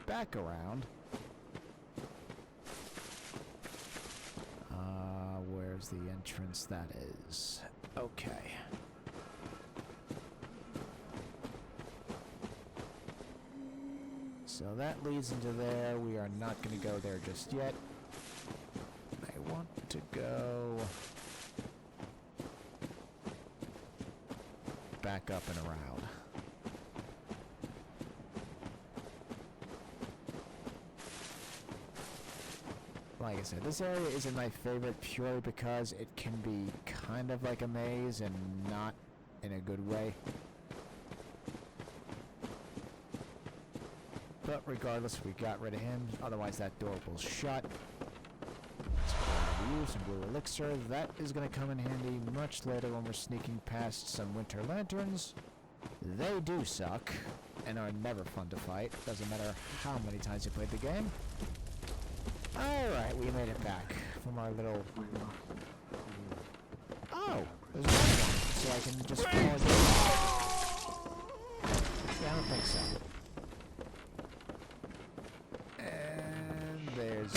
back around. Where's the entrance? That is... Okay. So that leads into there. We are not going to go there just yet. I want to go... back up and around. Like I said, this area isn't my favorite purely because it can be kind of like a maze and not in a good way. But regardless, we got rid of him. Otherwise, that door will shut. Let's go use some blue elixir. That is going to come in handy much later when we're sneaking past some winter lanterns. They do suck and are never fun to fight. Doesn't matter how many times you played the game. Alright, we made it back from our little... Oh! There's another one, so I can just fall again. Yeah, I don't think so. And there's...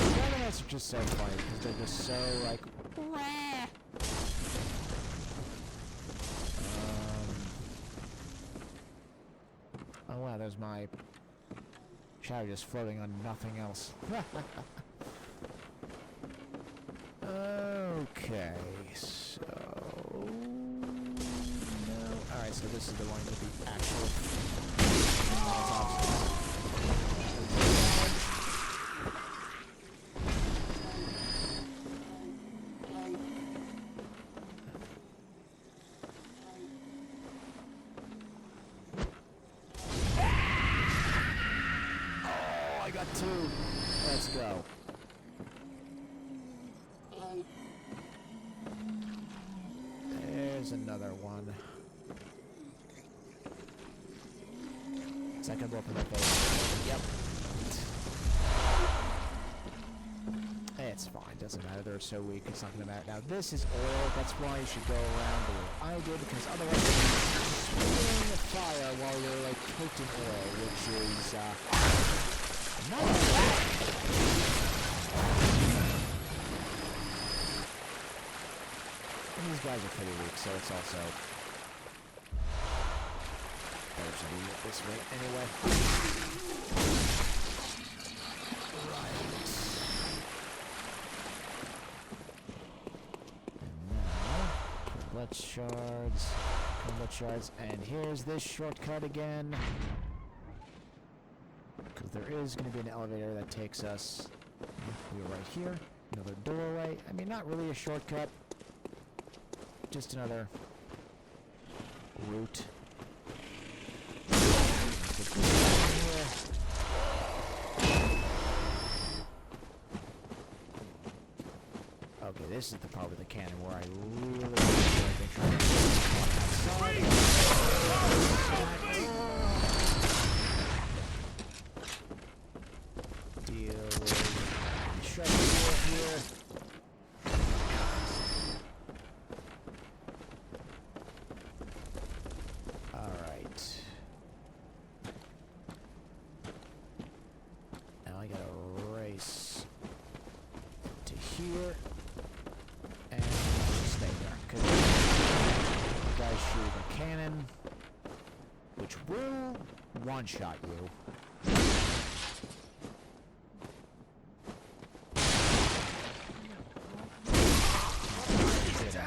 The elements are just so funny, because they're just so, like... Oh wow, there's my shadow just floating on nothing else. Okay, so... No. Alright, so this is the one with the actual... Two. Let's go. There's another one. Second blow for the face. Yep. It's fine. Doesn't matter. They're so weak. It's not going to matter. Now, this is oil. That's why you should go around the way I did, because otherwise you're spewing fire while you're, like, cooked in oil, which is, not and these guys are pretty weak, so it's also better usually do it this way anyway. Right. And now, blood shards, and here's this shortcut again. Because there is going to be an elevator that takes us. We're right here. Another doorway. I mean, not really a shortcut. Just another route. Okay, this is the part with the cannon where I really want to try to deal with the sharp here. Alright. Now I gotta race to here. And just stay there. Because you guys shoot a cannon, which will one-shot you.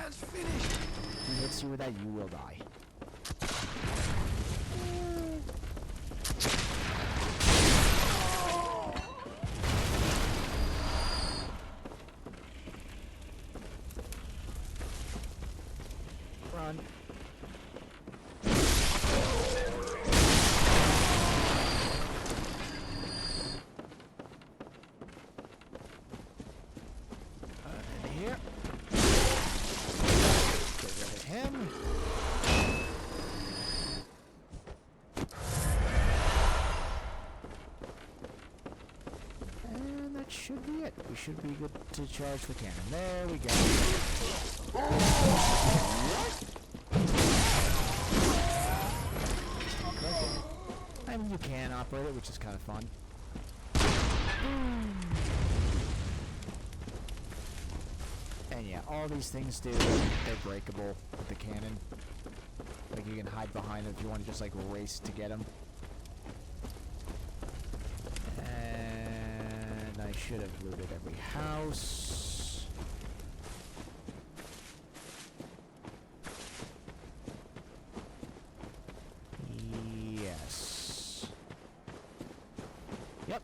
If he hits you with that, you will die. Run. In here. Get rid of him. And that should be it. We should be good to charge the cannon. There we go. I mean, you can operate it, which is kind of fun. And yeah, all these things do, they're breakable with the cannon. Like, you can hide behind them if you want to just, like, race to get them. And I should have looted every house. Yes. Yep.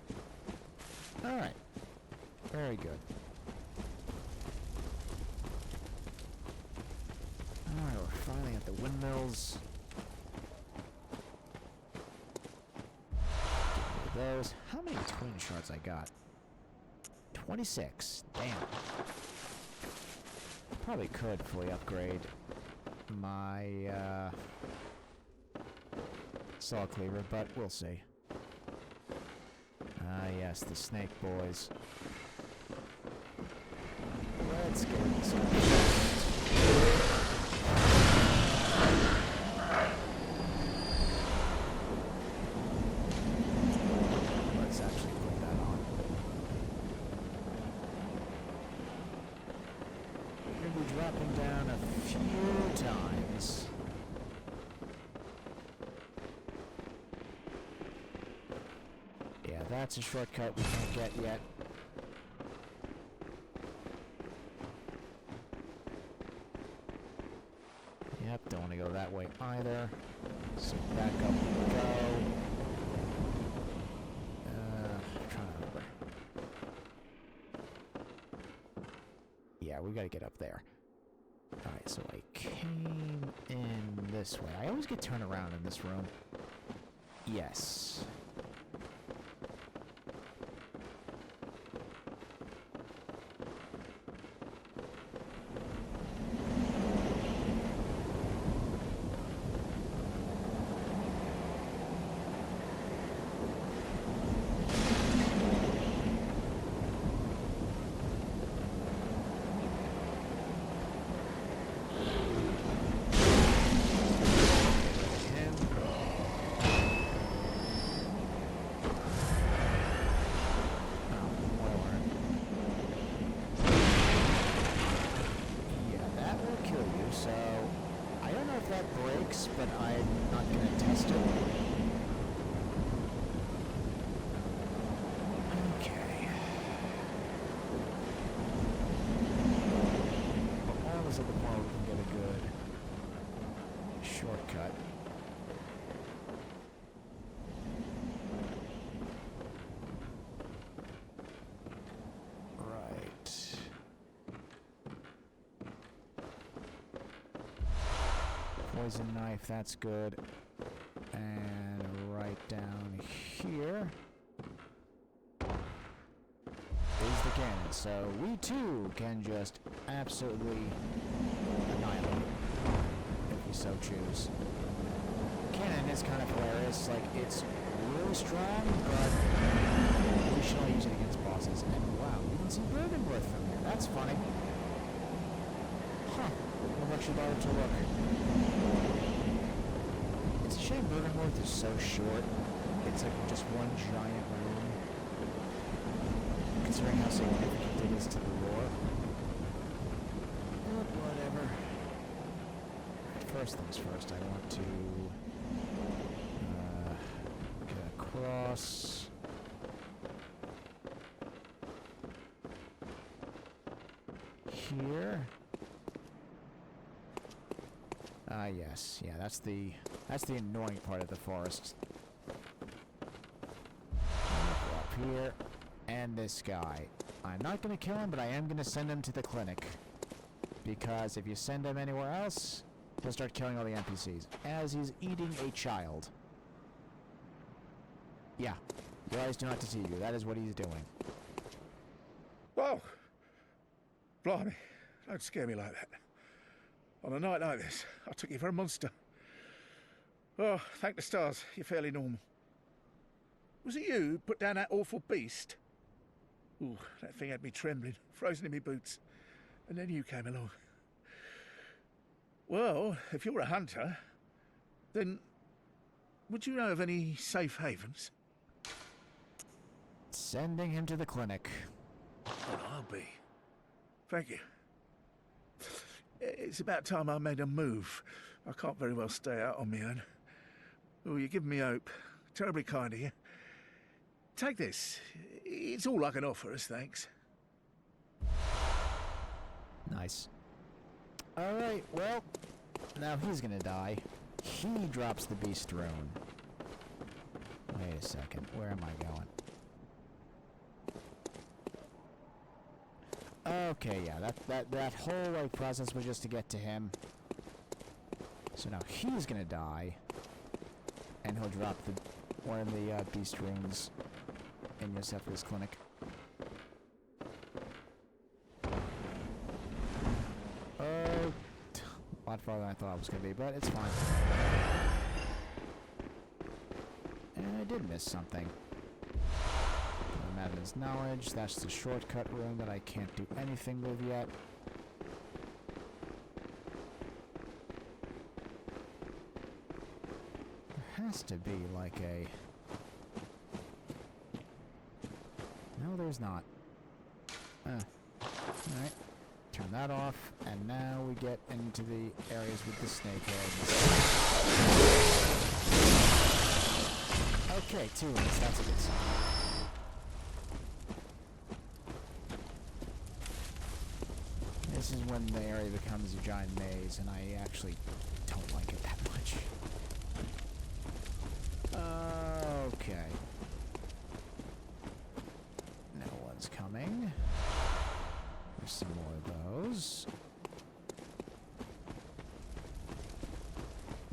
Alright. Very good. Alright, we're finally at the windmills. Get rid of those. How many twin shards I got? 26. Damn. Probably could fully upgrade my saw cleaver, but we'll see. Ah, yes, the snake boys. Let's get this one. Let's actually put that on. We're going to be dropping down a few times. Yeah, that's a shortcut we can't get yet. Yep, don't want to go that way either. So back up we go. I'm trying to remember. Yeah, we gotta get up there. Alright, so I came in this way. I always get turned around in this room. Yes. But I'm not going to test it. Poison knife, that's good. And right down here is the cannon. So we too can just absolutely annihilate it if we so choose. The cannon is kind of hilarious. Like, it's really strong, but we should only use it against bosses. And wow, you can see Bergenworth from here. That's funny. Huh. I've actually bothered to look. It's a shame Bergenworth is so short. It's like just one giant room, considering how significant it is to the lore. But whatever. First things first, I want to get across. Here. Yes. Yeah, that's the annoying part of the forest. Go up here. And this guy. I'm not going to kill him, but I am going to send him to the clinic. Because if you send him anywhere else, he'll start killing all the NPCs. As he's eating a child. Yeah. Your eyes do not deceive you. That is what he's doing. Whoa! Blimey. Don't scare me like that. On a night like this, I took you for a monster. Oh, thank the stars, you're fairly normal. Was it you who put down that awful beast? Ooh, that thing had me trembling, frozen in my boots. And then you came along. Well, if you're a hunter, then would you know of any safe havens? Sending him to the clinic. Well, I'll be. Thank you. It's about time I made a move. I can't very well stay out on my own. Oh, you're giving me hope. Terribly kind of you. Take this. It's all I can offer as thanks. Nice. Alright, well, now he's gonna die. He drops the beast throne. Wait a second, where am I going? Okay, yeah, that whole like process was just to get to him. So now he's gonna die, and he'll drop one of the beast runes in Yosef's clinic. A lot farther than I thought it was gonna be, but it's fine. And I did miss something. Madness knowledge, that's the shortcut room that I can't do anything with yet. There has to be like a... No, there's not. Alright. Turn that off, and now we get into the areas with the snakeheads. Okay, 2 rooms, that's a good sign. This is when the area becomes a giant maze, and I actually don't like it that much. Okay. No one's coming. There's some more of those.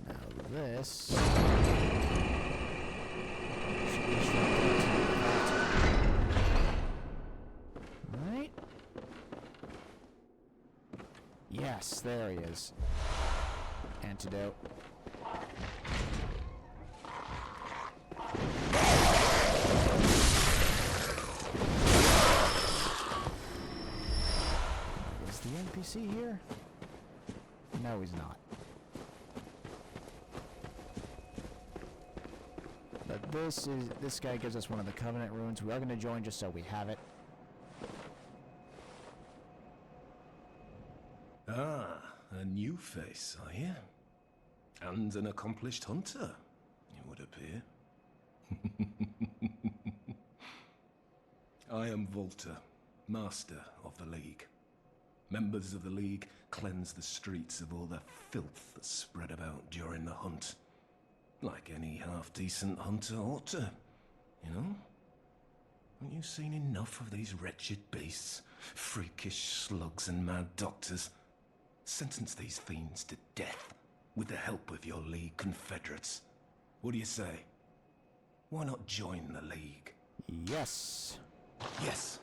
Now this... should be right? Yes, there he is. Antidote. Is the NPC here? No, he's not. But this guy gives us one of the Covenant runes. We are going to join just so we have it. Ah, a new face, are you? And an accomplished hunter, it would appear. I am Volta, Master of the League. Members of the League cleanse the streets of all the filth that's spread about during the hunt. Like any half-decent hunter ought to, you know? Haven't you seen enough of these wretched beasts? Freakish slugs and mad doctors. Sentence these fiends to death. with the help of your League confederates. What do you say? Why not join the League? Yes. Yes,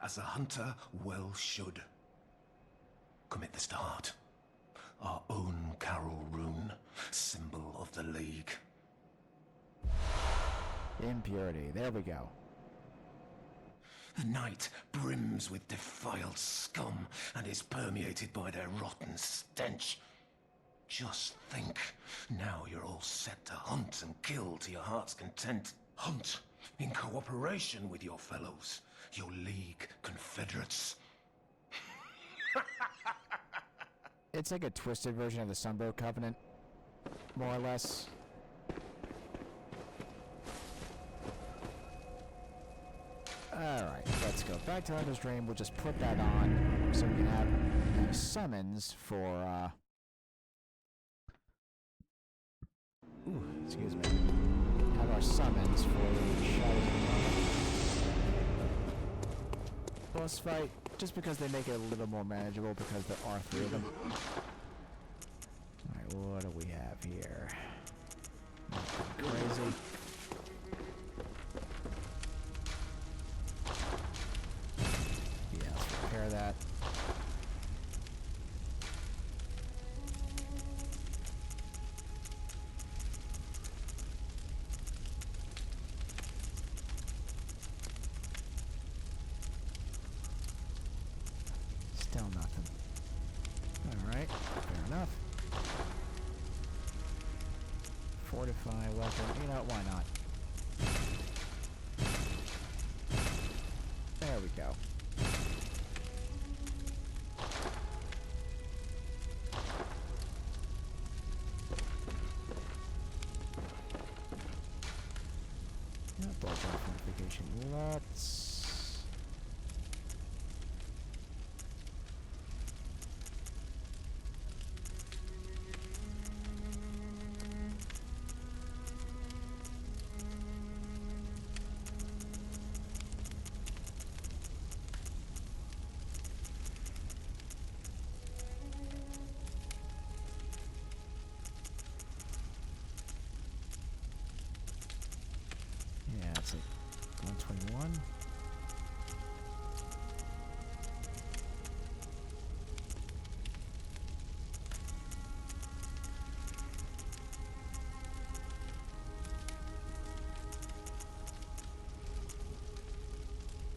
as a hunter well should. Commit this to heart. Our own Carol rune, symbol of the League. Impurity. There we go. The night brims with defiled scum and is permeated by their rotten stench. Just think, now you're all set to hunt and kill to your heart's content. Hunt in cooperation with your fellows, your League confederates. It's like a twisted version of the Sunbow Covenant, more or less. Alright, let's go back to Hunter's Dream. We'll just put that on so we can have the summons for, ooh, excuse me. Have our summons for the Shadows of the boss fight, just because they make it a little more manageable because there are 3 of them. Alright, what do we have here? Nothing crazy. Yeah, let's repair that. Still nothing. Alright, fair enough. Fortify weapon. You know, why not? There we go. Not Bloodborne fortification. Let's... yeah, it's like 121.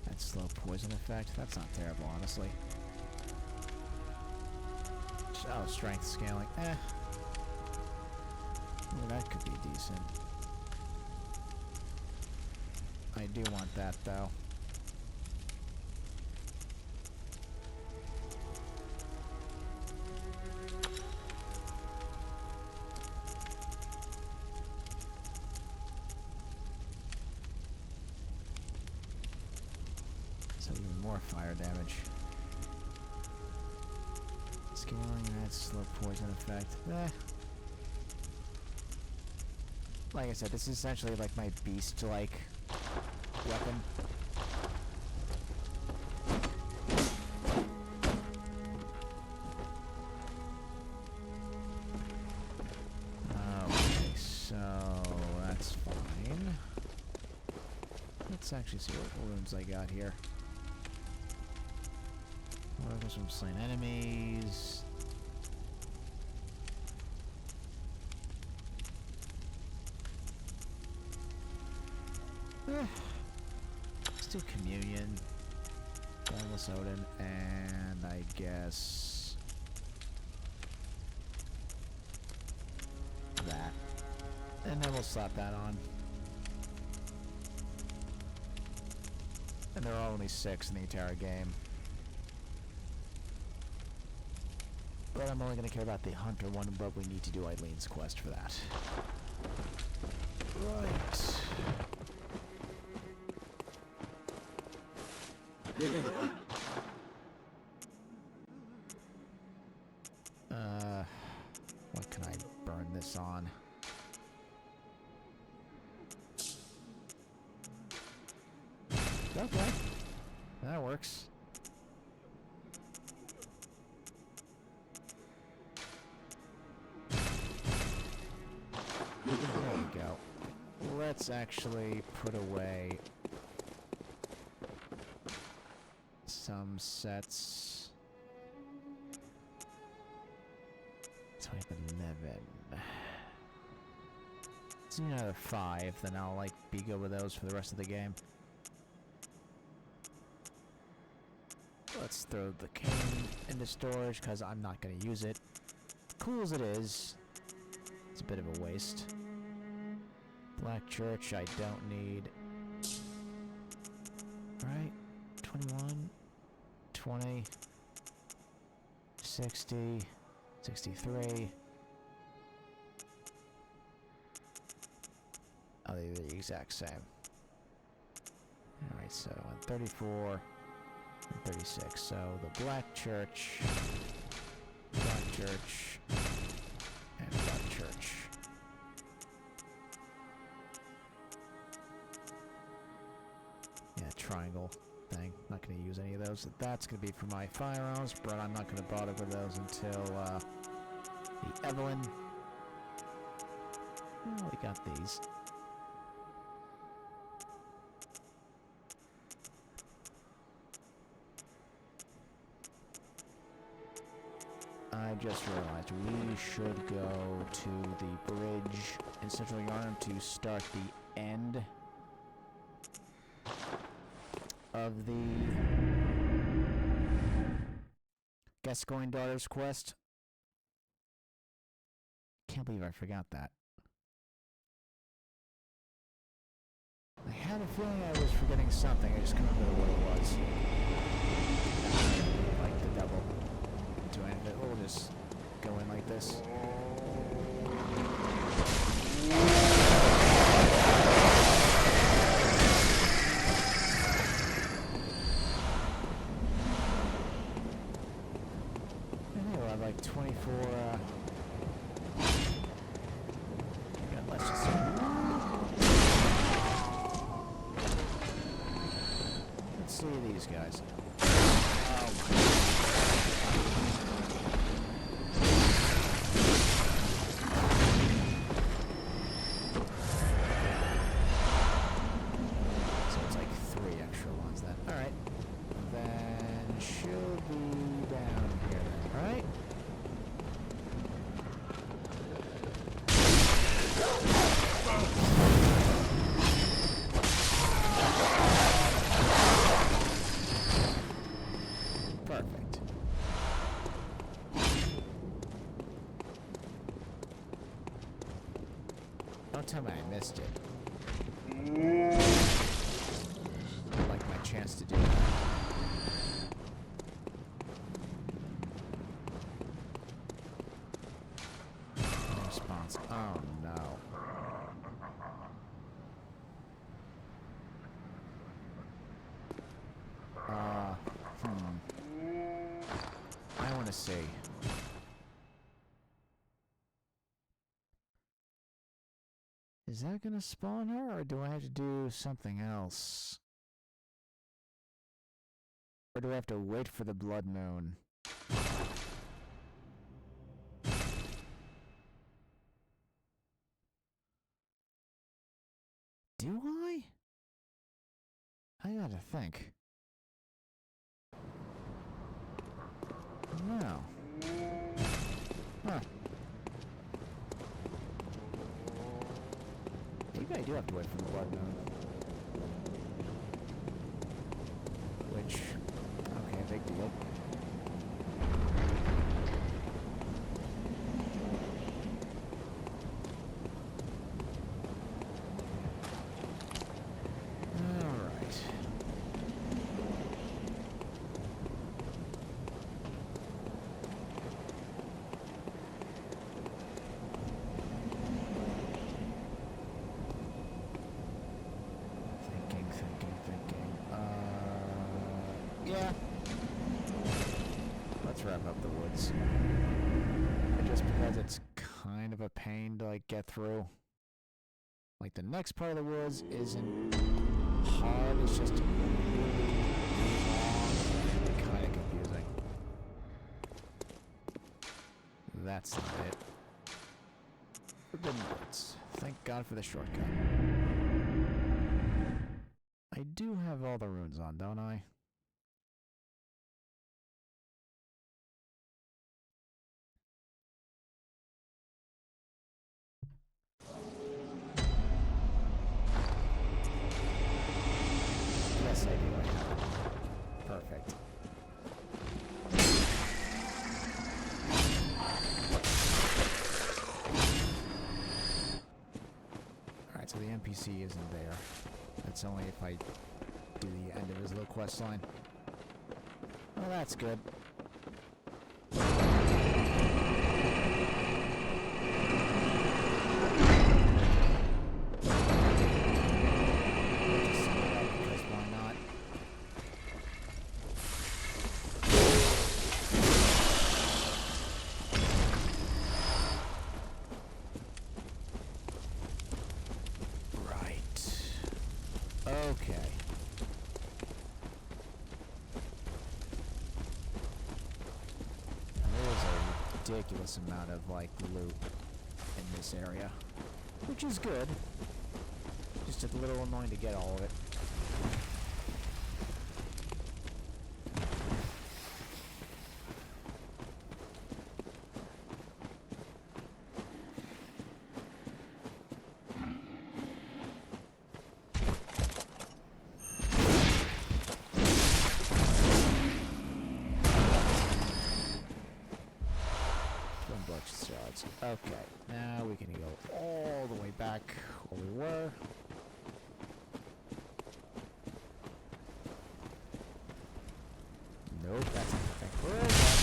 That slow poison effect, that's not terrible, honestly. Oh, strength scaling. Well, that could be decent. I do want that, though. So even more fire damage. Scaling, that slow poison effect. Like I said, this is essentially like my beast-like weapon. Okay, so that's fine. Let's actually see what wounds I got here. Oracles from slain enemies. Let's do Communion, Douglas Odin, and I guess that. And then we'll slap that on. And there are only 6 in the entire game. But I'm only going to care about the Hunter one, but we need to do Eileen's quest for that. Right. What can I burn this on? Okay. That works. let's actually put away some sets. Type 11. Let's do another 5, then I'll like be good with those for the rest of the game. Let's throw the cane into storage because I'm not going to use it. Cool as it is, it's a bit of a waste. Black Church I don't need. Right? 21, 20, 60, 63. Oh, they're the exact same. Alright, so 34 and 36. So the Black Church, and Black Church. Yeah, triangle thing. Not going to use any of those. That's going to be for my firearms, but I'm not going to bother with those until the Evelyn. Oh, we got these. I just realized we should go to the bridge in Central Yarnum to start the end of the Gascoigne Daughter's quest. Can't believe I forgot that. I had a feeling I was forgetting something, I just couldn't remember what it was. Like the double. Do anything. We'll just go in like this. And we'll have like 24, yeah, let's just... Let's see these guys. Oh my God. Don't tell me I missed it. I'd like my chance to do that. No response. Oh no. I want to see. Is that gonna spawn her, or do I have to do something else? Or do I have to wait for the blood moon? Do I? I gotta think. No. Huh. Maybe I do have to wait for the blood moon. Which, okay, big deal. Alright. Yeah. Let's wrap up the woods. Just because it's kind of a pain to like get through. Like the next part of the woods isn't hard, it's just really long and kind of confusing. That's not it. Forbidden Woods. Thank God for the shortcut. do have all the runes on, don't I? Yes, I do. Perfect. Alright, so the NPC isn't there. That's only if I do the end of his little quest line. Well, that's good. Okay. There's a ridiculous amount of, like, loot in this area. Which is good. Just a little annoying to get all of it. Okay, now we can go all the way back where we were. Nope, that's not the thing. Where is that?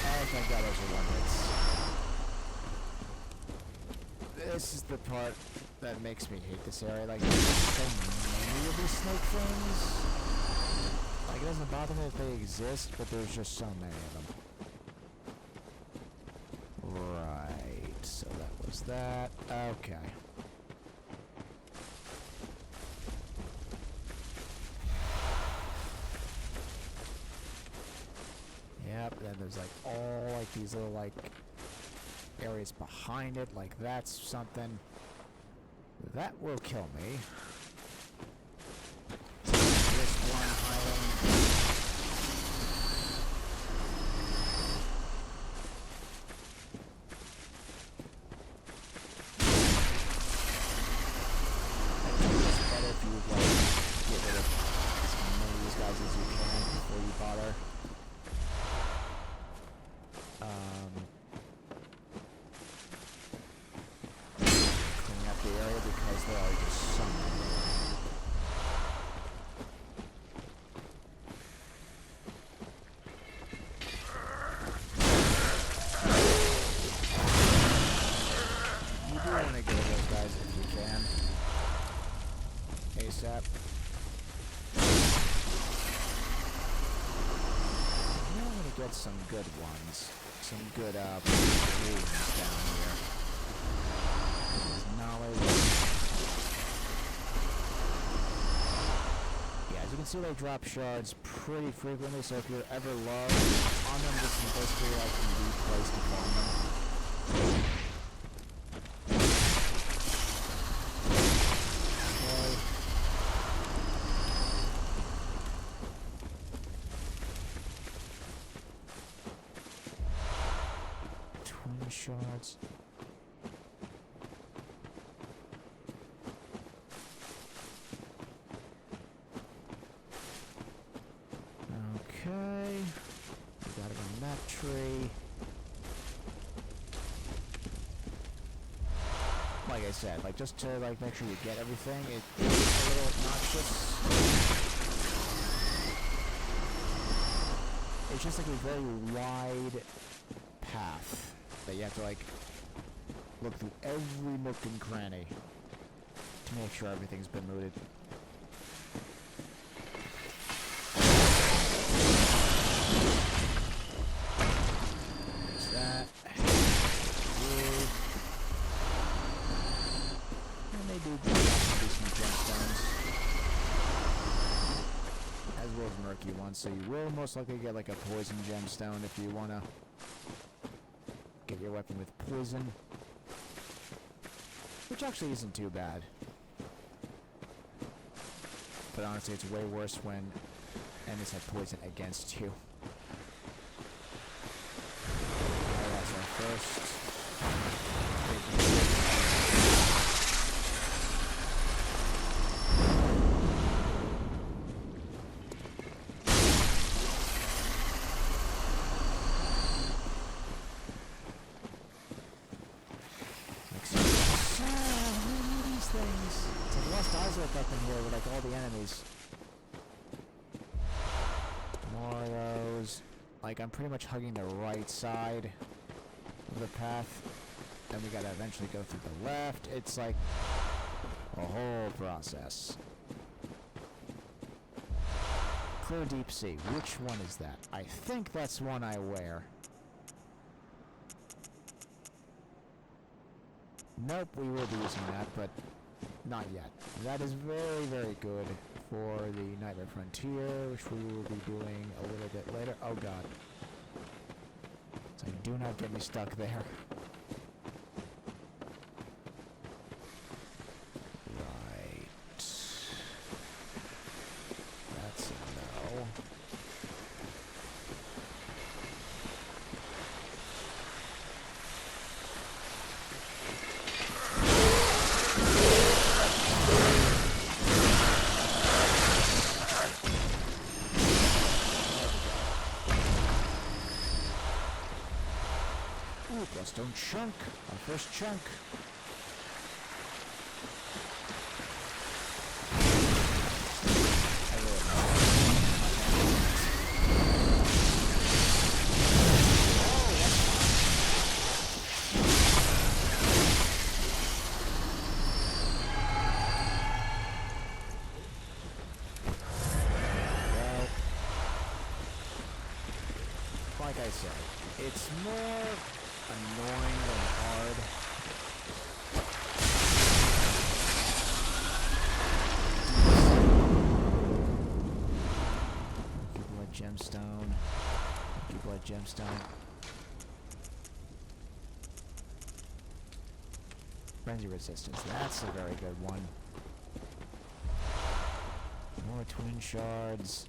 Oh, thank God those are one hits. This is the part that makes me hate this area. Like, there's so many of these snake things. Like, it doesn't bother me if they exist, but there's just so many of them. Right, so that was that. Okay. Yep, then there's like all like these little like areas behind it, like that's something that will kill me. This one island. ASAP. I'm gonna get some good ones. Some good runes down here. Knowledge. Yeah, as you can see, they drop shards pretty frequently, so if you're ever low on them, this is basically like the place to farm them. Shards. Okay. We got it on that tree. Like I said, like just to like make sure you get everything, it's a little obnoxious. It's just like a very wide path that you have to like look through every nook and cranny to make sure everything's been looted. There's that. And they do some gemstones. As well as murky ones, so you will most likely get like a poison gemstone if you wanna get your weapon with poison, which actually isn't too bad. but honestly it's way worse when enemies have poison against you. Alright, that's our first. Up in here with like all the enemies. More of those. Like I'm pretty much hugging the right side of the path. Then we gotta eventually go through the left. It's like a whole process. Clear deep sea. Which one is that? I think that's one I wear. Nope, we will be using that, but not yet. That is very, very good for the Nightmare Frontier, which we will be doing a little bit later. Oh god. So do not get me stuck there. Right. That's a no. Bloodstone chunk, our first chunk. Well, like I said, it's more annoying than hard. Blood gemstone. Blood gemstone. Frenzy resistance. That's a very good one. More twin shards.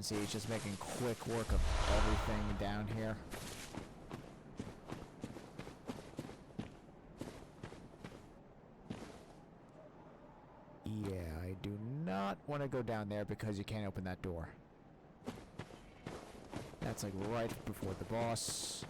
See, he's just making quick work of everything down here. Yeah, I do not want to go down there because you can't open that door. That's like right before the boss.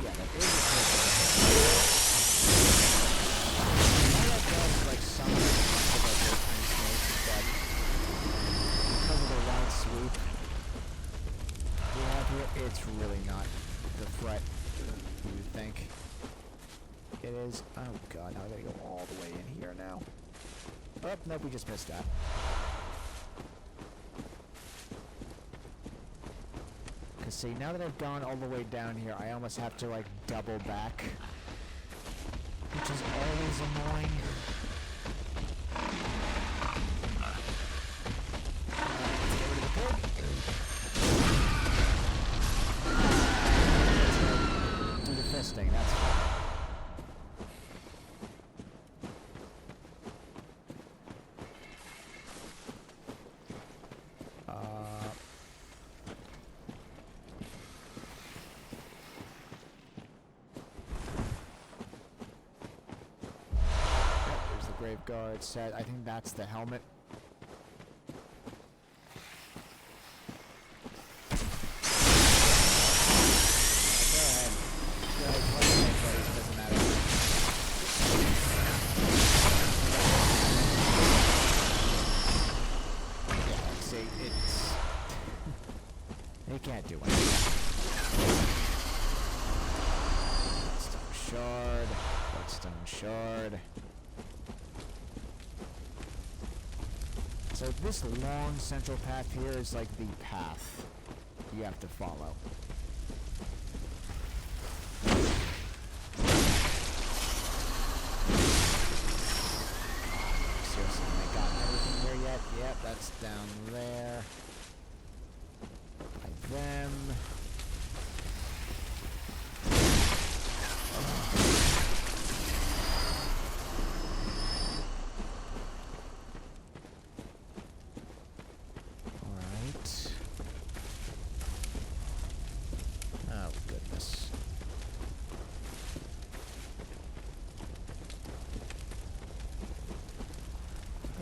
Yeah, that is a like some of the tiny snakes, but because of the wide sweep we have here, it's really not the threat you would think it is. Oh god, now I gotta go all the way in here now. Oh, nope, we just missed that. See, now that I've gone all the way down here, I almost have to, like, double back. Which is always annoying. Let's get rid of the pig. Do the fisting, that's fine. Graveguard set. I think that's the helmet. Go ahead. Go ahead. It doesn't matter. He can't do anything. Bloodstone shard. Bloodstone shard. So this long central path here is like the path you have to follow. Seriously, I got everything here yet? Yep, that's down there. By them. Alright. Oh, goodness.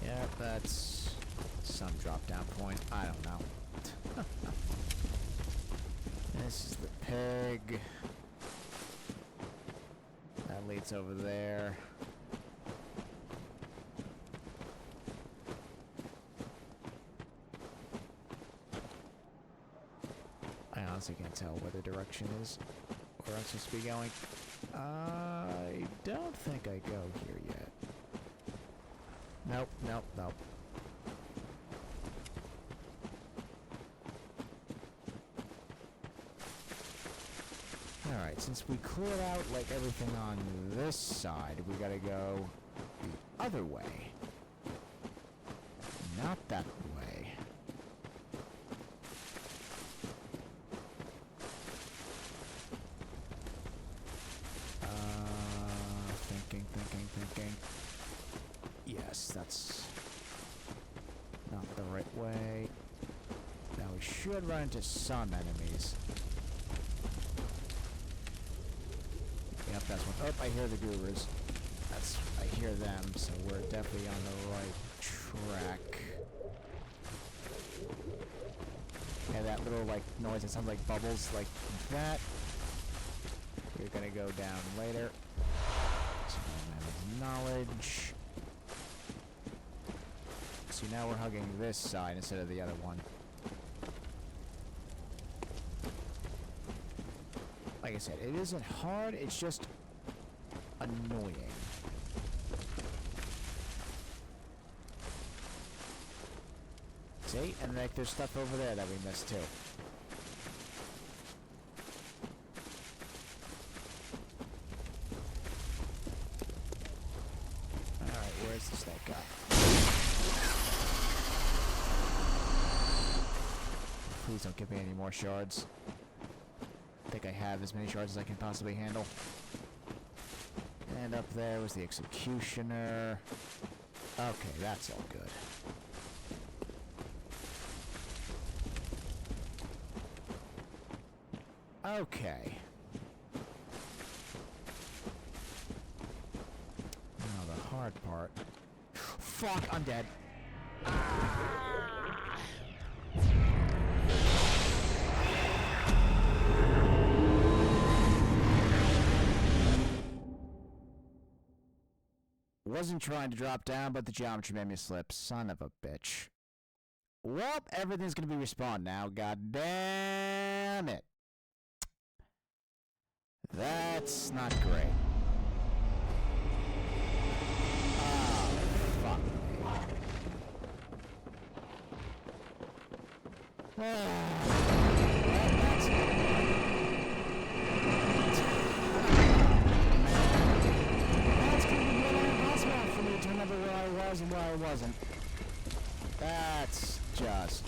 Yep, that's some drop-down point. I don't know. This is the peg. That leads over there. I honestly can't tell where the direction is, where I'm supposed to be going. I don't think I go here yet. Nope, nope, nope. Alright, since we cleared out, like, everything on this side, we gotta go the other way. Not that way. Thinking. Yes, that's not the right way. Now we should run into some enemies. Yep, that's one. Oh, I hear the gurus. I hear them, so we're definitely on the right track. Yeah, that little, like, noise that sounds like bubbles, like that. We're gonna go down later. Knowledge. So now we're hugging this side instead of the other one. Like I said, it isn't hard, it's just annoying. See? And like there's stuff over there that we missed too. Alright, where's the snake guy? Please don't give me any more shards. I think I have as many shards as I can possibly handle. And up there was the executioner. Okay, that's all good. Okay. Now the hard part. Fuck, I'm dead. Wasn't trying to drop down, but the geometry made me slip. Son of a bitch. Well, everything's gonna be respawned now. God damn it. That's not great. Oh, fuck me. That's gonna be really impossible for me to remember where I was and where I wasn't. That's just...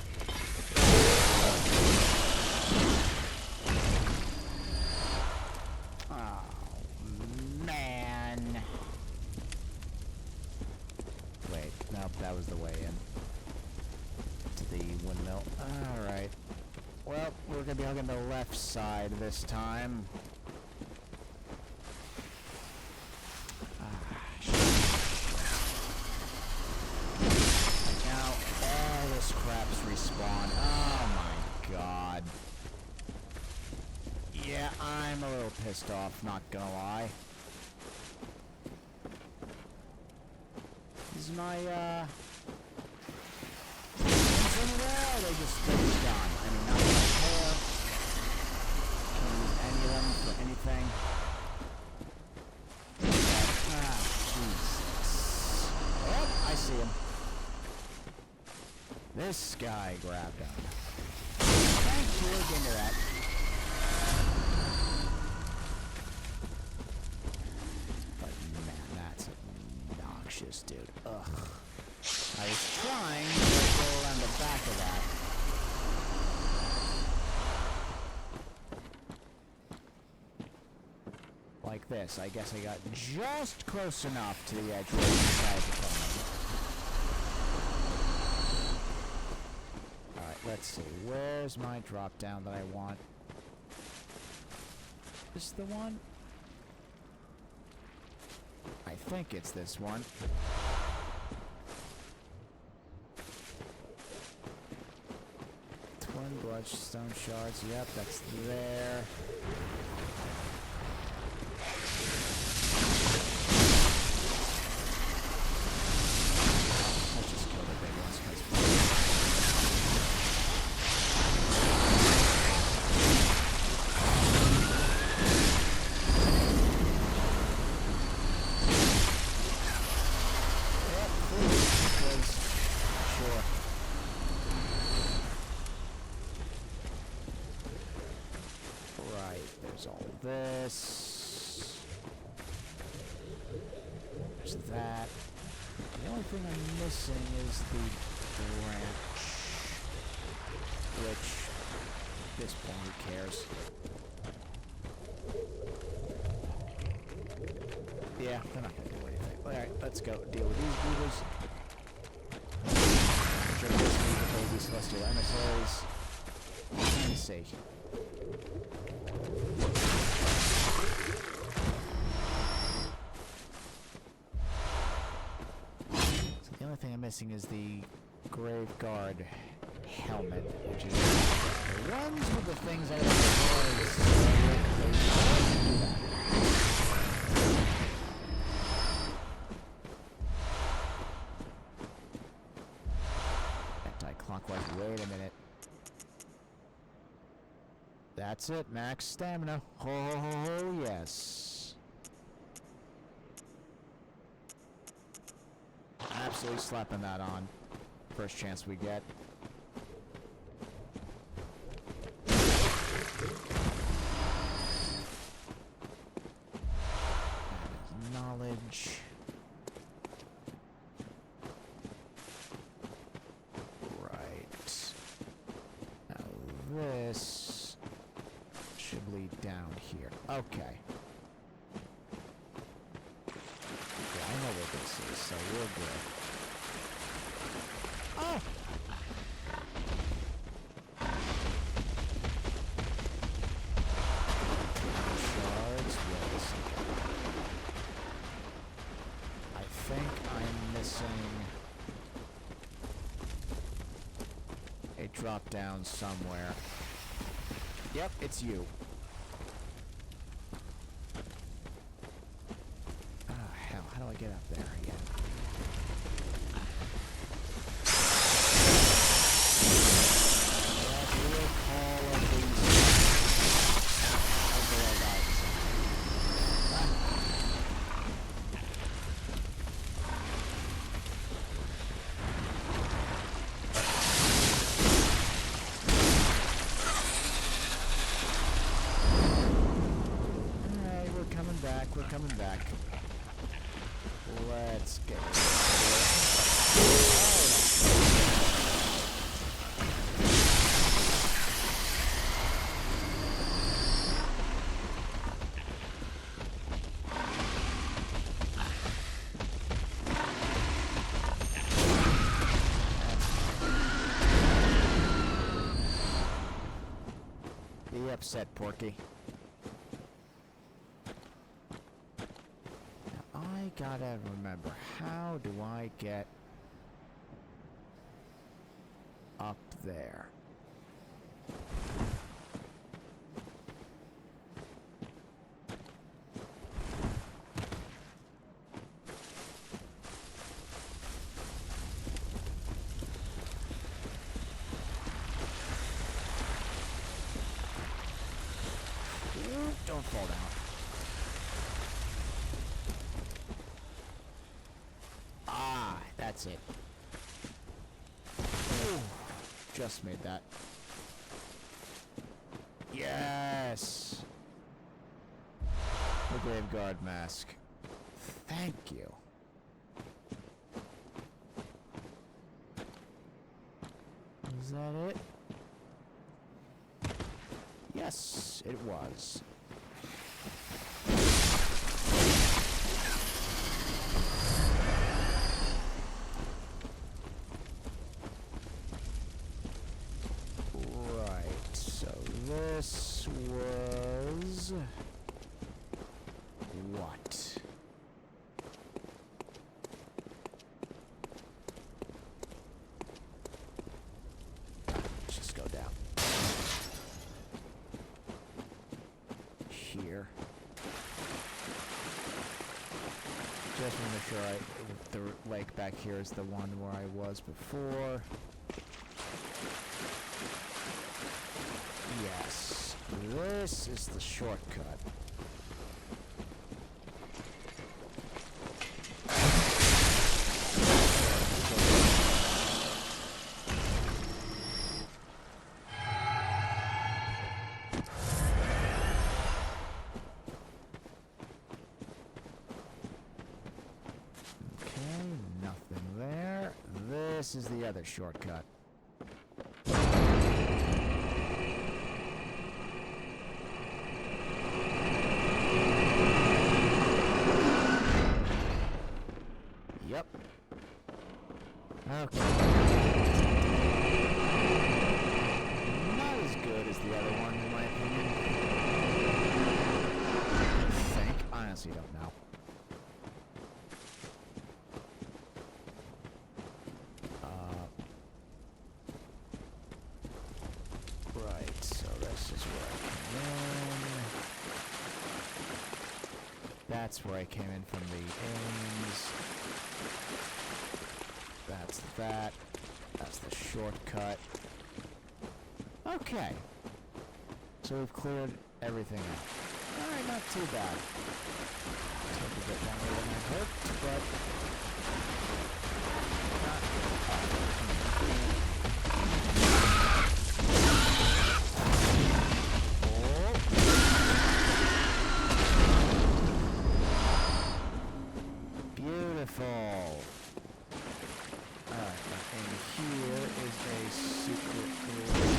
Oh, man. Wait, nope, that was the way in. To the windmill. Alright. Well, we're gonna be hugging the left side this time. Now, all this crap's respawn. Oh my god. Yeah, I'm a little pissed off, not gonna lie. This is my, well, they just gone. I mean, not my hair. This guy grabbed him. Thank you, we'll get into that. But man, that's obnoxious, dude. Ugh. I was trying to go around the back of that. Like this. I guess I got just close enough to the edge where I decided to come in. Alright, let's see. Where's my drop down that I want? Is this the one? I think it's this one. Twin bloodstone shards. Yep, that's there. Let's just kill the big ones. Yep, please, because sure. Right, there's all this. There's that. The only thing I'm missing is the branch. Which, at this point, who cares? Yeah, they're not gonna do anything. Alright, let's go deal with these beavers. Which are basically the baby celestial emissaries. Let me see. So the only thing I'm missing is the Grave Guard helmet, which is the ones with the things I Anti-clockwise. Wait a minute. That's it, max stamina. Oh, yes. Absolutely slapping that on. First chance we get. Knowledge. Right. Now this should lead down here. Okay. Yeah, I know what this is, so we're good. Oh! Shards. Wait a second. I think I'm missing a drop down somewhere. Yep, it's you. Oh, hell, how do I get up there again? Yes, we'll call of these. We're coming back. Let's get it. Be upset, Porky. I gotta remember, how do I get up there? Ooh, don't fall down. That's it. Ooh. just made that. Yes! The Graveguard mask. Thank you. Is that it? Yes, it was. Right, so this was... what? Let's just go down. Here. Just want to make sure the lake back here is the one where I was before. Yes, this is the shortcut. Okay, nothing there. This is the other shortcut. Yep. Okay. Not as good as the other one, in my opinion. I think. I honestly don't know. Right, so this is where I came in. That's where I came in from the inns. That's that. That's the shortcut. Okay. So we've cleared everything out. Alright, not too bad. Took a bit longer than I hoped, but... Beautiful. Alright, and here is a secret door.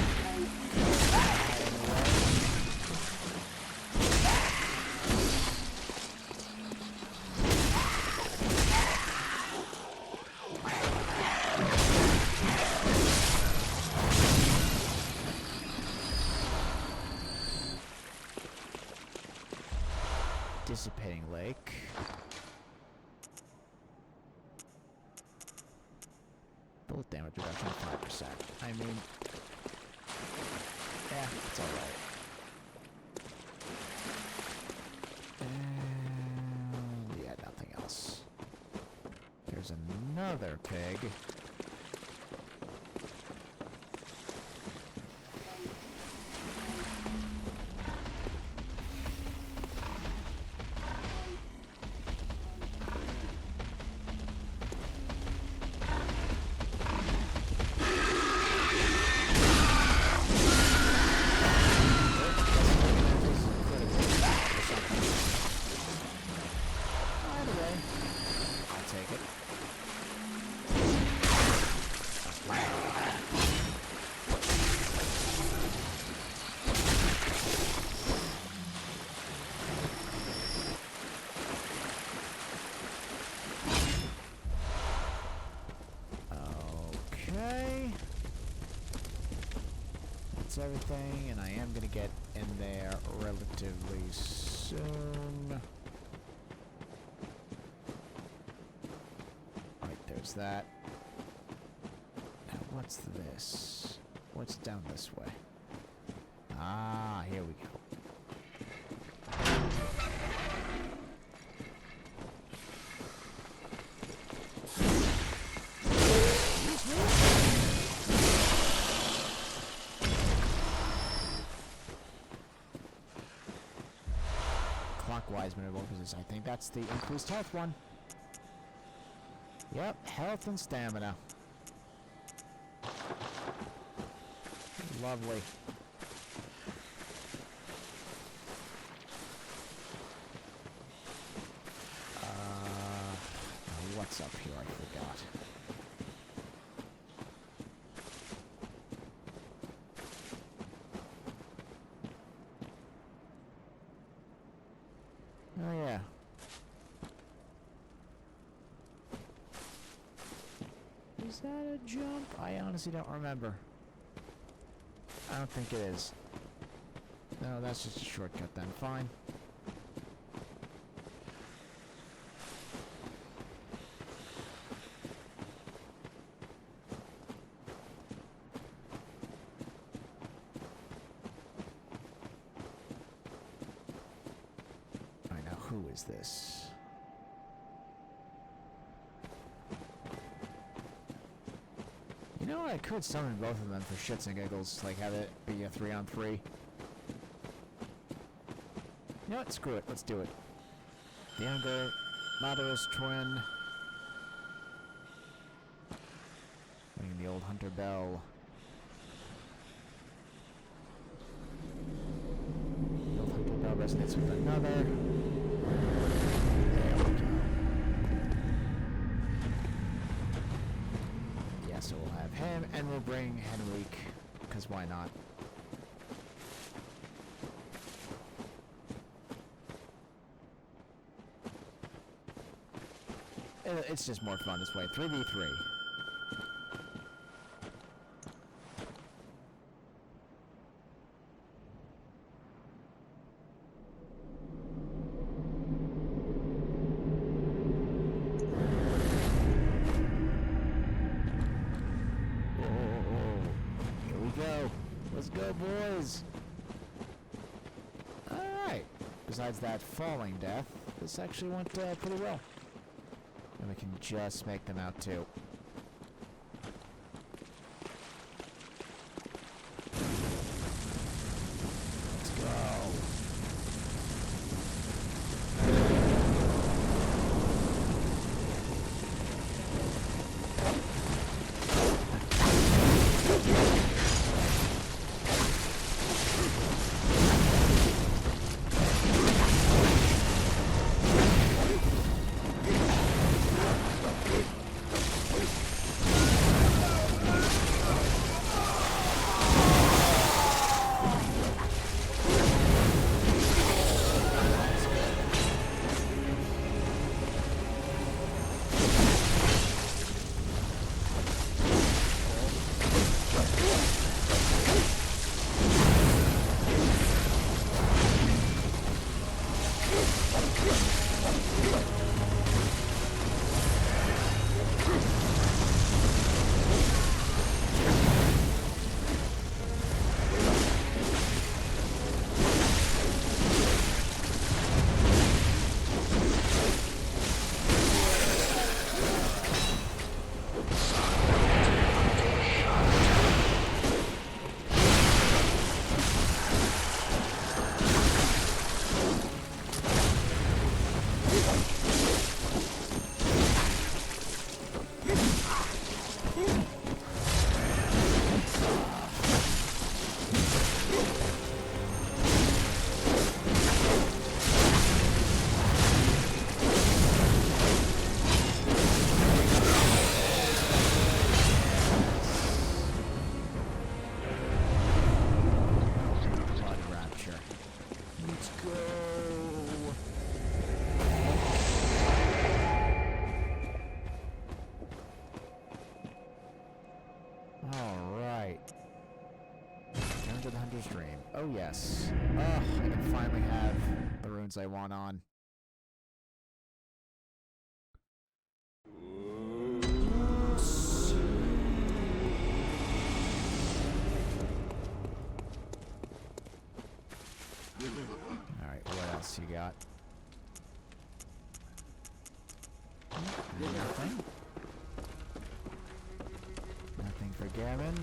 Dissipating lake. Bullet damage reduction 5%. I mean, yeah, it's alright. And yeah, nothing else. There's another pig. Everything, and I am gonna get in there relatively soon. Alright, there's that. Now what's this? What's down this way? Ah, here we go. Clockwise maneuver, because I think that's the increased health one. Yep, health and stamina. Lovely. What's up here? I forgot. Oh yeah. Is that a jump? I honestly don't remember. I don't think it is. No, that's just a shortcut then. Fine. Alright, now who is this? You know, I could summon both of them for shits and giggles, like have it be a 3-on-3. You know what? Screw it. Let's do it. The younger, motherless twin. Ringing the old hunter bell. The old hunter bell resonates with another. There we go. Yeah, so we'll have him, and we'll bring Hemwick, because why not? It's just more fun this way. 3v3. Here we go. Let's go, boys. Alright. Besides that falling death, this actually went pretty well. And we can just make them out too. Let's go. Dream. Oh yes. Oh, I can finally have the runes I want on. Alright, what else you got? Nothing. Nothing for Gammon.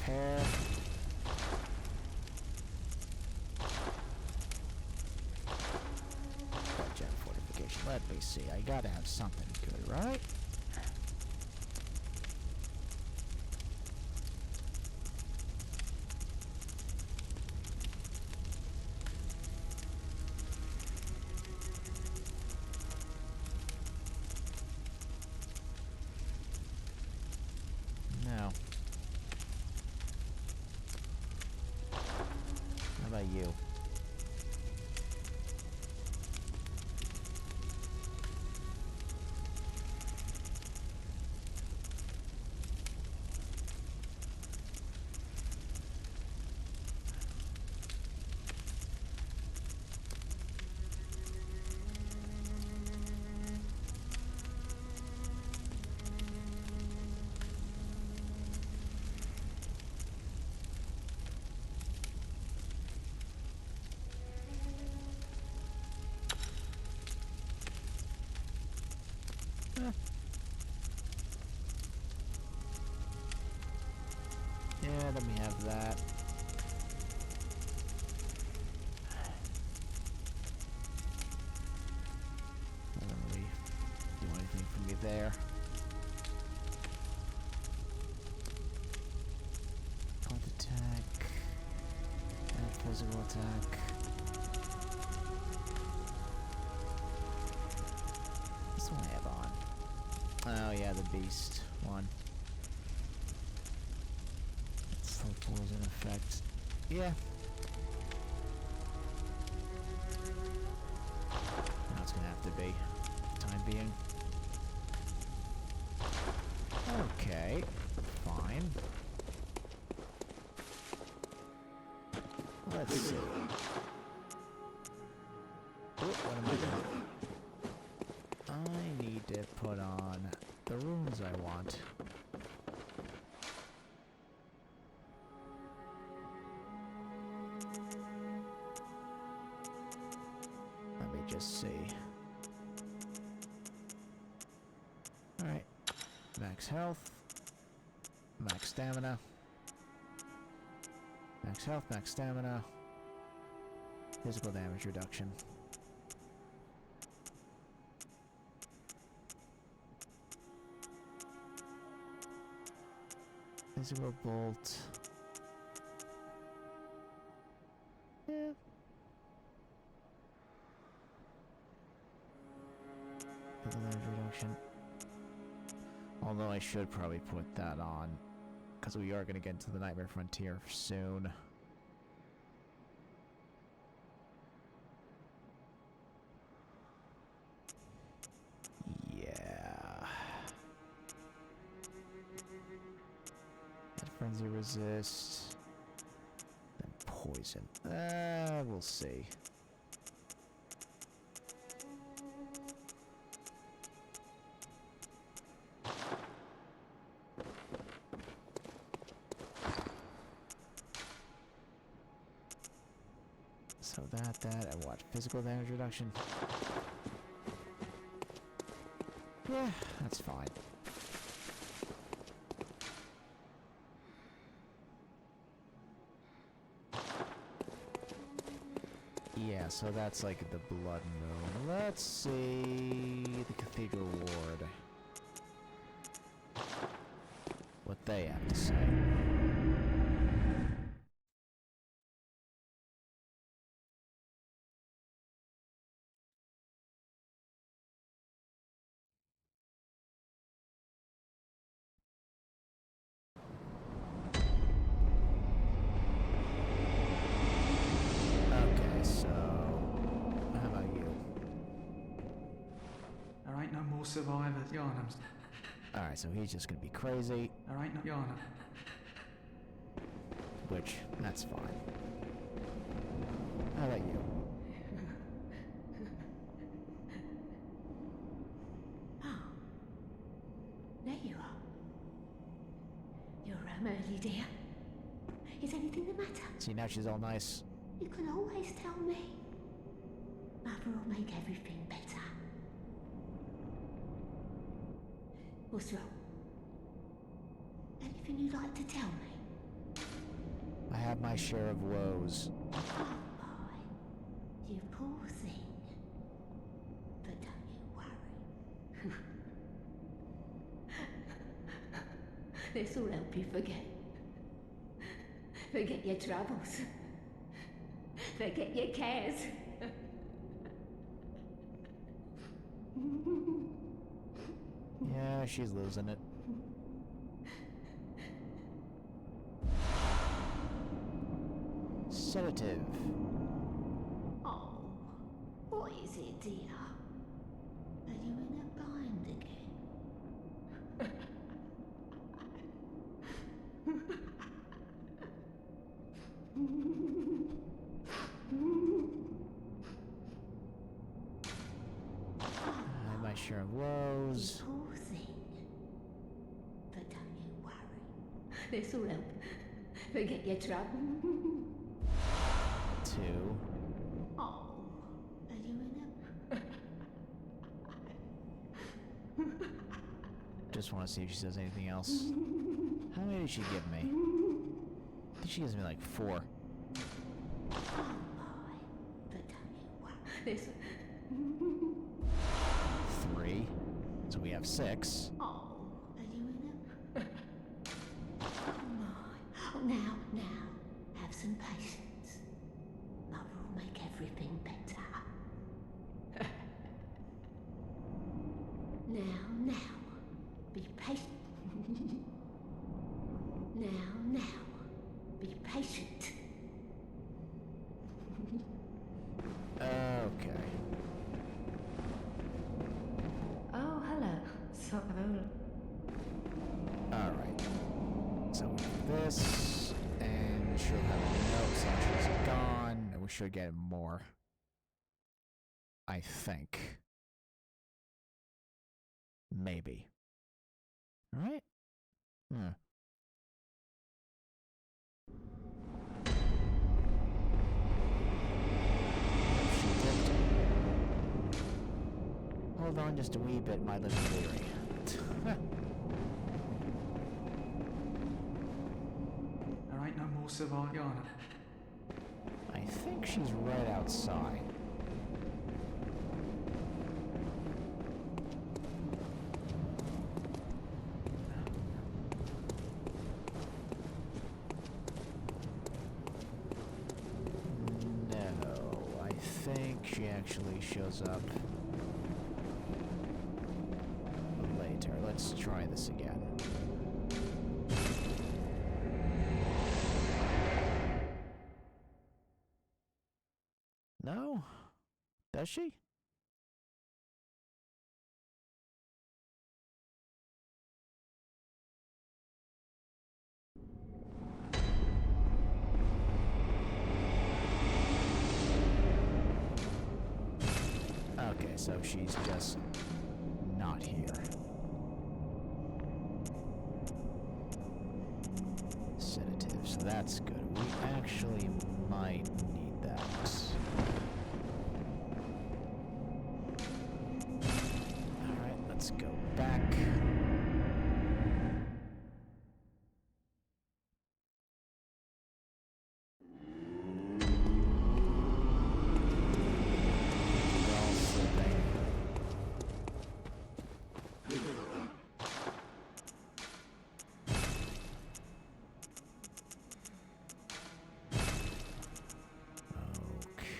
Pair. Gem fortification. Let me see. I gotta have something good, right? about you? Yeah, let me have that. I don't really do anything for me there. Point attack. And physical attack. What's the one I have on? Oh yeah, the beast one. Slow falls in effect. Yeah. Now it's gonna have to be. For the time being. Okay. Fine. Let's see. Oh, what am I doing? I need to put on the runes I want. Let me just see. Alright. Max health. Max stamina. Max health, max stamina. Physical damage reduction. Physical bolt. Yeah. Physical damage reduction. Although I should probably put that on, because we are going to get into the Nightmare Frontier soon. Yeah. Frenzy resist. Then poison. We'll see. So that, and what? Physical damage reduction? Yeah, that's fine. Yeah, so that's like the Blood Moon. Let's see the Cathedral Ward. What they have to say. Okay, so how about you? There ain't no more survivors, Yarnums. Alright, so he's just gonna be crazy. There ain't no Yarnum. Which, that's fine. How about you? Oh, there you are. You're Amelia, dear. Is anything the matter? See, now she's all nice. You can always tell me. Mother will make everything better. What's wrong? Anything you'd like to tell me? I have my share of woes. Oh, boy. You poor thing. But don't you worry. This will help you forget. Forget your troubles. Forget your cares. Yeah, she's losing it. Sedative. Oh, what is it, dear? Are you in a bind again? My share of woes. Poor thing. But don't you worry. This'll help. Forget your trouble. 2. Oh, are you in a... Just want to see if she says anything else. How many did she give me? I think she gives me like 4. Oh, boy. But don't you worry. This'll... 3. So we have 6. Oh, are you in a... Oh, my. Oh, now, have some patience. Mother will make everything better. Now, be patient. Now, be patient. Okay. Oh, hello. Alright. So we have this, and she'll have a note saying she's gone, and we should get more. I think. Maybe. Alright? Hold on just a wee bit, my little dearie. There ain't no more Savant yarn. I think she's right outside. No, I think she actually shows up later. Let's try this again. No? Does she? Okay, so she's just not here. Sedative, so that's good. We actually might need that. Alright, let's go back.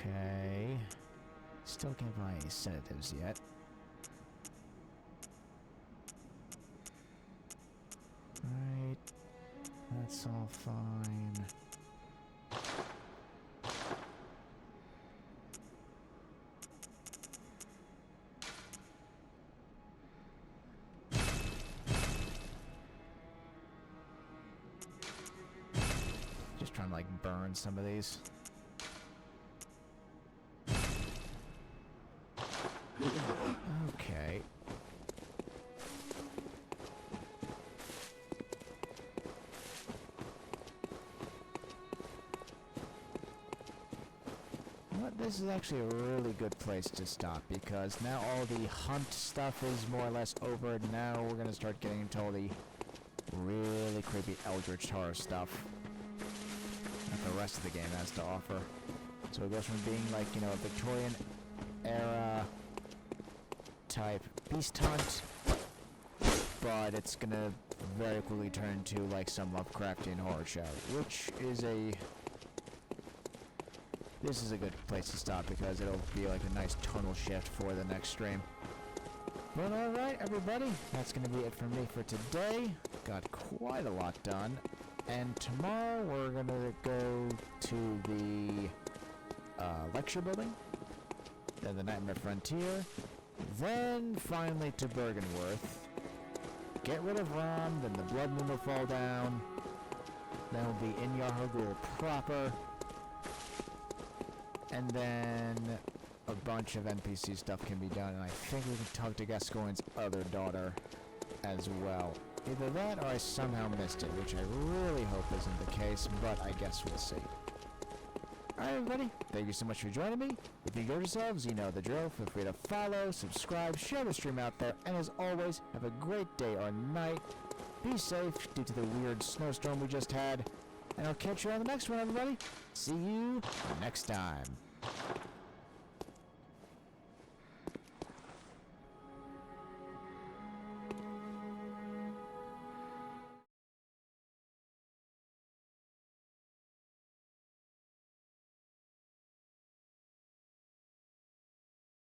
Okay. Still can't find any sedatives yet. Right. That's all fine. Just trying to like burn some of these. Okay. What? This is actually a really good place to stop because now all the hunt stuff is more or less over. Now we're gonna start getting into all the really creepy Eldritch horror stuff that the rest of the game has to offer. So it goes from being like, you know, a Victorian era type beast hunt, but it's gonna very quickly turn into like some Lovecraftian horror show, which is this is a good place to stop because it'll be like a nice tonal shift for the next stream. But alright everybody, that's gonna be it for me for today. Got quite a lot done, And tomorrow we're gonna go to the lecture building, then the Nightmare Frontier, then finally to Bergenworth. Get rid of Rom, then the Blood Moon will fall down. Then we'll be in Yahogul proper. And then a bunch of NPC stuff can be done, and I think we can talk to Gascoigne's other daughter as well. Either that or I somehow missed it, which I really hope isn't the case, but I guess we'll see. Alright everybody, thank you so much for joining me. If you enjoyed yourselves, you know the drill. Feel free to follow, subscribe, share the stream out there, and as always, have a great day or night. Be safe due to the weird snowstorm we just had, and I'll catch you on the next one, everybody. See you next time.